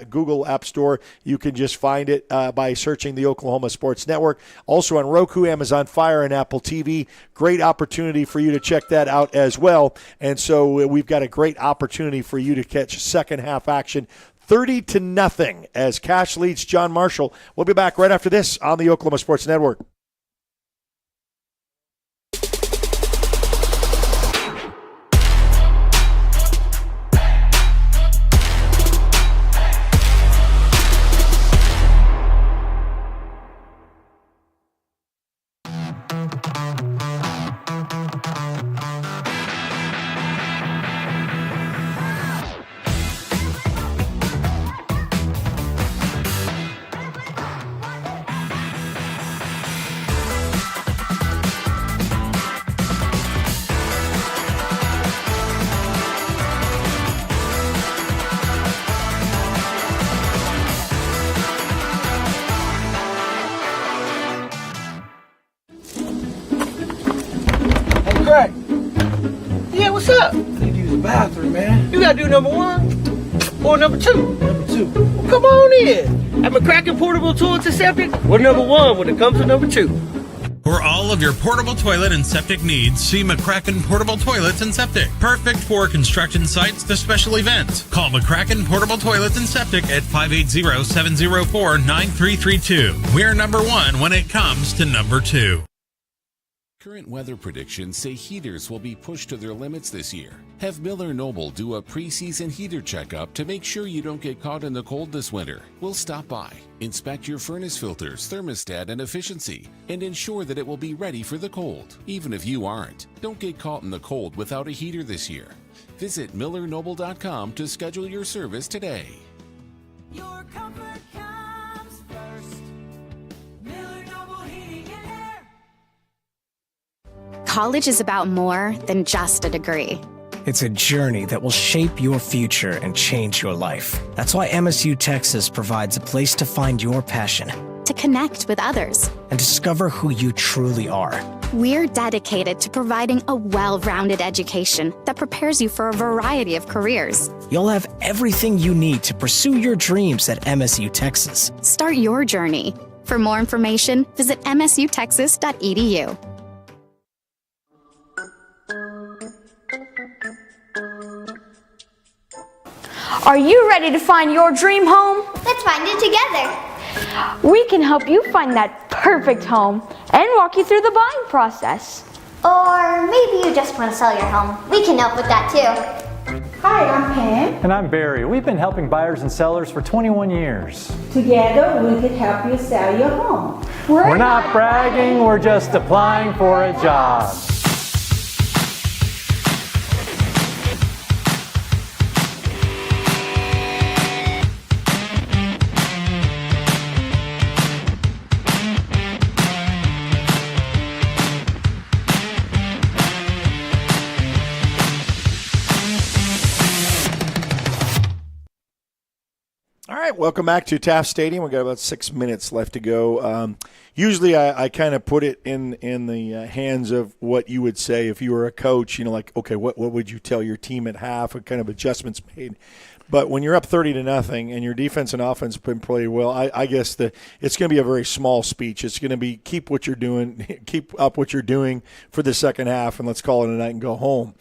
Google App Store. You can just find it by searching the Oklahoma Sports Network. Also on Roku, Amazon Fire, and Apple TV. Great opportunity for you to check that out as well. And so we've got a great opportunity for you to catch second half action. 30-0 as Cash leads John Marshall. We'll be back right after this on the Oklahoma Sports Network. Yeah, what's up? I need to use the bathroom, man. You gotta do number 1 or number 2? Number 2. Well, come on in. I'm a cracking portable toilet and septic. We're number 1 when it comes to number 2. For all of your portable toilet and septic needs, see McCracken Portable Toilets and Septic. Perfect for construction sites to special events. Call McCracken Portable Toilets and Septic at 580-704-9332. We're number 1 when it comes to number 2. Current weather predictions say heaters will be pushed to their limits this year. Have Miller Noble do a preseason heater checkup to make sure you don't get caught in the cold this winter. We'll stop by, inspect your furnace filters, thermostat, and efficiency, and ensure that it will be ready for the cold. Even if you aren't, don't get caught in the cold without a heater this year. Visit MillerNoble.com to schedule your service today. Your comfort comes first. Miller Noble Heating and Air. College is about more than just a degree. It's a journey that will shape your future and change your life. That's why MSU Texas provides a place to find your passion, to connect with others, and discover who you truly are. We're dedicated to providing a well-rounded education that prepares you for a variety of careers. You'll have everything you need to pursue your dreams at MSU Texas. Start your journey. For more information, visit msutexas.edu. Are you ready to find your dream home? Let's find it together. We can help you find that perfect home and walk you through the buying process. Or maybe you just want to sell your home. We can help with that too. Hi, I'm Pam. And I'm Barry. We've been helping buyers and sellers for 21 years. Together, we could help you sell your home. We're not bragging, we're just applying for a job. All right, welcome back to Taft Stadium. We've got about 6 minutes left to go usually I kind of put it in the hands of what you would say if you were a coach, like, okay, what would you tell your team at half, what kind of adjustments made? But when you're up 30-0 and your defense and offense have been played well, I guess it's going to be a very small speech. It's going to be keep what you're doing, keep up what you're doing for the second half, and let's call it a night and go home.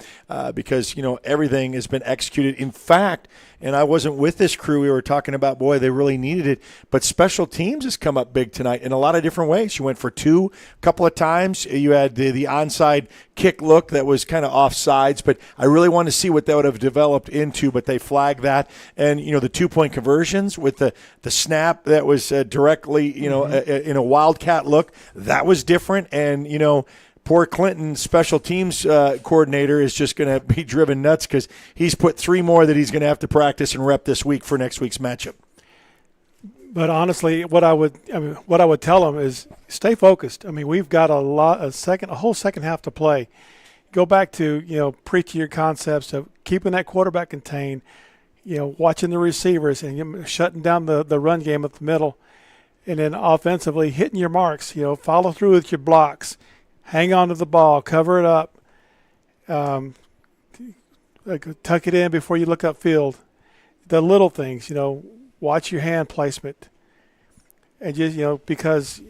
Because, everything has been executed. In fact, and I wasn't with this crew, we were talking about, boy, they really needed it. But special teams has come up big tonight in a lot of different ways. You went for 2 a couple of times. You had the onside kick look that was kind of offsides, but I really wanted to see what that would have developed into, but they flagged that. And, the 2-point conversions with the snap that was directly, in a wildcat look, that was different. And, poor Clinton, special teams coordinator, is just going to be driven nuts because he's put 3 more that he's going to have to practice and rep this week for next week's matchup. But honestly, what I would tell them is stay focused. We've got a whole second half to play. Go back to preaching your concepts of keeping that quarterback contained, watching the receivers and shutting down the run game at the middle, and then offensively hitting your marks. Follow through with your blocks. Hang on to the ball, cover it up, tuck it in before you look upfield. The little things, watch your hand placement, and just because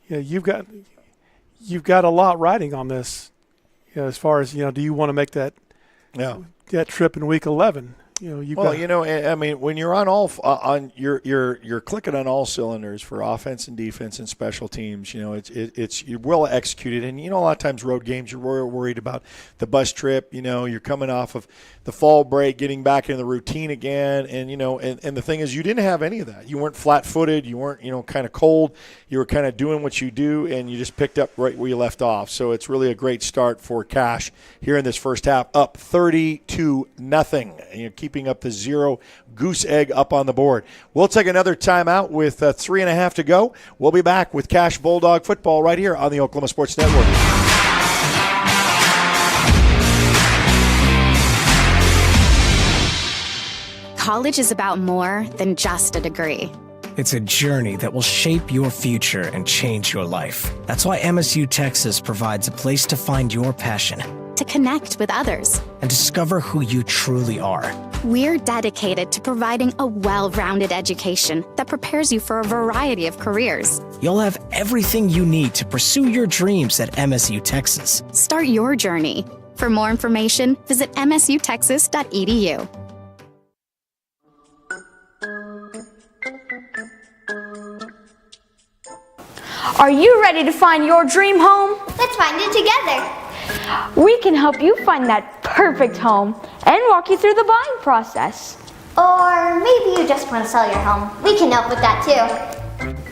you've got a lot riding on this. As far as do you want to make that trip in week 11? When you're on you're clicking on all cylinders for offense and defense and special teams. It's you're well executed, and a lot of times road games you're worried about the bus trip. You're coming off of the fall break, getting back into the routine again, and and the thing is, you didn't have any of that. You weren't flat-footed. You weren't kind of cold. You were kind of doing what you do, and you just picked up right where you left off. So it's really a great start for Cash here in this first half, up 30-0. Keeping up the 0 goose egg up on the board. We'll take another timeout with 3.5 to go. We'll be back with Cash Bulldog football right here on the Oklahoma Sports Network. College is about more than just a degree. It's a journey that will shape your future and change your life. That's why MSU Texas provides a place to find your passion, to connect with others, and discover who you truly are. We're dedicated to providing a well-rounded education that prepares you for a variety of careers. You'll have everything you need to pursue your dreams at MSU Texas. Start your journey. For more information, visit msutexas.edu. Are you ready to find your dream home? Let's find it together. We can help you find that perfect home and walk you through the buying process. Or maybe you just want to sell your home. We can help with that too.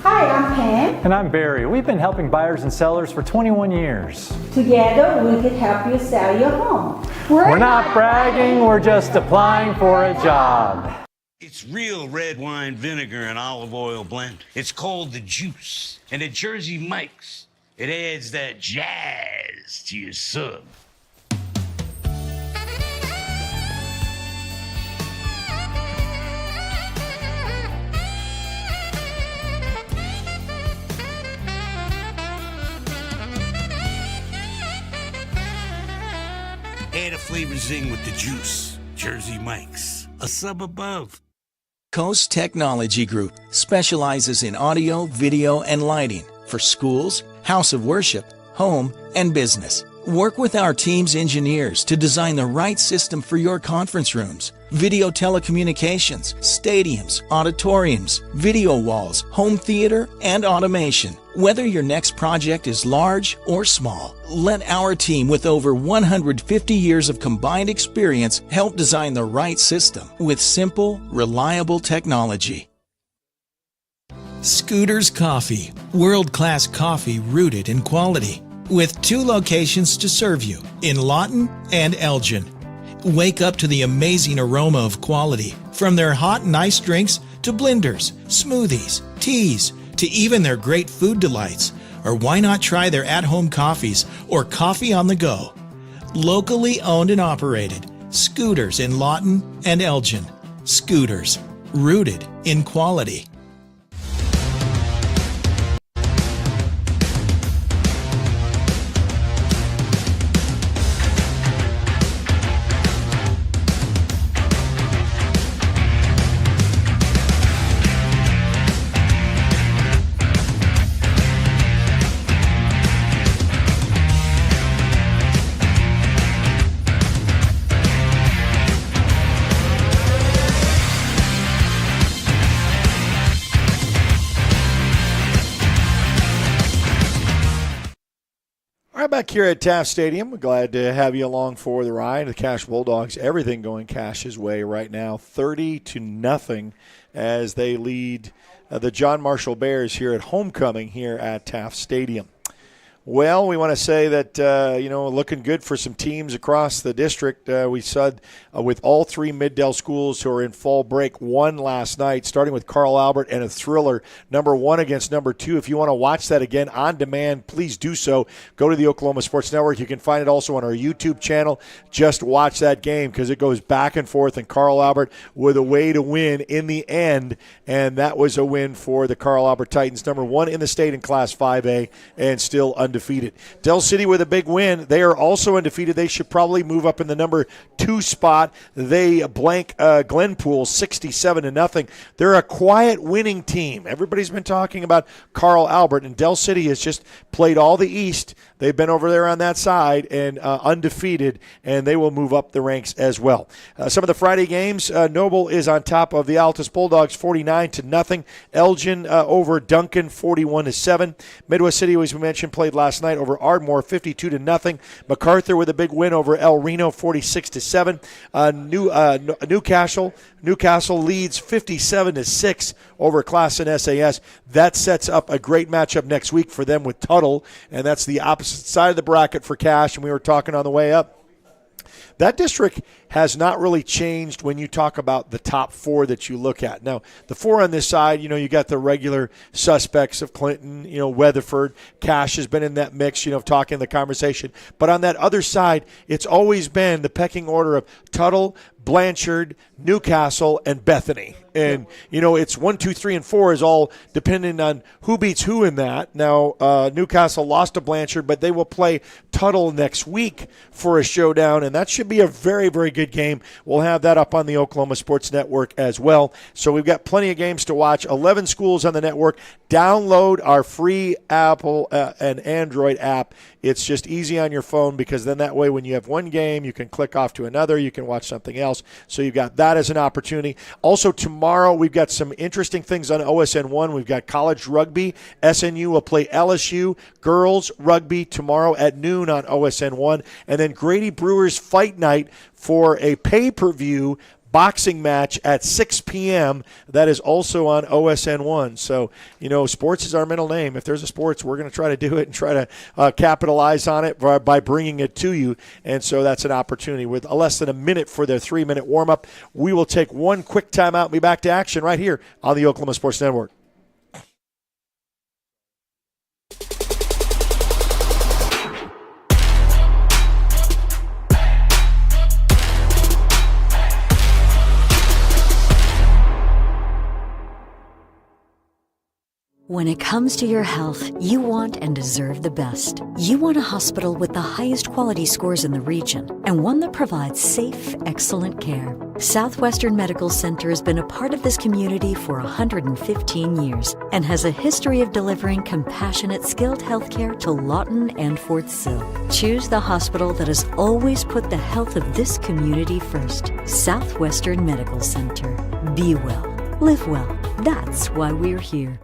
Hi, I'm Pam. And I'm Barry. We've been helping buyers and sellers for 21 years. Together, we can help you sell your home. We're not bragging, we're just applying for a job. It's real red wine vinegar and olive oil blend. It's called the Juice. And at Jersey Mike's, it adds that jazz to your sub. Add a flavor zing with the Juice. Jersey Mike's, a sub above. Coast Technology Group specializes in audio, video, and lighting for schools, house of worship, home, and business. Work with our team's engineers to design the right system for your conference rooms, video telecommunications, stadiums, auditoriums, video walls, home theater, and automation. Whether your next project is large or small, let our team with over 150 years of combined experience help design the right system with simple, reliable technology. Scooters Coffee, world-class coffee rooted in quality, with 2 locations to serve you in Lawton and Elgin. Wake up to the amazing aroma of quality from their hot and iced drinks to blenders, smoothies, teas, to even their great food delights. Or why not try their at-home coffees or coffee on the go? Locally owned and operated, Scooters in Lawton and Elgin. Scooters, rooted in quality. right back here at Taft Stadium. We're glad to have you along for the ride. The Cash Bulldogs, everything going Cash's way right now, 30-0 as they lead the John Marshall Bears here at homecoming here at Taft Stadium. Well, we want to say that, looking good for some teams across the district. We saw with all three Middale schools who are in fall break won last night, starting with Carl Albert and a thriller, number 1 against number 2. If you want to watch that again on demand, please do so. Go to the Oklahoma Sports Network. You can find it also on our YouTube channel. Just watch that game because it goes back and forth, and Carl Albert with a way to win in the end, and that was a win for the Carl Albert Titans, number 1 in the state in Class 5A and still undefeated. Del City with a big win. They are also undefeated. They should probably move up in the number 2 spot. They blank Glenpool 67-0. They're a quiet winning team. Everybody's been talking about Carl Albert, and Del City has just played all the East. They've been over there on that side and undefeated, and they will move up the ranks as well. Some of the Friday games, Noble is on top of the Altus Bulldogs 49-0. Elgin over Duncan 41-7. Midwest City, as we mentioned, played last night over Ardmore 52-0. MacArthur with a big win over El Reno 46-7. Newcastle leads 57-6 over Classen SAS. That sets up a great matchup next week for them with Tuttle, and that's the opposite side of the bracket for Cash, and we were talking on the way up. That district has not really changed when you talk about the top 4 that you look at. Now, the 4 on this side, you got the regular suspects of Clinton, Weatherford. Cash has been in that mix, talking the conversation. But on that other side, it's always been the pecking order of Tuttle, Blanchard, Newcastle, and Bethany. And, it's 1, 2, 3, and 4 is all depending on who beats who in that. Now, Newcastle lost to Blanchard, but they will play Tuttle next week for a showdown, and that should be a very, very good game. We'll have that up on the Oklahoma Sports Network as well. So we've got plenty of games to watch. 11 schools on the network. Download our free Apple and Android app. It's just easy on your phone because then that way when you have one game, you can click off to another. You can watch something else. So you've got that as an opportunity. Also tomorrow, we've got some interesting things on OSN 1. We've got college rugby. SNU will play LSU. Girls rugby tomorrow at noon on OSN 1. And then Grady Brewers Fight Night for a pay-per-view boxing match at 6 p.m. That is also on OSN 1. So, sports is our middle name. If there's a sports, we're going to try to do it and try to capitalize on it by bringing it to you. And so that's an opportunity. With less than a minute for their 3-minute warm-up, we will take one quick timeout and be back to action right here on the Oklahoma Sports Network. When it comes to your health, you want and deserve the best. You want a hospital with the highest quality scores in the region and one that provides safe, excellent care. Southwestern Medical Center has been a part of this community for 115 years and has a history of delivering compassionate, skilled health care to Lawton and Fort Sill. Choose the hospital that has always put the health of this community first. Southwestern Medical Center. Be well. Live well. That's why we're here.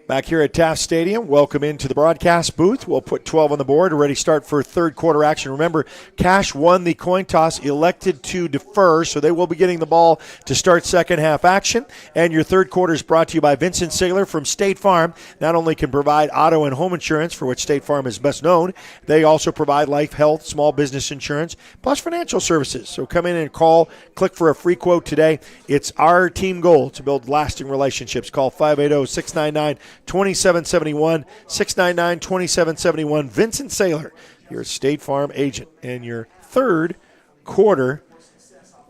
Back here at Taft Stadium, welcome into the broadcast booth. We'll put 12 on the board, ready to start for third quarter action. Remember, Cash won the coin toss, elected to defer, so they will be getting the ball to start second half action. And your third quarter is brought to you by Vincent Saylor from State Farm. Not only can provide auto and home insurance, for which State Farm is best known, they also provide life, health, small business insurance, plus financial services. So come in and call, click for a free quote today. It's our team goal to build lasting relationships. Call 580-699-2771, 699-2771. Vincent Saylor, your State Farm agent. And your third quarter,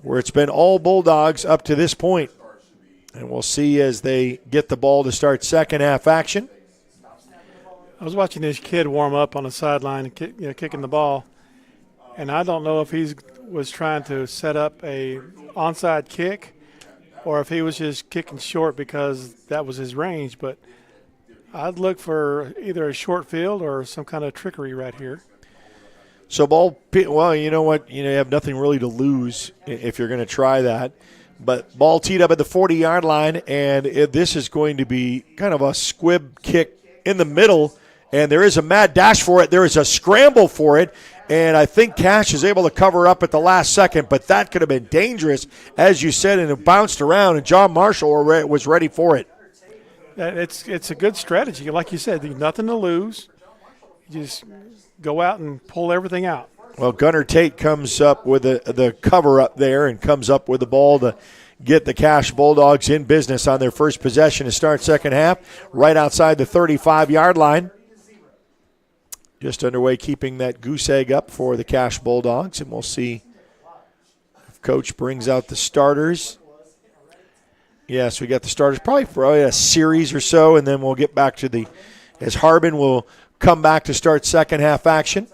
where it's been all Bulldogs up to this point. And we'll see as they get the ball to start second half action. I was watching this kid warm up on the sideline, kicking the ball, and I don't know if he was trying to set up a onside kick or if he was just kicking short because that was his range, but I'd look for either a short field or some kind of trickery right here. So well, you know what? You have nothing really to lose if you're going to try that. But ball teed up at the 40-yard line, and this is going to be kind of a squib kick in the middle, and there is a mad dash for it. There is a scramble for it, and I think Cash is able to cover up at the last second, but that could have been dangerous, as you said, and it bounced around, and John Marshall was ready for it. It's a good strategy. Like you said, nothing to lose. You just go out and pull everything out. Well, Gunnar Tate comes up with the cover up there and comes up with the ball to get the Cash Bulldogs in business on their first possession to start second half, right outside the 35-yard line. Just underway, keeping that goose egg up for the Cash Bulldogs, and we'll see if Coach brings out the starters. Yes, we got the starters probably a series or so, and then we'll get back to as Harbin will come back to start second half action.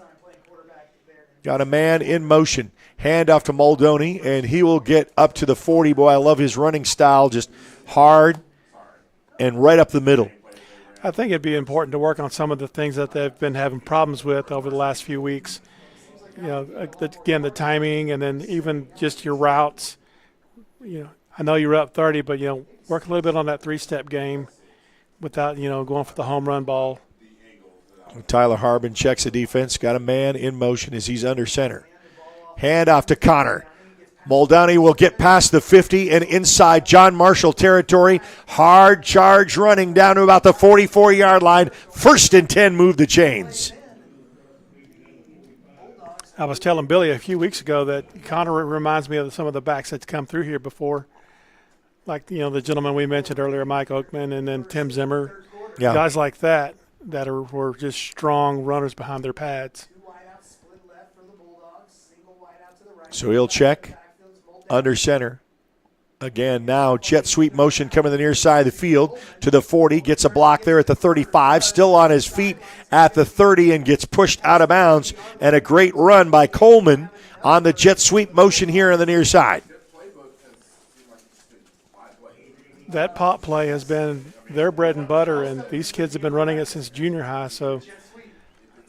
Got a man in motion. Hand off to Moldoni, and he will get up to the 40. Boy, I love his running style, just hard and right up the middle. I think it'd be important to work on some of the things that they've been having problems with over the last few weeks. Again, the timing, and then even just your routes. I know you're up 30, but, work a little bit on that three-step game without, going for the home run ball. Tyler Harbin checks the defense. Got a man in motion as he's under center. Hand off to Connor. Moldani will get past the 50 and inside John Marshall territory. Hard charge running down to about the 44-yard line. 1st and 10, move the chains. I was telling Billy a few weeks ago that Connor reminds me of some of the backs that's come through here before. Like, the gentleman we mentioned earlier, Mike Oakman, and then Tim Zimmer. Yeah. Guys like that were just strong runners behind their pads. So he'll check under center. Again, now jet sweep motion coming to the near side of the field to the 40. Gets a block there at the 35. Still on his feet at the 30 and gets pushed out of bounds. And a great run by Coleman on the jet sweep motion here on the near side. That pop play has been their bread and butter, and these kids have been running it since junior high, so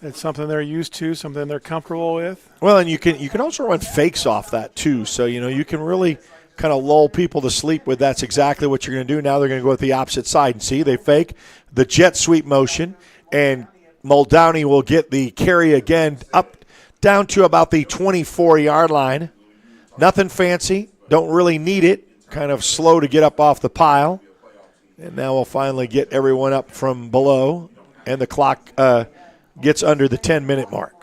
it's something they're used to, something they're comfortable with. Well, and you can also run fakes off that too, so you can really kind of lull people to sleep with that's exactly what you're going to do. Now they're going to go with the opposite side, and see, they fake the jet sweep motion, and Muldowney will get the carry again up down to about the 24-yard line. Nothing fancy, don't really need it. Kind of slow to get up off the pile. And now we'll finally get everyone up from below, and the clock gets under the 10-minute mark.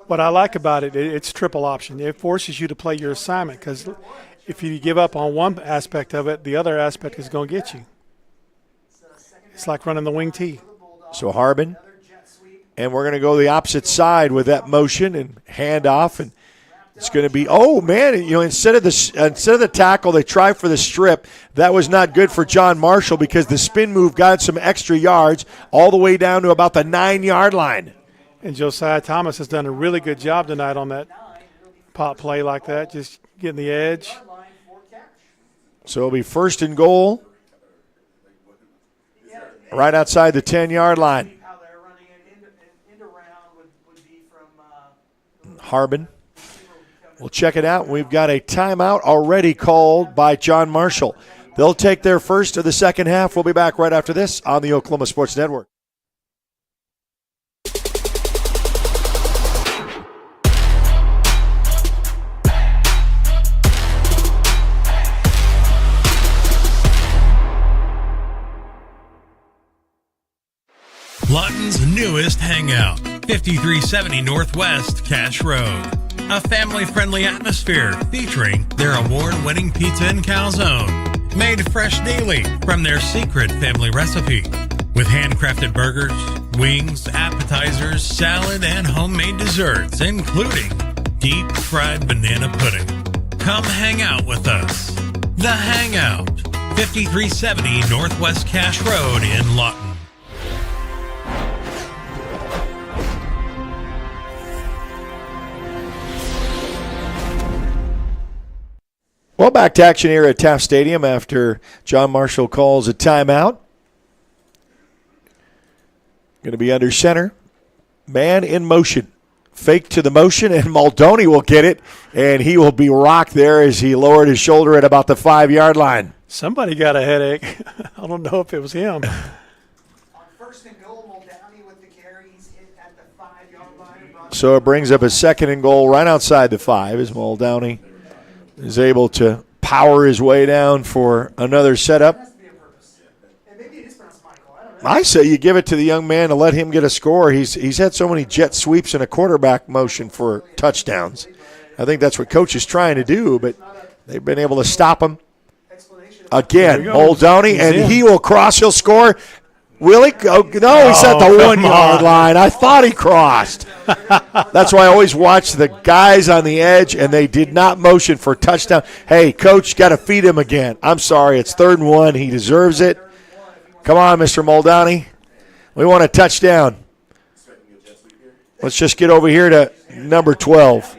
What I like about it, it's triple option. It forces you to play your assignment, because if you give up on one aspect of it, the other aspect is going to get you. It's like running the wing T. So Harbin, and we're going to go the opposite side with that motion and hand off, and it's going to be, instead of the tackle, they try for the strip. That was not good for John Marshall because the spin move got some extra yards all the way down to about the 9-yard line. And Josiah Thomas has done a really good job tonight on that pop play like that, just getting the edge. So it'll be 1st and goal right outside the 10-yard line. Harbin. We'll check it out. We've got a timeout already called by John Marshall. They'll take their first of the second half. We'll be back right after this on the Oklahoma Sports Network. Lawton's newest hangout, 5370 Northwest Cash Road. A family-friendly atmosphere featuring their award-winning pizza and calzone, made fresh daily from their secret family recipe, with handcrafted burgers, wings, appetizers, salad, and homemade desserts, including deep-fried banana pudding. Come hang out with us. The Hangout, 5370 Northwest Cash Road in Lawton. Well, back to action here at Taft Stadium after John Marshall calls a timeout. Going to be under center. Man in motion. Fake to the motion, and Maldoni will get it, and he will be rocked there as he lowered his shoulder at about the 5-yard line. Somebody got a headache. I don't know if it was him. So it brings up a 2nd and goal right outside the 5 as Maldoni is able to power his way down for another setup. I say you give it to the young man to let him get a score. He's had so many jet sweeps and a quarterback motion for touchdowns. I think that's what Coach is trying to do, but they've been able to stop him. Again, Maldoni, and he will cross. He'll score. Will he? Oh, no, he's at the 1-yard line. I thought he crossed. That's why I always watch the guys on the edge, and they did not motion for touchdown. Hey, Coach, got to feed him again. I'm sorry, it's 3rd and 1. He deserves it. Come on, Mr. Maldoni. We want a touchdown. Let's just get over here to number 12.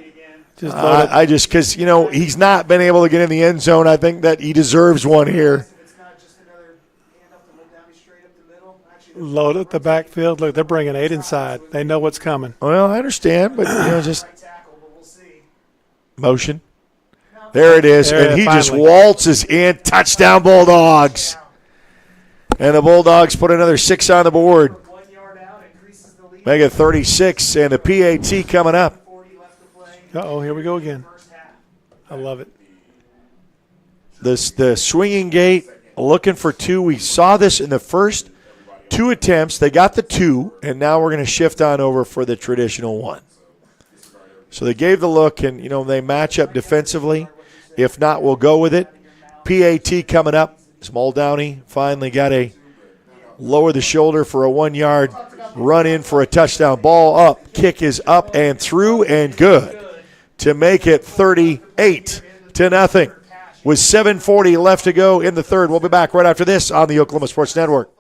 Because, he's not been able to get in the end zone. I think that he deserves one here. Load up the backfield. Look, they're bringing 8 inside. They know what's coming. Well, I understand, but, just motion. There it is, and he just waltzes in. Touchdown, Bulldogs. And the Bulldogs put another 6 on the board. Make it 36, and the PAT coming up. Uh-oh, here we go again. I love it. The swinging gate, looking for 2. We saw this in the first 2 attempts. They got the 2, and now we're going to shift on over for the traditional 1. So they gave the look, and, they match up defensively. If not, we'll go with it. PAT coming up. Maldoni finally got a lower the shoulder for a 1-yard run in for a touchdown. Ball up. Kick is up and through and good to make it 38-0 with 7:40 left to go in the 3rd. We'll be back right after this on the Oklahoma Sports Network.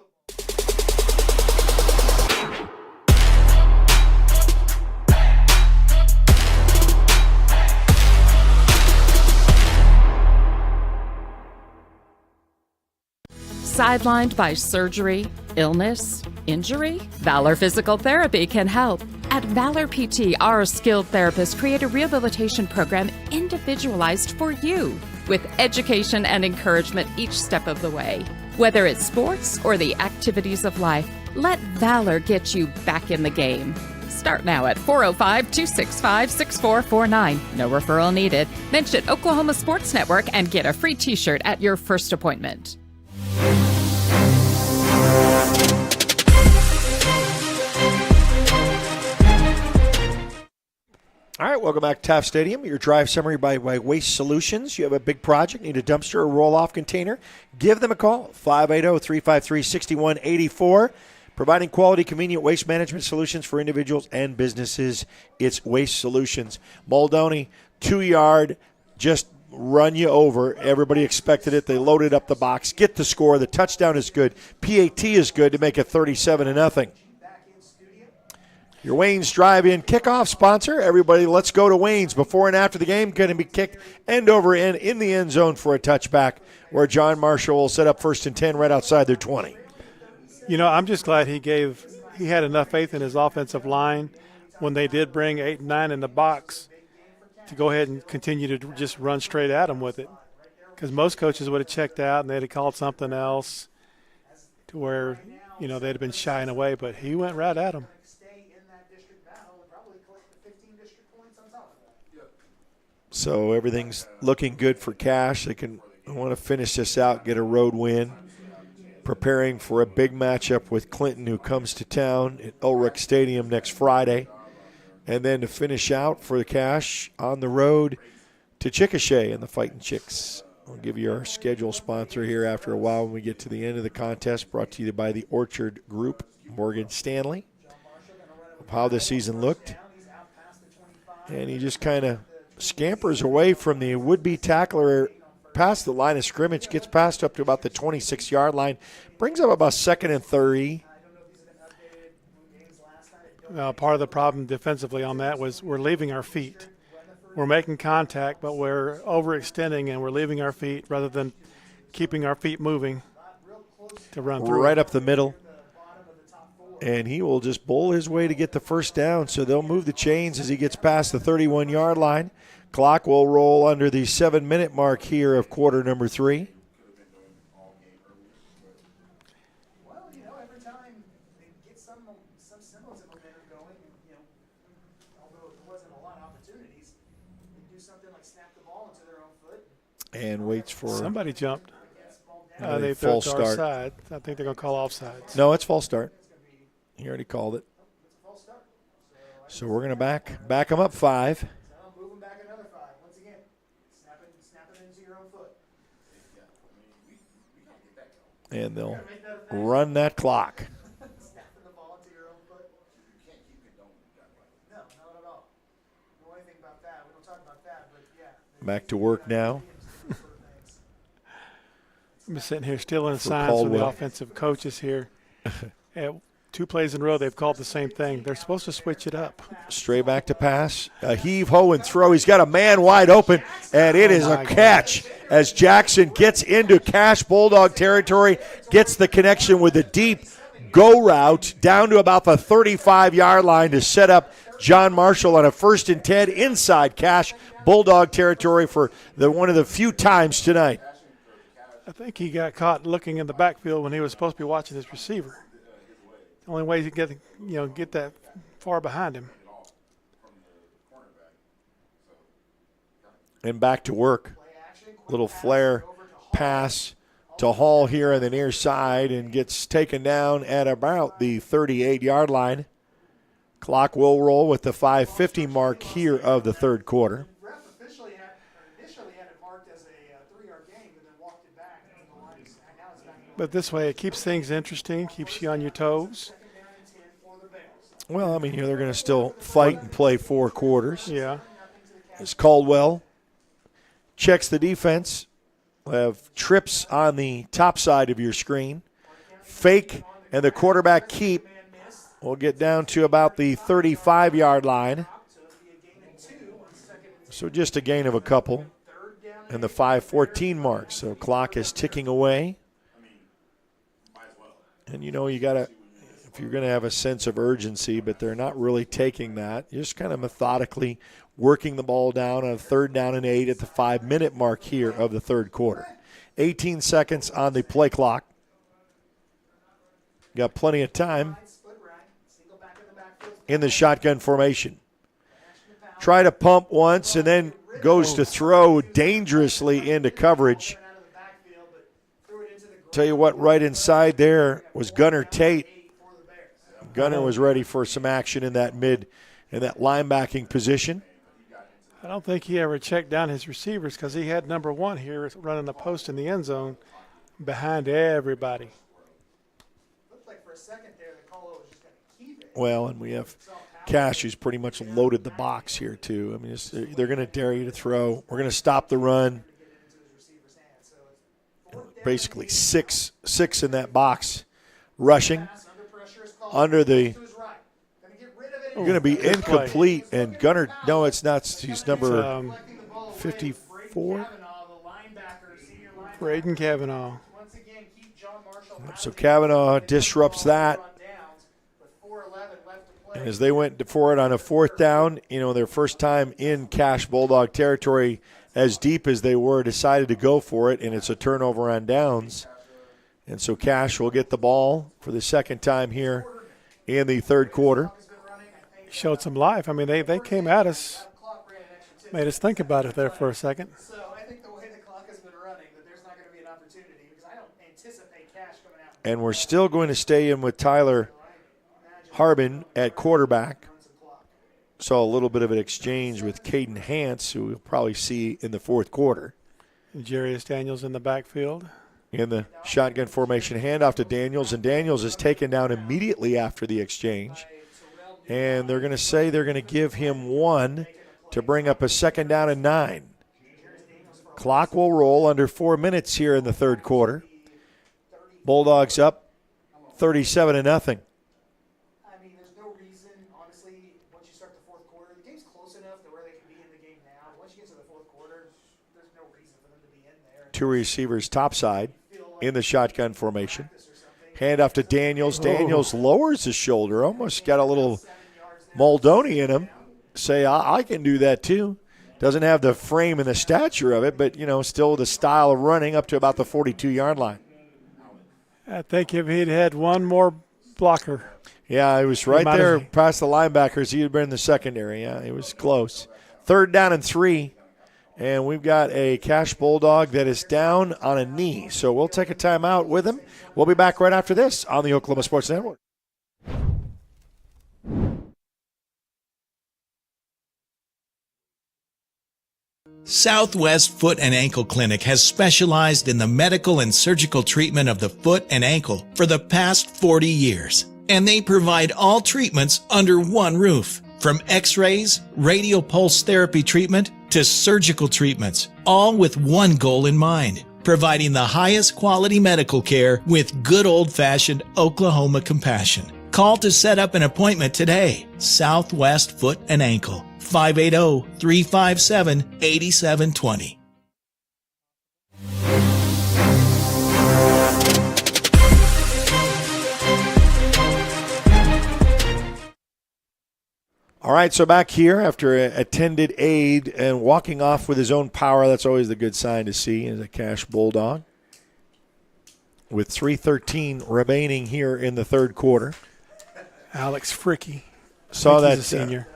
Sidelined by surgery, illness, injury? Valor Physical Therapy can help. At Valor PT, our skilled therapists create a rehabilitation program individualized for you, with education and encouragement each step of the way. Whether it's sports or the activities of life, let Valor get you back in the game. Start now at 405-265-6449. No referral needed. Mention Oklahoma Sports Network and get a free t-shirt at your first appointment. All right, welcome back to Taft Stadium. Your drive summary by Waste Solutions. You have a big project, need a dumpster or roll-off container, give them a call, 580-353-6184. Providing quality, convenient waste management solutions for individuals and businesses. It's Waste Solutions. Maldoni, 2-yard, just run you over. Everybody expected it. They loaded up the box, get the score. The touchdown is good. PAT is good to make it 37-0. Your Wayne's Drive-In Kickoff sponsor. Everybody, let's go to Wayne's. Before and after the game, going to be kicked end over end in the end zone for a touchback where John Marshall will set up 1st and 10 right outside their 20. I'm just glad he had enough faith in his offensive line when they did bring 8 and 9 in the box to go ahead and continue to just run straight at him with it. Because most coaches would have checked out and they'd have called something else to where, they'd have been shying away. But he went right at him. So everything's looking good for Cash. They want to finish this out, get a road win. Preparing for a big matchup with Clinton, who comes to town at Ulrich Stadium next Friday. And then to finish out for the Cash on the road to Chickasha and the Fighting Chicks. I'll give you our schedule sponsor here after a while when we get to the end of the contest, brought to you by the Orchard Group, Morgan Stanley, of how the season looked. And he just kind of scampers away from the would-be tackler past the line of scrimmage, gets passed up to about the 26-yard line, brings up about 2nd and 30. Part of the problem defensively on that was we're leaving our feet. We're making contact, but we're overextending and we're leaving our feet rather than keeping our feet moving to run through. Right up the middle. and he will just bowl his way to get the first down. So they'll move the chains as he gets past the 31-yard line. Clock will roll under the 7-minute mark here of quarter number 3. And waits for somebody jumped. they They false threw it to our start. side. I think they're going to call offsides. No, it's false start. He already called it. So we're going to back him up 5. And they'll run that clock. Back to work now. I'm sitting here stealing For signs from the Caldwell. offensive coaches here. At 2 plays in a row, they've called the same thing. They're supposed to switch it up. Straight back to pass. A heave, ho, and throw. He's got a man wide open, and it is a catch as Jackson gets into Cash Bulldog territory, gets the connection with a deep go route down to about the 35-yard line to set up John Marshall on a 1st and 10 inside Cash Bulldog territory for one of the few times tonight. I think he got caught looking in the backfield when he was supposed to be watching his receiver. The only way he could get that far behind him. And back to work. Little flare pass to Hall here on the near side and gets taken down at about the 38-yard line. Clock will roll with the 5:50 mark here of the third quarter. But this way, it keeps things interesting, keeps you on your toes. Well, I mean, they're going to still fight and play 4 quarters. Yeah. As Caldwell checks the defense. We'll have trips on the top side of your screen. Fake and the quarterback keep. We'll get down to about the 35-yard line. So just a gain of a couple. And the 5:14 mark. So clock is ticking away. And, you got to, if you're going to have a sense of urgency, but they're not really taking that, you're just kind of methodically working the ball down on 3rd down and 8 at the 5-minute mark here of the third quarter. 18 seconds on the play clock. Got plenty of time in the shotgun formation. Try to pump once and then goes to throw dangerously into coverage. Tell you what, right inside there was Gunnar Tate. Gunnar was ready for some action in that linebacking position. I don't think he ever checked down his receivers because he had number 1 here running the post in the end zone behind everybody. Well, and we have Cash who's pretty much loaded the box here too. I mean, they're going to dare you to throw. We're going to stop the run. Basically six in that box rushing under the going to be incomplete and Gunnar, no, it's not, he's number 54 Braden Kavanaugh. So Kavanaugh disrupts that, and as they went for it on a 4th down, their first time in Cash Bulldog territory as deep as they were, decided to go for it, and it's a turnover on downs. And so Cash will get the ball for the second time here in the third quarter. Showed some life. I mean, they came at us, made us think about it there for a second. And we're still going to stay in with Tyler Harbin at quarterback. Saw a little bit of an exchange with Caden Hance, who we'll probably see in the fourth quarter. Jarius Daniels in the backfield. In the shotgun formation, handoff to Daniels, and Daniels is taken down immediately after the exchange. And they're going to say they're going to give him 1 to bring up a 2nd down and 9. Clock will roll under 4 minutes here in the third quarter. Bulldogs up 37-0. Two receivers topside in the shotgun formation. Hand off to Daniels. Daniels lowers his shoulder. Almost got a little Moldoni in him. Say, I can do that too. Doesn't have the frame and the stature of it, but, still the style of running up to about the 42-yard line. I think if he'd had one more blocker. Yeah, he was right there past the linebackers. He had been in the secondary. Yeah, he was close. 3rd down and 3, and we've got a Cash Bulldog that is down on a knee. So we'll take a timeout with him. We'll be back right after this on the Oklahoma Sports Network. Southwest Foot and Ankle Clinic has specialized in the medical and surgical treatment of the foot and ankle for the past 40 years. And they provide all treatments under one roof. From x-rays, radial pulse therapy treatment, to surgical treatments, all with one goal in mind, providing the highest quality medical care with good old-fashioned Oklahoma compassion. Call to set up an appointment today. Southwest Foot and Ankle, 580-357-8720. All right, so back here after attended aid and walking off with his own power, that's always the good sign to see as a Cash Bulldog. With 3:13 remaining here in the third quarter. Alex Fricky. Saw that. He's a senior.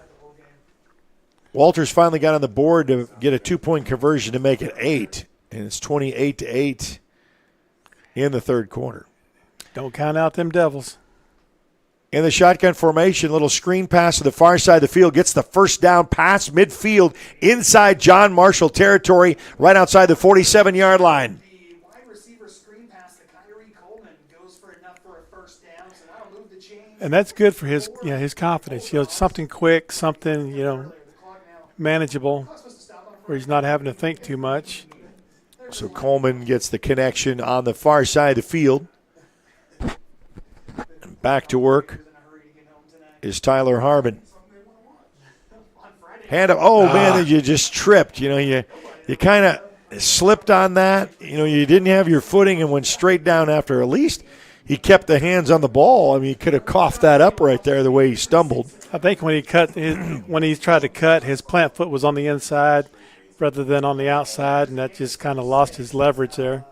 Walters finally got on the board to get a 2-point conversion to make it 8, and it's 28-8 in the third quarter. Don't count out them Devils. In the shotgun formation, little screen pass to the far side of the field, gets the first down pass midfield inside John Marshall territory, right outside the 47-yard line. The wide receiver screen pass to Kyrie Coleman goes for enough for a first down, so that'll move the chains. And that's good for his confidence. Something quick, something, manageable, where he's not having to think too much. So Coleman gets the connection on the far side of the field. Back to work is Tyler Harbin. Hand up. Oh, man, you just tripped. You kind of slipped on that. You didn't have your footing and went straight down after. At least he kept the hands on the ball. I mean, he could have coughed that up right there the way he stumbled. I think when he tried to cut, his plant foot was on the inside rather than on the outside, and that just kind of lost his leverage there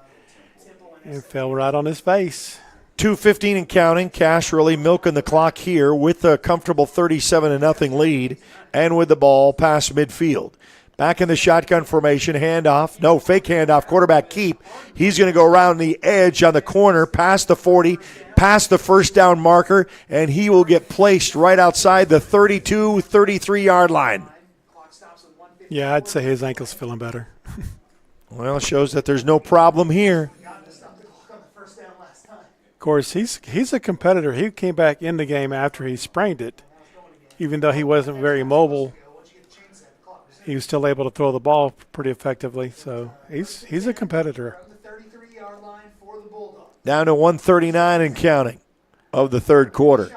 and fell right on his face. 2:15 and counting. Cash really milking the clock here with a comfortable 37-0 lead and with the ball past midfield. Back in the shotgun formation, handoff. No, fake handoff, quarterback keep. He's going to go around the edge on the corner, past the 40, past the first down marker, and he will get placed right outside the 32, 33-yard line. Yeah, I'd say his ankle's feeling better. Well, it shows that there's no problem here. Of course, he's a competitor. He came back in the game after he sprained it. Even though he wasn't very mobile, he was still able to throw the ball pretty effectively. So he's a competitor. Down to 1:39 and counting of the third quarter.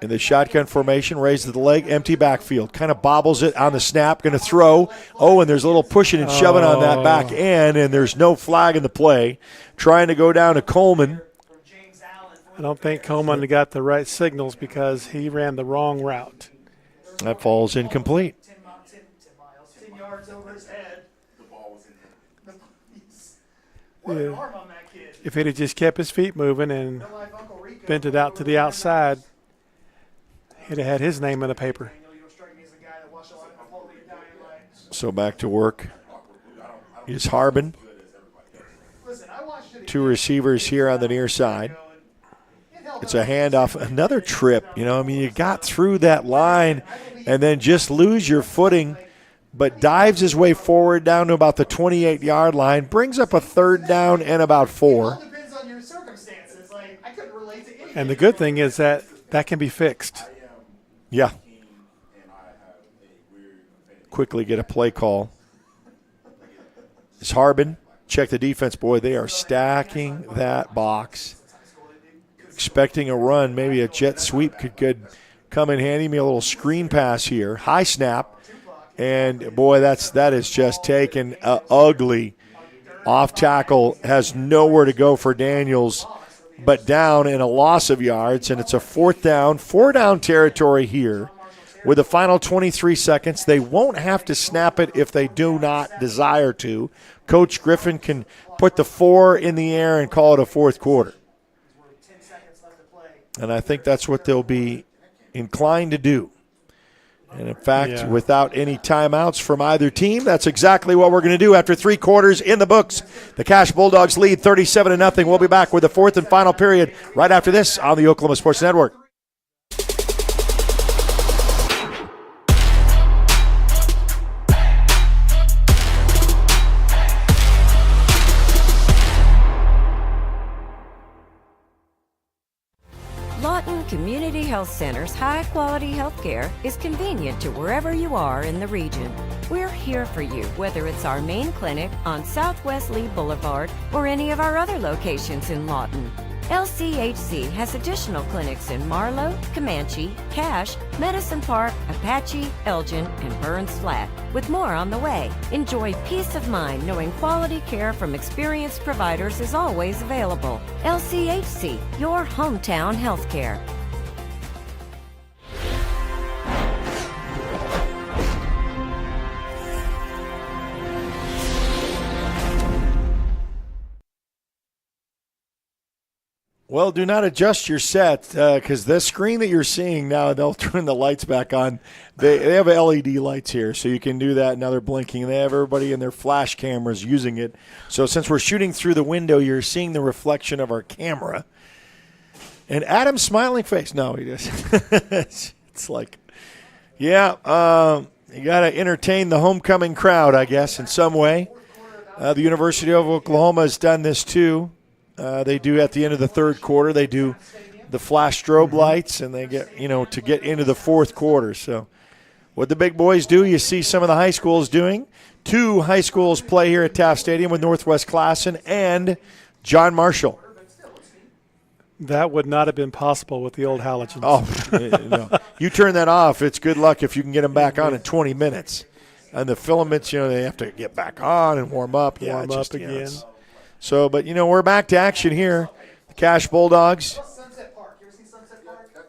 In the shotgun formation, raises the leg, empty backfield. Kind of bobbles it on the snap, going to throw. Oh, and there's a little pushing and shoving on that back end, and there's no flag in the play. Trying to go down to Coleman. I don't think Coleman got the right signals because he ran the wrong route. That falls incomplete. 10 yards over his head. The ball was in him. What an arm on that kid. If he'd have just kept his feet moving and bent it out to the outside, he'd have had his name in the paper. So back to work is Harbin. Two receivers here on the near side. It's a handoff, another trip. You got through that line and then just lose your footing, but dives his way forward down to about the 28-yard line, brings up a third down and about 4. And the good thing is that can be fixed. Yeah. Quickly get a play call. It's Harbin. Check the defense. Boy, they are stacking that box. Expecting a run, maybe a jet sweep could come in handy. Me a little screen pass here. High snap. And, boy, that is just taken ugly Off tackle has nowhere to go for Daniels but down in a loss of yards, and it's a 4th down, 4-down territory here. With the final 23 seconds, they won't have to snap it if they do not desire to. Coach Griffin can put the 4 in the air and call it a 4th quarter. And I think that's what they'll be inclined to do. And, in fact, without any timeouts from either team, that's exactly what we're going to do after 3 quarters in the books. The Cash Bulldogs lead 37-0. We'll be back with the 4th and final period right after this on the Oklahoma Sports Network. Lawton Community Health Center's high-quality health care is convenient to wherever you are in the region. We're here for you, whether it's our main clinic on Southwest Lee Boulevard or any of our other locations in Lawton. LCHC has additional clinics in Marlow, Comanche, Cache, Medicine Park, Apache, Elgin, and Burns Flat, with more on the way. Enjoy peace of mind knowing quality care from experienced providers is always available. LCHC, your hometown healthcare. Well, do not adjust your set because the screen that you're seeing now, they'll turn the lights back on. They have LED lights here, so you can do that. Now they're blinking. They have everybody in their flash cameras using it. So since we're shooting through the window, you're seeing the reflection of our camera. And Adam's smiling face. No, he doesn't. It's like, yeah, you got to entertain the homecoming crowd, I guess, in some way. The University of Oklahoma has done this too. They do at the end of the 3rd quarter. They do the flash strobe lights, and they get, to get into the 4th quarter. So what the big boys do, you see some of the high schools doing. 2 high schools play here at Taft Stadium with Northwest Classen and John Marshall. That would not have been possible with the old halogens. Oh, no. You turn that off, it's good luck if you can get them back on in 20 minutes. And the filaments, they have to get back on and warm up. Warm up again. So, but, we're back to action here. The Cash Bulldogs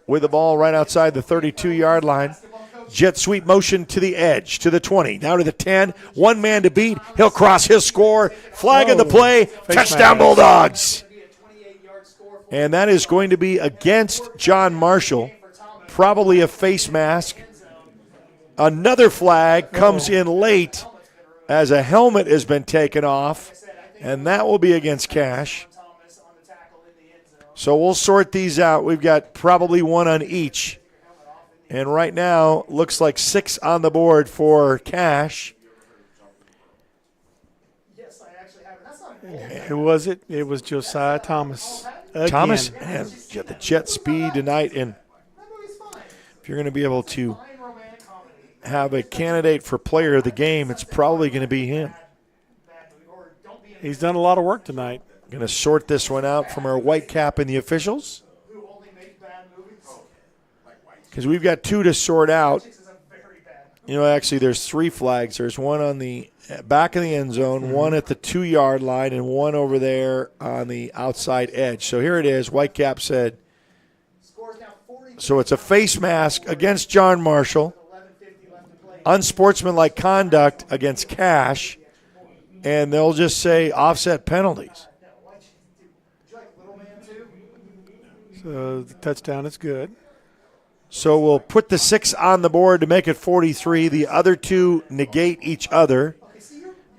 with the ball right outside the 32-yard line. Jet sweep motion to the edge, to the 20, down to the 10. One man to beat. He'll cross, he'll score. Flag in the play. Touchdown Bulldogs. And that is going to be against John Marshall. Probably a face mask. Another flag comes in late as a helmet has been taken off. And that will be against Cash. So we'll sort these out. We've got probably one on each. And right now, looks like 6 on the board for Cash. Who was it? It was Josiah Thomas. Again. Thomas, man, the jet speed tonight. And if you're going to be able to have a candidate for player of the game, it's probably going to be him. He's done a lot of work tonight. Going to sort this one out from our white cap and the officials. Because we've got 2 to sort out. Actually, there's 3 flags. There's one on the back of the end zone, one at the 2-yard line, and one over there on the outside edge. So here it is. White cap said. So it's a face mask against John Marshall. Unsportsmanlike conduct against Cash. And they'll just say offset penalties. So the touchdown is good. So we'll put the 6 on the board to make it 43. The other 2 negate each other.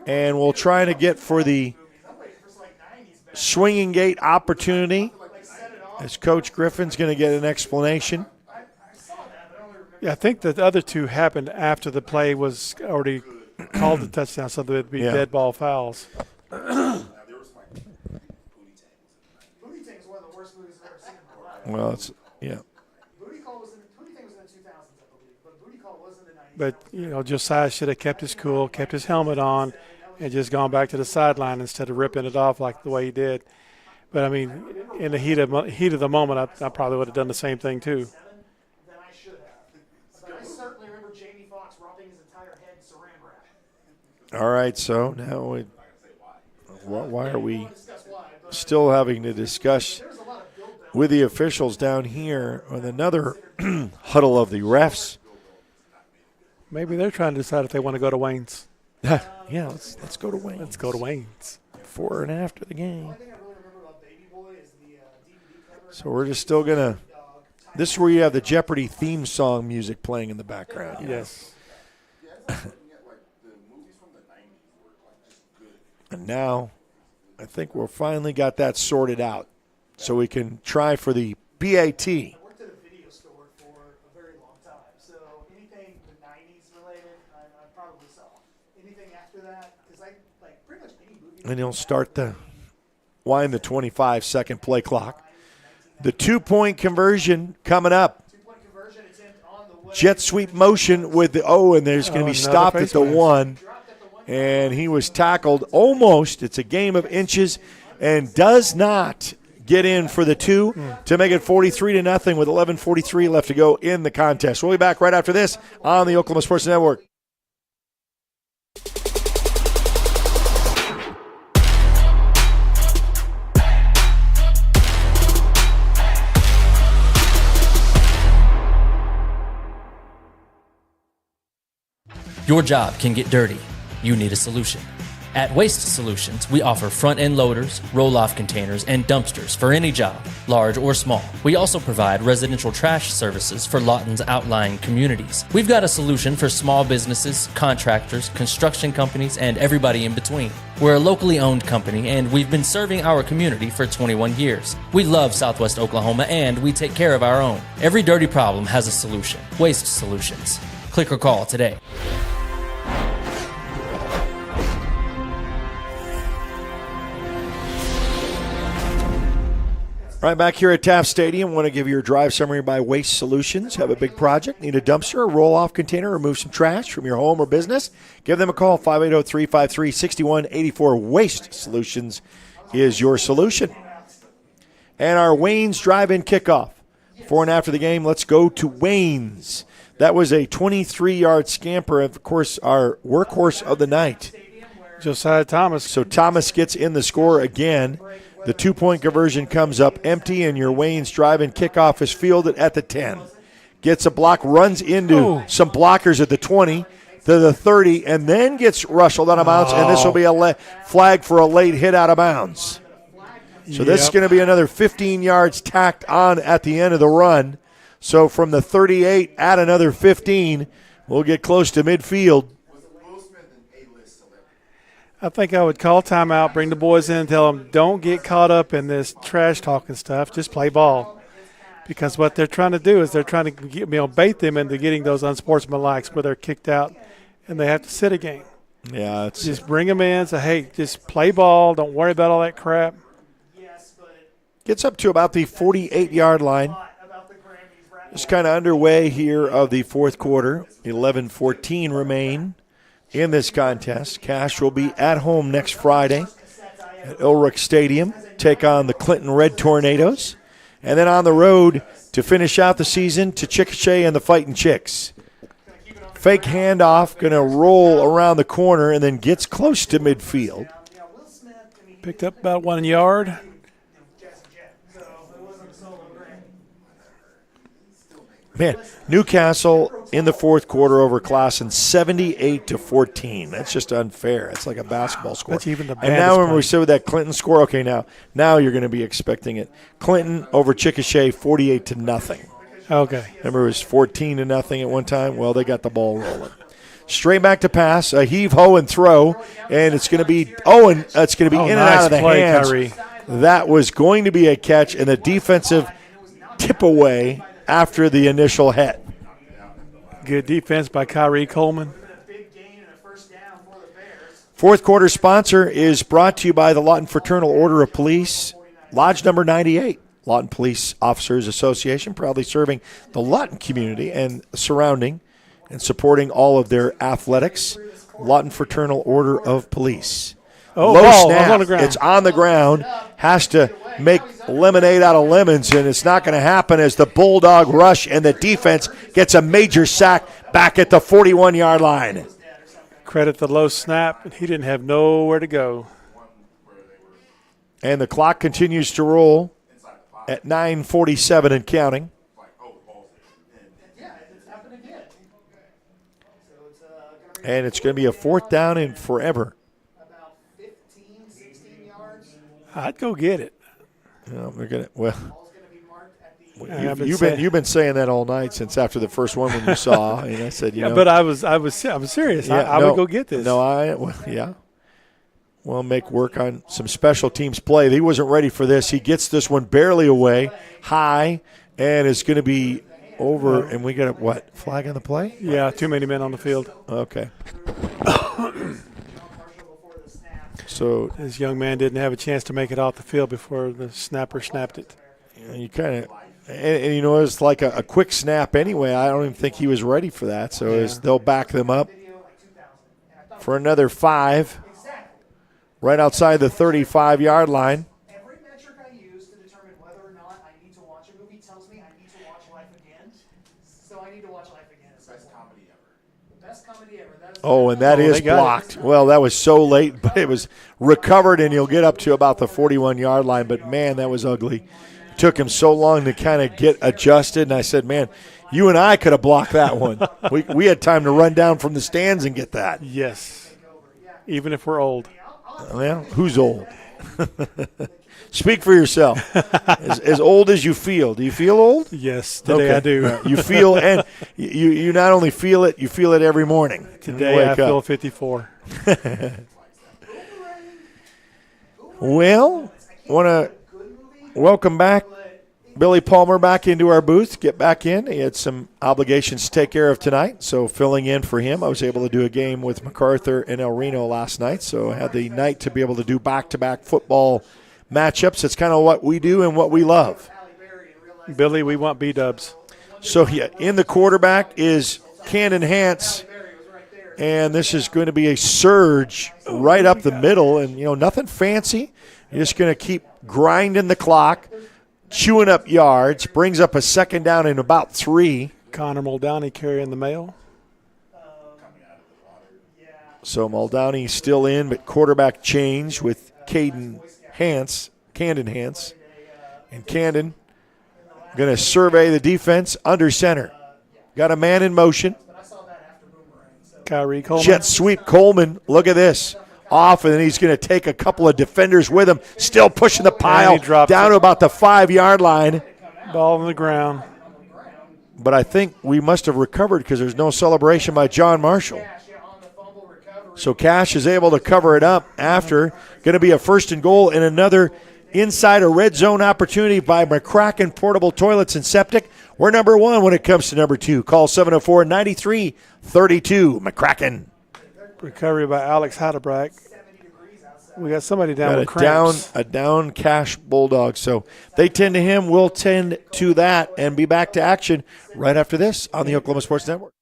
And we'll try to get for the swinging gate opportunity as Coach Griffin's going to get an explanation. Yeah, I think the other 2 happened after the play was already called the touchdown, so there would be dead ball fouls. Well, it's But Josiah should have kept his cool, kept his helmet on, and just gone back to the sideline instead of ripping it off like the way he did. But I mean, in the heat of the moment, I probably would have done the same thing too. All right, so now Why are we still having to discuss with the officials down here on another huddle of the refs? Maybe they're trying to decide if they want to go to Wayne's. Yeah, let's go to Wayne's. Let's go to Wayne's. Before and after the game. So we're just still going to – this is where you have the Jeopardy theme song music playing in the background. Yes. And now I think we've finally got that sorted out so we can try for the BAT. I worked at a video store for a very long time, so anything the 90s related, I probably saw. Anything after that, because I like pretty much any movie. And he'll start the 25-second play clock. The 2-point conversion coming up. Jet sweep motion with the and there's going to be stopped at the 1. And he was tackled almost. It's a game of inches and does not get in for the 2 to make it 43-0 with 11:43 left to go in the contest. We'll be back right after this on the Oklahoma Sports Network. Your job can get dirty. You need a solution. At Waste Solutions, we offer front-end loaders, roll-off containers, and dumpsters for any job, large or small. We also provide residential trash services for Lawton's outlying communities. We've got a solution for small businesses, contractors, construction companies, and everybody in between. We're a locally owned company, and we've been serving our community for 21 years. We love Southwest Oklahoma, and we take care of our own. Every dirty problem has a solution. Waste Solutions. Click or call today. Right back here at Taft Stadium, want to give you your drive summary by Waste Solutions. Have a big project, need a dumpster, a roll-off container, remove some trash from your home or business? Give them a call, 580-353-6184. Waste Solutions is your solution. And our Wayne's drive-in kickoff. Before and after the game, let's go to Wayne's. That was a 23-yard scamper, of course, our workhorse of the night. Josiah Thomas. So Thomas gets in the score again. The 2-point conversion comes up empty, and your Wayne's drive-in kickoff is fielded at the 10. Gets a block, runs into some blockers at the 20 to the 30, and then gets rustled out of bounds, and this will be a flag for a late hit out of bounds. So this is going to be another 15 yards tacked on at the end of the run. So from the 38, add another 15. We'll get close to midfield. I think I would call timeout, bring the boys in and tell them, don't get caught up in this trash talking stuff. Just play ball. Because what they're trying to do is they're trying to bait them into getting those unsportsmanlikes where they're kicked out and they have to sit a game. Yeah, just bring them in, say, hey, just play ball. Don't worry about all that crap. Gets up to about the 48-yard line. Just kind of underway here of the fourth quarter. 11-14 remain in this contest. Cash will be at home next Friday at Ilrick Stadium, take on the Clinton Red Tornadoes, and then on the road to finish out the season to Chickasha and the Fighting Chicks. Fake handoff, going to roll around the corner and then gets close to midfield. Picked up about 1 yard. Man, Newcastle in the fourth quarter over Classen 78-14. That's just unfair. It's like a basketball score. That's even the and now when we said with that Clinton score, okay, now you're going to be expecting it. Clinton over Chickasha 48-0. Okay. Remember it was 14-0 at one time? Well, they got the ball rolling. Straight back to pass, a heave, ho, and throw, and it's going to be it's going to be in and out of the hands. Kyrie. That was going to be a catch, and the defensive tip away after the initial hit. Good defense by Kyrie Coleman. Fourth quarter sponsor is brought to you by the Lawton Fraternal Order of Police, Lodge number 98. Lawton Police Officers Association, proudly serving the Lawton community and surrounding and supporting all of their athletics. Lawton Fraternal Order of Police. Oh, low ball, snap. on the ground. It's on the ground. Has to make lemonade out of lemons, and it's not going to happen as the Bulldog rush and the defense gets a major sack back at the 41-yard line. Credit the low snap. He didn't have nowhere to go. And the clock continues to roll at 9:47 and counting. And it's going to be a 4th down and forever. I'd go get it. No, we're gonna. Well, you've been saying that all night since after the first one when you saw, and I said, you know. But I was serious. Yeah, I would go get this. No, yeah. We'll make work on some special teams play. He wasn't ready for this. He gets this one barely away, high, and it's going to be over. And we got flag on the play? Yeah, too many men on the field. Okay. So this young man didn't have a chance to make it off the field before the snapper snapped it. You kind of, and you know, it's like a quick snap anyway. I don't even think he was ready for that. So they'll back them up for another 5, right outside the 35-yard line. Every metric I use to determine whether or not I need to watch a movie tells me I need to watch Life Again. So I need to watch Life Again. It's the best comedy ever. The best comedy ever. And that is blocked. Well, that was so late, but it was recovered, and he'll get up to about the 41-yard line. But, man, that was ugly. It took him so long to kind of get adjusted, and I said, man, you and I could have blocked that one. we had time to run down from the stands and get that. Yes, even if we're old. Well, who's old? Speak for yourself. As old as you feel. Do you feel old? Yes, today I do. You feel, and you not only feel it, you feel it every morning. Today I feel 54. Well, want to welcome back Billy Palmer back into our booth. Get back in. He had some obligations to take care of tonight, so filling in for him. I was able to do a game with MacArthur and El Reno last night, so I had the night to be able to do back-to-back football matchups. It's kind of what we do and what we love. Billy, we want B-dubs. So, yeah, in the quarterback is Camden Hance, and this is going to be a surge right up the middle, and, you know, nothing fancy. You're just going to keep grinding the clock, chewing up yards, brings up a 2nd down in about 3. Connor Muldowney carrying the mail. So Muldowney still in, but quarterback change with Camden Hance. And Camden going to survey the defense under center. Got a man in motion. Kyrie Coleman. Jet sweep Coleman. Look at this. Off, and then he's going to take a couple of defenders with him. Still pushing the pile down to about the 5-yard line. Ball on the ground. But I think we must have recovered because there's no celebration by John Marshall. So Cash is able to cover it up after. Going to be a 1st and goal and another inside a red zone opportunity by McCracken Portable Toilets and Septic. We're number 1 when it comes to number 2. Call 704-9332. McCracken. Recovery by Alex Hadebrack. We got somebody down with cramps. A down Cash Bulldog. So they tend to him. We'll tend to that and be back to action right after this on the Oklahoma Sports Network.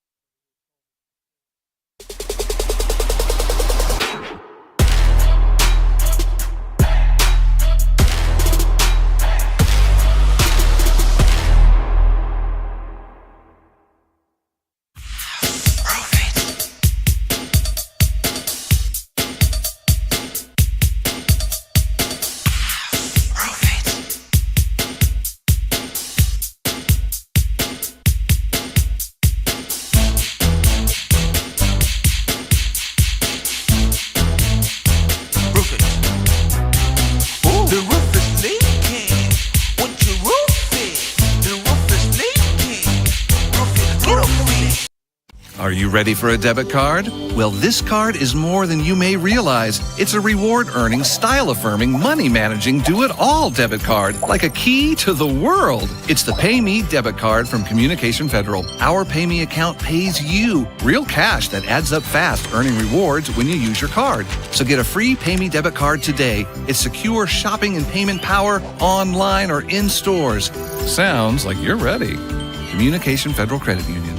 Are you ready for a debit card? Well, this card is more than you may realize. It's a reward-earning, style-affirming, money-managing, do-it-all debit card, like a key to the world. It's the Pay Me debit card from Communication Federal. Our Pay Me account pays you real cash that adds up fast, earning rewards when you use your card. So get a free Pay Me debit card today. It's secure shopping and payment power online or in stores. Sounds like you're ready. Communication Federal Credit Union.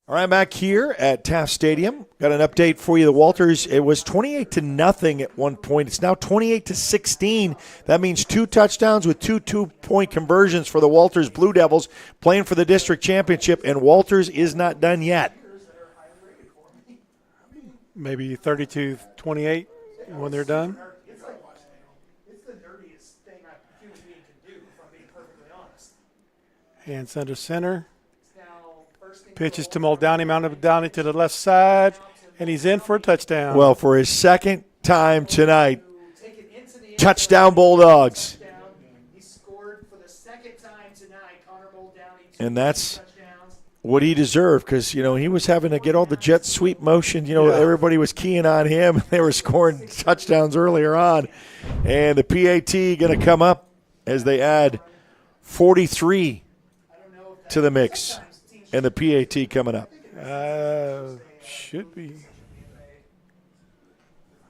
All right, back here at Taft Stadium. Got an update for you. The Walters, it was 28-0 at one point. It's now 28-16. That means 2 touchdowns with 2 two-point conversions for the Walters Blue Devils playing for the district championship, and Walters is not done yet. Maybe 32-28 when they're done. It's the dirtiest thing a human being can do, if I'm being perfectly honest. Hands under center. Pitches to Muldowney, Muldowney to the left side, and he's in for a touchdown. Well, for his second time tonight, touchdown Bulldogs. He scored for the second time tonight. Connor Muldowney. And that's what he deserved because, he was having to get all the jet sweep motion. Everybody was keying on him. They were scoring touchdowns earlier on. And the PAT going to come up as they add 43 to the mix. And the PAT coming up. Should be.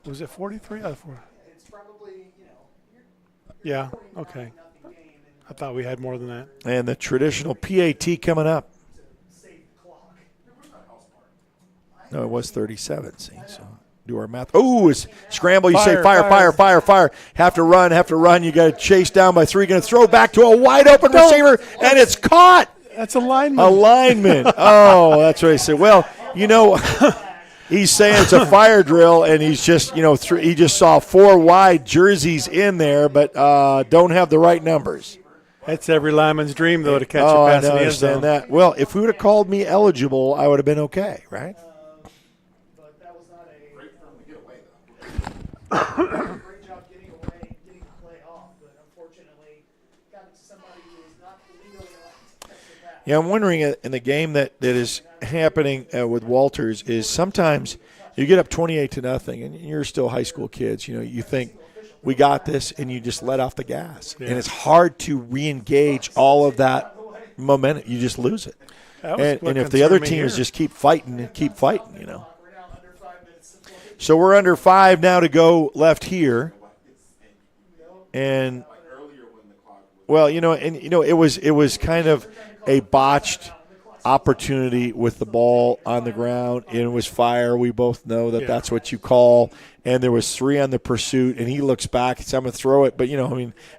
Was it 43? It's probably, Yeah, okay. I thought we had more than that. And the traditional PAT coming up. No, it was 37. See, so do our math. Oh, it's scramble. You say fire. Have to run. You got to chase down by 3. Going to throw back to a wide open receiver, and it's caught. That's a lineman. A lineman. Oh, that's what he said. Well, he's saying it's a fire drill, and he's just, he just saw 4 wide jerseys in there, but don't have the right numbers. That's every lineman's dream, though, to catch a pass in the end zone. That. Well, if he would have called me eligible, I would have been okay, right? But that was not a great film to get away, though. Great job getting the play off, but unfortunately got it to somebody who is not legally allowed. Yeah, I'm wondering in the game that is happening with Walters is sometimes you get up 28-0 and you're still high school kids. You think we got this, and you just let off the gas, and it's hard to re-engage all of that momentum. You just lose it. And if the other team is just keep fighting. So we're under 5 now to go left here, and it was kind of a botched opportunity with the ball on the ground, and it was fire. We both know that's what you call. And there was 3 on the pursuit, and he looks back and says, I'm going to throw it. But,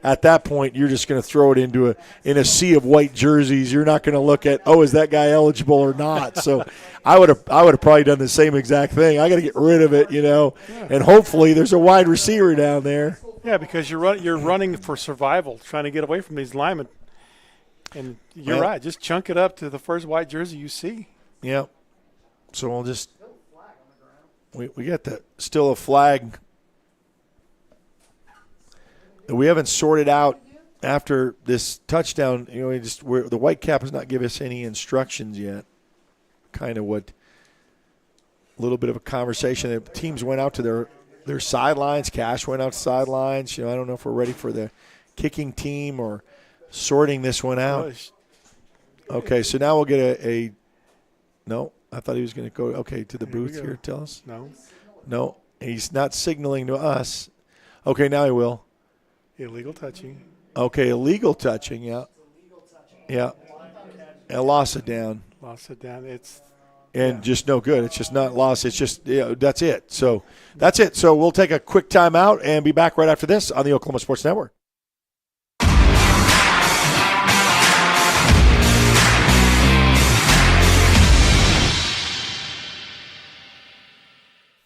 at that point, you're just going to throw it in a sea of white jerseys. You're not going to look at, is that guy eligible or not? So I would have probably done the same exact thing. I got to get rid of it, and hopefully there's a wide receiver down there. Yeah, because you're running for survival, trying to get away from these linemen. And you're right. Just chunk it up to the first white jersey you see. Yeah. So we'll just – we got still a flag. We haven't sorted out after this touchdown. The white cap has not given us any instructions yet. Kind of a little bit of a conversation. The teams went out to their sidelines. Cash went out to sidelines. I don't know if we're ready for the kicking team or – sorting this one out. Okay, so now we'll get a no, I thought he was going to go, to the booth here, tell us. No, he's not signaling to us. Okay, now he will. Illegal touching. Okay, illegal touching, yeah. Yeah. And lost it down. And just no good. It's just not lost. It's just, that's it. So that's it. So we'll take a quick timeout and be back right after this on the Oklahoma Sports Network.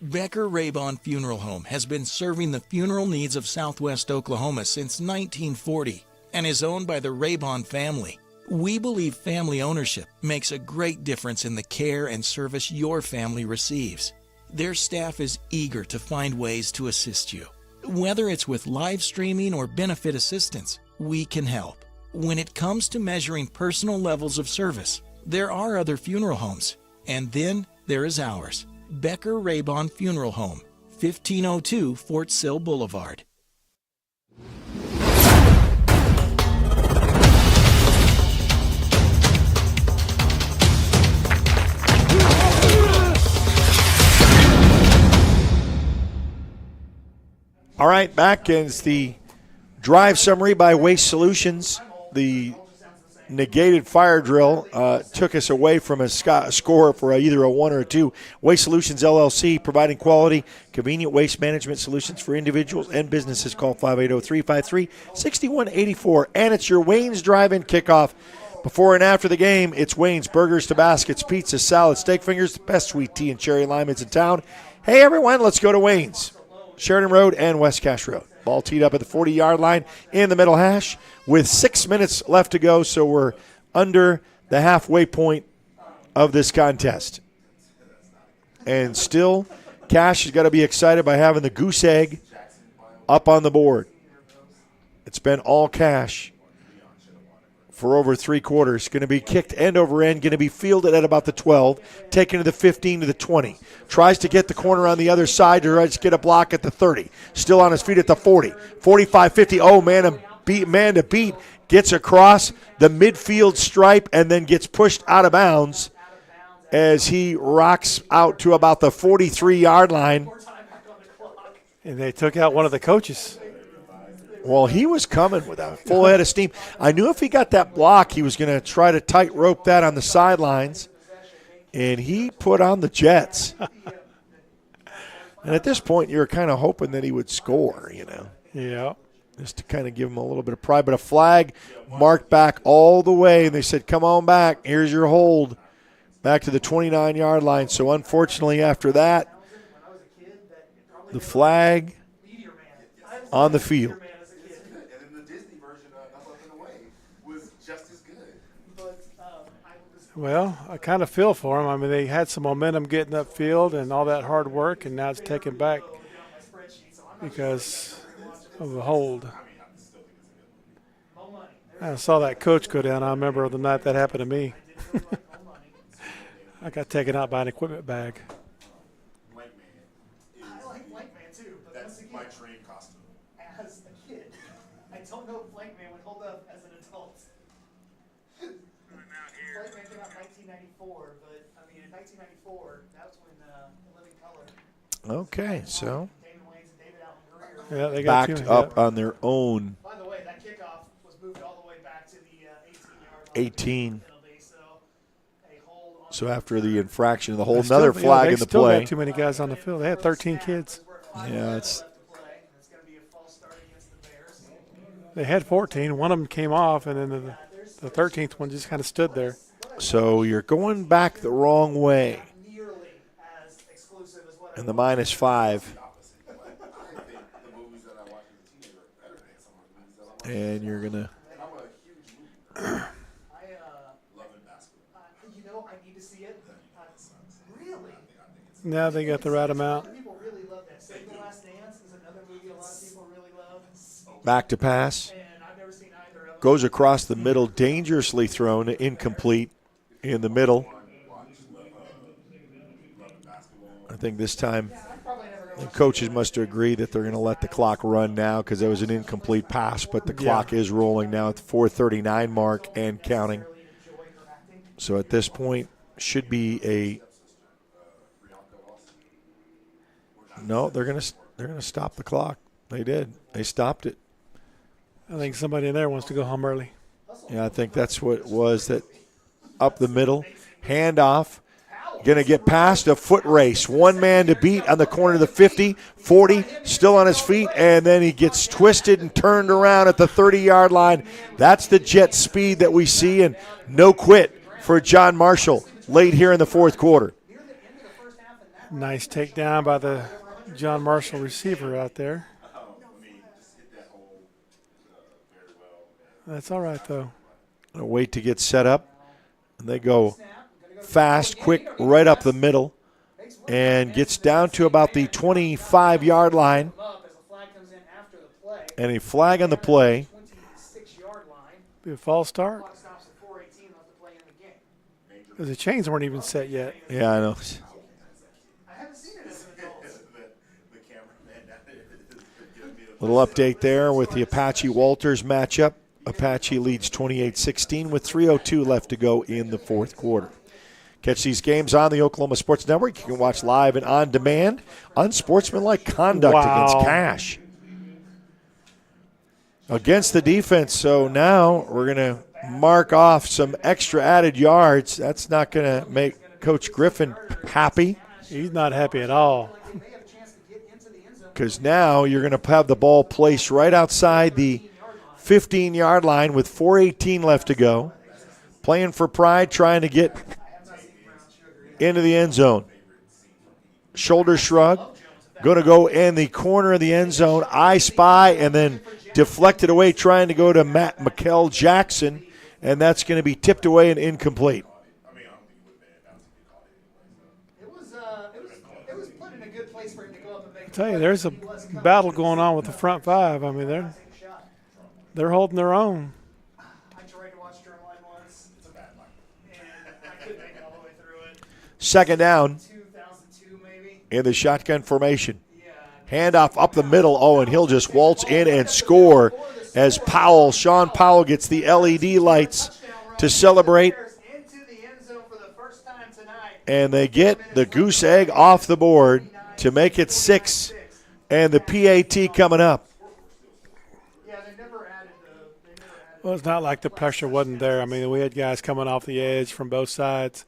Becker Raybon Funeral Home has been serving the funeral needs of Southwest Oklahoma since 1940 and is owned by the Raybon family. We believe family ownership makes a great difference in the care and service your family receives. Their staff is eager to find ways to assist you. Whether it's with live streaming or benefit assistance, we can help. When it comes to measuring personal levels of service, there are other funeral homes, and then there is ours. Becker Raybon Funeral Home, 1502 Fort Sill Boulevard. All right, back is the drive summary by Waste Solutions. The negated fire drill took us away from a score for either a 1 or a 2. Waste Solutions, LLC, providing quality, convenient waste management solutions for individuals and businesses. Call 580-353-6184. And it's your Wayne's Drive-In Kickoff. Before and after the game, it's Wayne's Burgers to Baskets, pizza, salad, steak fingers, the best sweet tea and cherry limeades in town. Hey, everyone, let's go to Wayne's. Sheridan Road and West Cache Road. Ball teed up at the 40-yard line in the middle hash with 6 minutes left to go, so we're under the halfway point of this contest. And still, Cache has got to be excited by having the goose egg up on the board. It's been all Cache for over 3 quarters. Going to be kicked end over end, going to be fielded at about the 12, taken to the 15 to the 20. Tries to get the corner on the other side to get a block at the 30. Still on his feet at the 40, 45, 50. Oh, man to beat. Gets across the midfield stripe and then gets pushed out of bounds as he rocks out to about the 43-yard line. And they took out one of the coaches. Well, he was coming with a full head of steam. I knew if he got that block, he was going to try to tightrope that on the sidelines, and he put on the Jets. And at this point, you're kind of hoping that he would score, Yeah. just to kind of give him a little bit of pride. But a flag marked back all the way, and they said, come on back. Here's your hold. Back to the 29-yard line. So, unfortunately, after that, the flag on the field. Well, I kind of feel for them. I mean, they had some momentum getting upfield and all that hard work, and now it's taken back because of the hold. I saw that coach go down. I remember the night that happened to me. I got taken out by an equipment bag. I like Blankman too, but that's my train costume. As a kid, I don't know if Blankman would hold up as an adult. Blankman came out in 1994, but I mean in 1994, that was when Living Color. Okay, so yeah, they got backed up on their own. By the way, that kickoff was moved all the way back to the 18-yard line. 18. Penalty, so a hold on. So after the infraction of the hold, another flag in the They still play. got too many guys on the field. They had 13 kids. Yeah, it's. They had 14. One of them came off, and then the 13th one just kind of stood there. So you're going back the wrong way. And the -5. And you're going to. Now they got the right amount. Back to pass. Goes across the middle, dangerously thrown, incomplete in the middle. I think this time the coaches must agree that they're going to let the clock run now because it was an incomplete pass, but the clock is rolling now at the 4:39 mark and counting. So at this point, should be a no. They're going to stop the clock. They did. They stopped it. I think somebody in there wants to go home early. Yeah, I think that's what it was. That up the middle, handoff. Going to get past a foot race. One man to beat on the corner of the 50, 40, still on his feet, and then he gets twisted and turned around at the 30-yard line. That's the jet speed that we see, and no quit for John Marshall late here in the fourth quarter. Nice takedown by the John Marshall receiver out there. That's all right, though. Gonna wait to get set up, and they go fast, quick, right up the middle, and gets down to about the 25-yard line. And a flag on the play. Be a false start. Because the chains weren't even set yet. Yeah, I know. Little update there with the Apache Walters matchup. Apache leads 28-16 with 3:02 left to go in the fourth quarter. Catch these games on the Oklahoma Sports Network. You can watch live and on demand. Unsportsmanlike conduct against Cache. against the defense. So now we're going to mark off some extra added yards. That's not going to make Coach Griffin happy. He's not happy at all. Because now you're going to have the ball placed right outside the 15-yard line with 4:18 left to go. Playing for pride, trying to get into the end zone. Shoulder shrug. Going to go in the corner of the end zone. I spy, and then deflected away, trying to go to Matt McKell Jackson, and that's going to be tipped away and incomplete. I tell you, there's a battle going on with the front five. I mean, they're holding their own. Second down in the shotgun formation. Handoff up the middle. Oh, and he'll just waltz in and score as Sean Powell gets the LED lights to celebrate. And they get the goose egg off the board to make it 6. And the PAT coming up. Well, it's not like the pressure wasn't there. I mean, we had guys coming off the edge from both sides.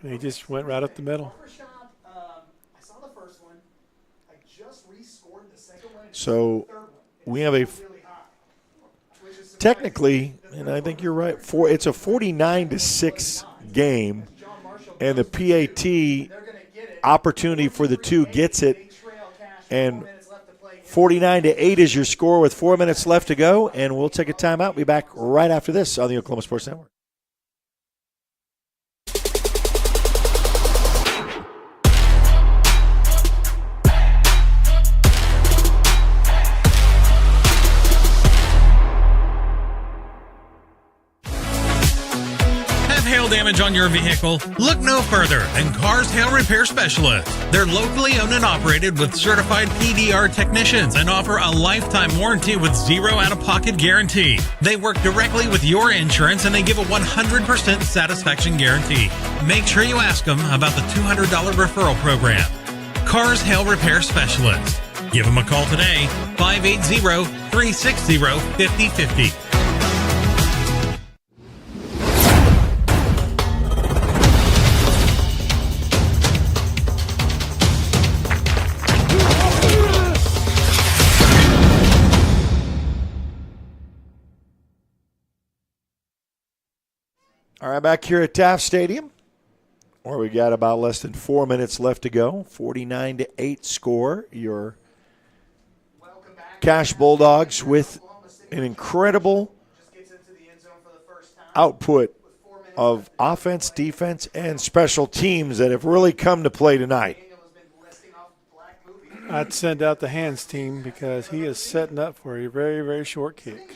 And he just went right up the middle. So we have technically, and I think you're right, it's a 49-6 game, and the PAT opportunity for the 2 gets it, and 49-8 is your score with 4 minutes left to go, and we'll take a timeout. Be back right after this on the Oklahoma Sports Network. Hail damage on your vehicle? Look no further than Cars Hail Repair Specialists. They're locally owned and operated with certified PDR technicians and offer a lifetime warranty with 0 out-of-pocket guarantee. They work directly with your insurance and they give a 100% satisfaction guarantee. Make sure you ask them about the $200 referral program. Cars Hail Repair Specialists. Give them a call today, 580-360-5050. All right, back here at Taft Stadium, where we got about less than 4 minutes left to go. 49-8 score. Your Cash Bulldogs with an incredible output of offense, defense, and special teams that have really come to play tonight. I'd send out the hands team because he is setting up for a very, very short kick.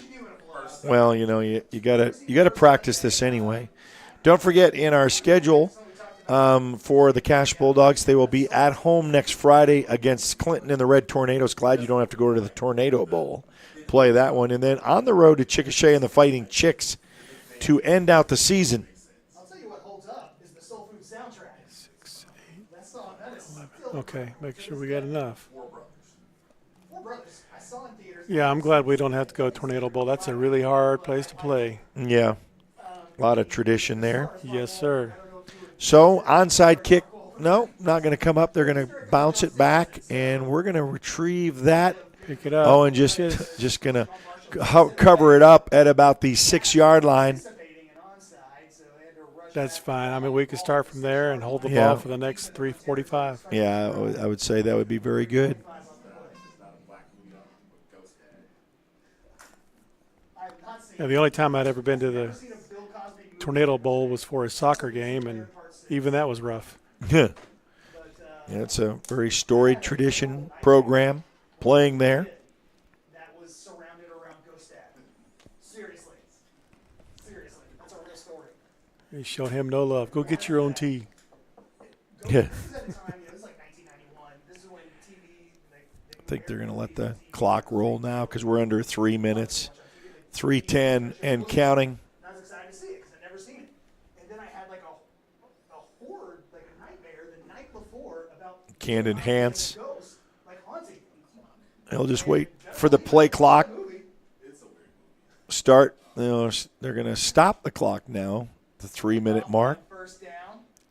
Well, you know, you gotta practice this anyway. Don't forget, in our schedule for the Cash Bulldogs, they will be at home next Friday against Clinton and the Red Tornadoes. Glad you don't have to go to the Tornado Bowl, play that one, and then on the road to Chickasha and the Fighting Chicks to end out the season. I'll tell you what holds up is the Soul Food soundtrack. 6, 8, 11. Okay, make sure we got enough. Four Brothers. I saw in theaters. Yeah, I'm glad we don't have to go to Tornado Bowl. That's a really hard place to play. Yeah, a lot of tradition there. Yes, sir. So, onside kick, no, not going to come up. They're going to bounce it back, and we're going to retrieve that. Pick it up. Oh, and just going to cover it up at about the 6-yard line. That's fine. I mean, we could start from there and hold the ball for the next 3:45. Yeah, I would say that would be very good. Yeah, the only time I'd ever been to the Tornado Bowl was for a soccer game, and even that was rough. Yeah, it's a very storied tradition program playing there. That was surrounded around Gostad. Seriously, that's a real story. He showed him no love. Go get your own tea. Yeah. I think they're going to let the clock roll now because we're under 3 minutes. 3:10 and counting. I was excited to see it because I'd never seen it. And then I had like a horror, like a nightmare the night before about Camden Hance. like haunting. He'll just wait for the play clock. start. They're going to stop the clock now, the 3-minute mark.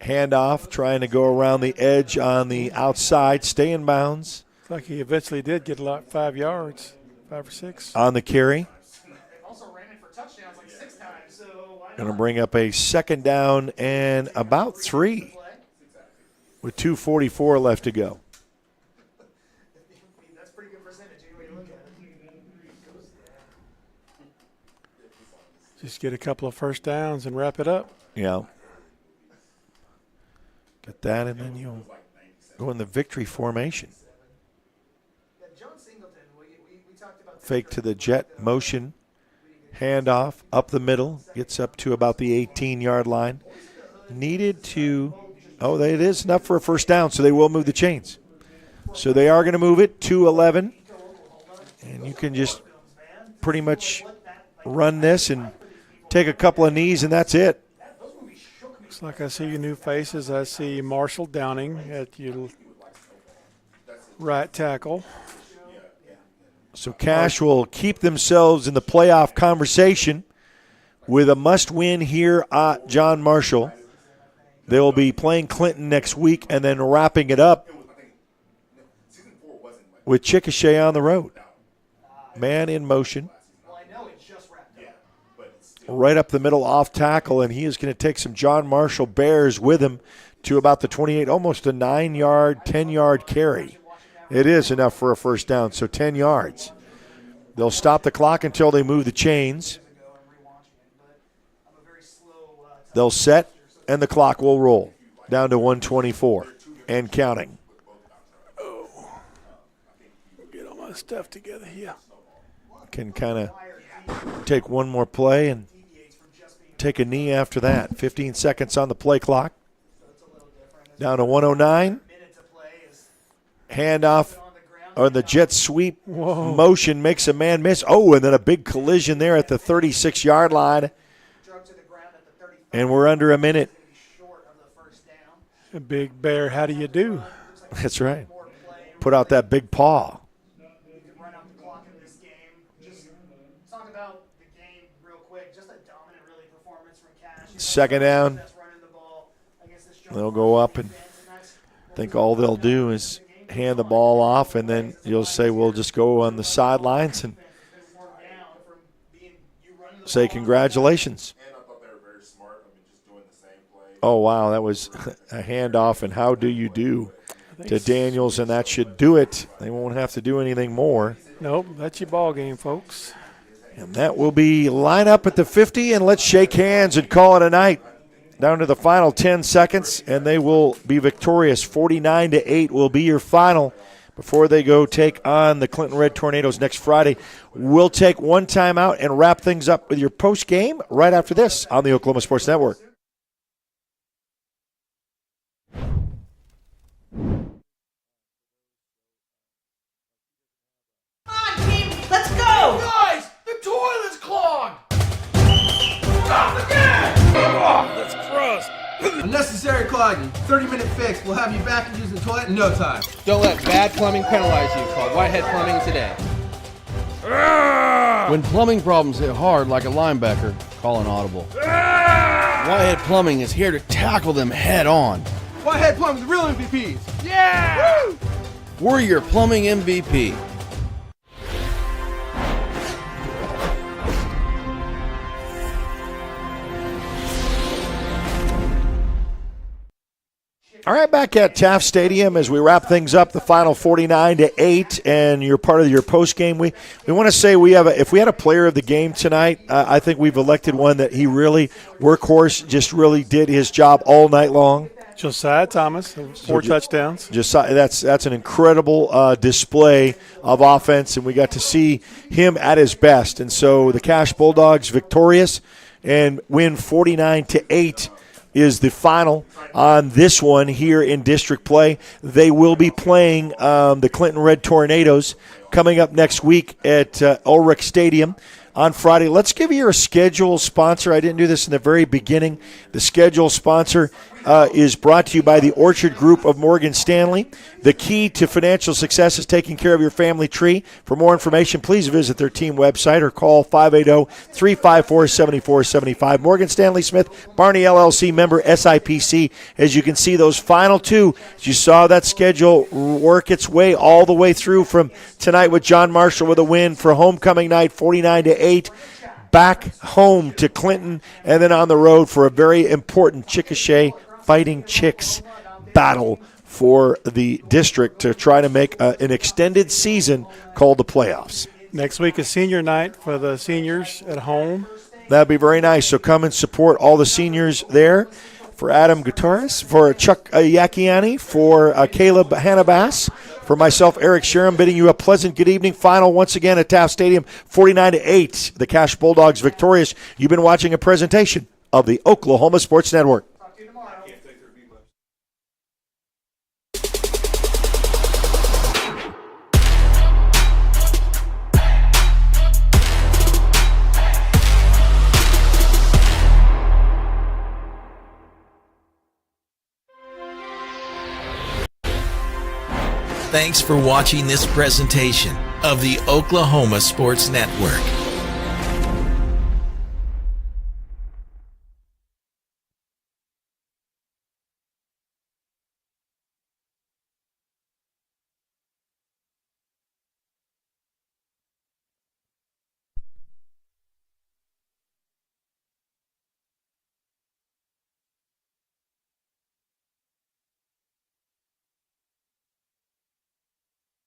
Handoff, trying to go around the edge on the outside, stay in bounds. It's like he eventually did get 5 yards, 5 or 6. On the carry. Also ran in for touchdowns like 6 times, so why Going to bring up a 2nd down and about 3 with 2:44 left to go. That's pretty good percentage any way you look at it. Just get a couple of first downs and wrap it up. Yeah. Get that, and then you'll go in the victory formation. Fake to the jet motion. Handoff up the middle. Gets up to about the 18-yard line. Needed to, it is enough for a first down, so they will move the chains. So they are going to move it to 11. And you can just pretty much run this and take a couple of knees, and that's it. Looks like I see your new faces. I see Marshall Downing at your right tackle. So Cash will keep themselves in the playoff conversation with a must-win here at John Marshall. They will be playing Clinton next week and then wrapping it up with Chickasha on the road. Man in motion. Right up the middle off tackle, and he is going to take some John Marshall Bears with him to about the 28, almost a 9-yard, 10-yard carry. It is enough for a first down, so 10 yards. They'll stop the clock until they move the chains. They'll set, and the clock will roll down to 1:24 and counting. Get all my stuff together here. Can kind of take one more play and take a knee after that. 15 seconds on the play clock. Down to 109. Handoff or the jet sweep motion makes a man miss. Oh, and then a big collision there at the 36-yard line. And we're under a minute. A big bear, how do you do? That's right. Put out that big paw. Second down. They'll go up, and I think all they'll do is hand the ball off, and then you'll say we'll just go on the sidelines and say congratulations. Oh, wow, that was a handoff, and how do you do to Daniels, and that should do it. They won't have to do anything more. Nope, that's your ball game, folks. And that will be line up at the 50, and let's shake hands and call it a night. Down to the final 10 seconds, and they will be victorious. 49-8 will be your final before they go take on the Clinton Red Tornadoes next Friday. We'll take one timeout and wrap things up with your post game right after this on the Oklahoma Sports Network. Let's go! Guys, the toilet's clogged! Stop again! Oh, that's gross. Unnecessary clogging. 30-minute fix. We'll have you back and use the toilet in no time. Don't let bad plumbing penalize you. Call Whitehead Plumbing today. When plumbing problems hit hard like a linebacker, call an audible. Whitehead Plumbing is here to tackle them head on. Whitehead Plumbing's real MVPs. Yeah! Woo! We're your plumbing MVP. All right, back at Taft Stadium as we wrap things up, the final 49-8, and you're part of your post game. We want to say if we had a player of the game tonight, I think we've elected one that he really workhorse, just really did his job all night long. Josiah Thomas, 4 touchdowns. Josiah, that's an incredible display of offense, and we got to see him at his best. And so the Cash Bulldogs victorious and win 49-8. Is the final on this one here in district play. They will be playing the Clinton Red Tornadoes coming up next week at Ulrich Stadium on Friday. Let's give you a schedule sponsor. I didn't do this in the very beginning. The schedule sponsor is brought to you by the Orchard Group of Morgan Stanley. The key to financial success is taking care of your family tree. For more information, please visit their team website or call 580-354-7475. Morgan Stanley Smith, Barney LLC, member SIPC. As you can see, those final two, as you saw that schedule work its way all the way through from tonight with John Marshall with a win for homecoming night, 49-8. Back home to Clinton, and then on the road for a very important Chickasha Fighting Chicks battle for the district to try to make an extended season called the playoffs. Next week is senior night for the seniors at home. That'd be very nice. So come and support all the seniors there. For Adam Gutierrez, for Chuck Yakiani, for Caleb Hannabas, for myself, Eric Sherham, bidding you a pleasant good evening. Final once again at Taft Stadium, 49-8. The Cash Bulldogs victorious. You've been watching a presentation of the Oklahoma Sports Network. Thanks for watching this presentation of the Oklahoma Sports Network.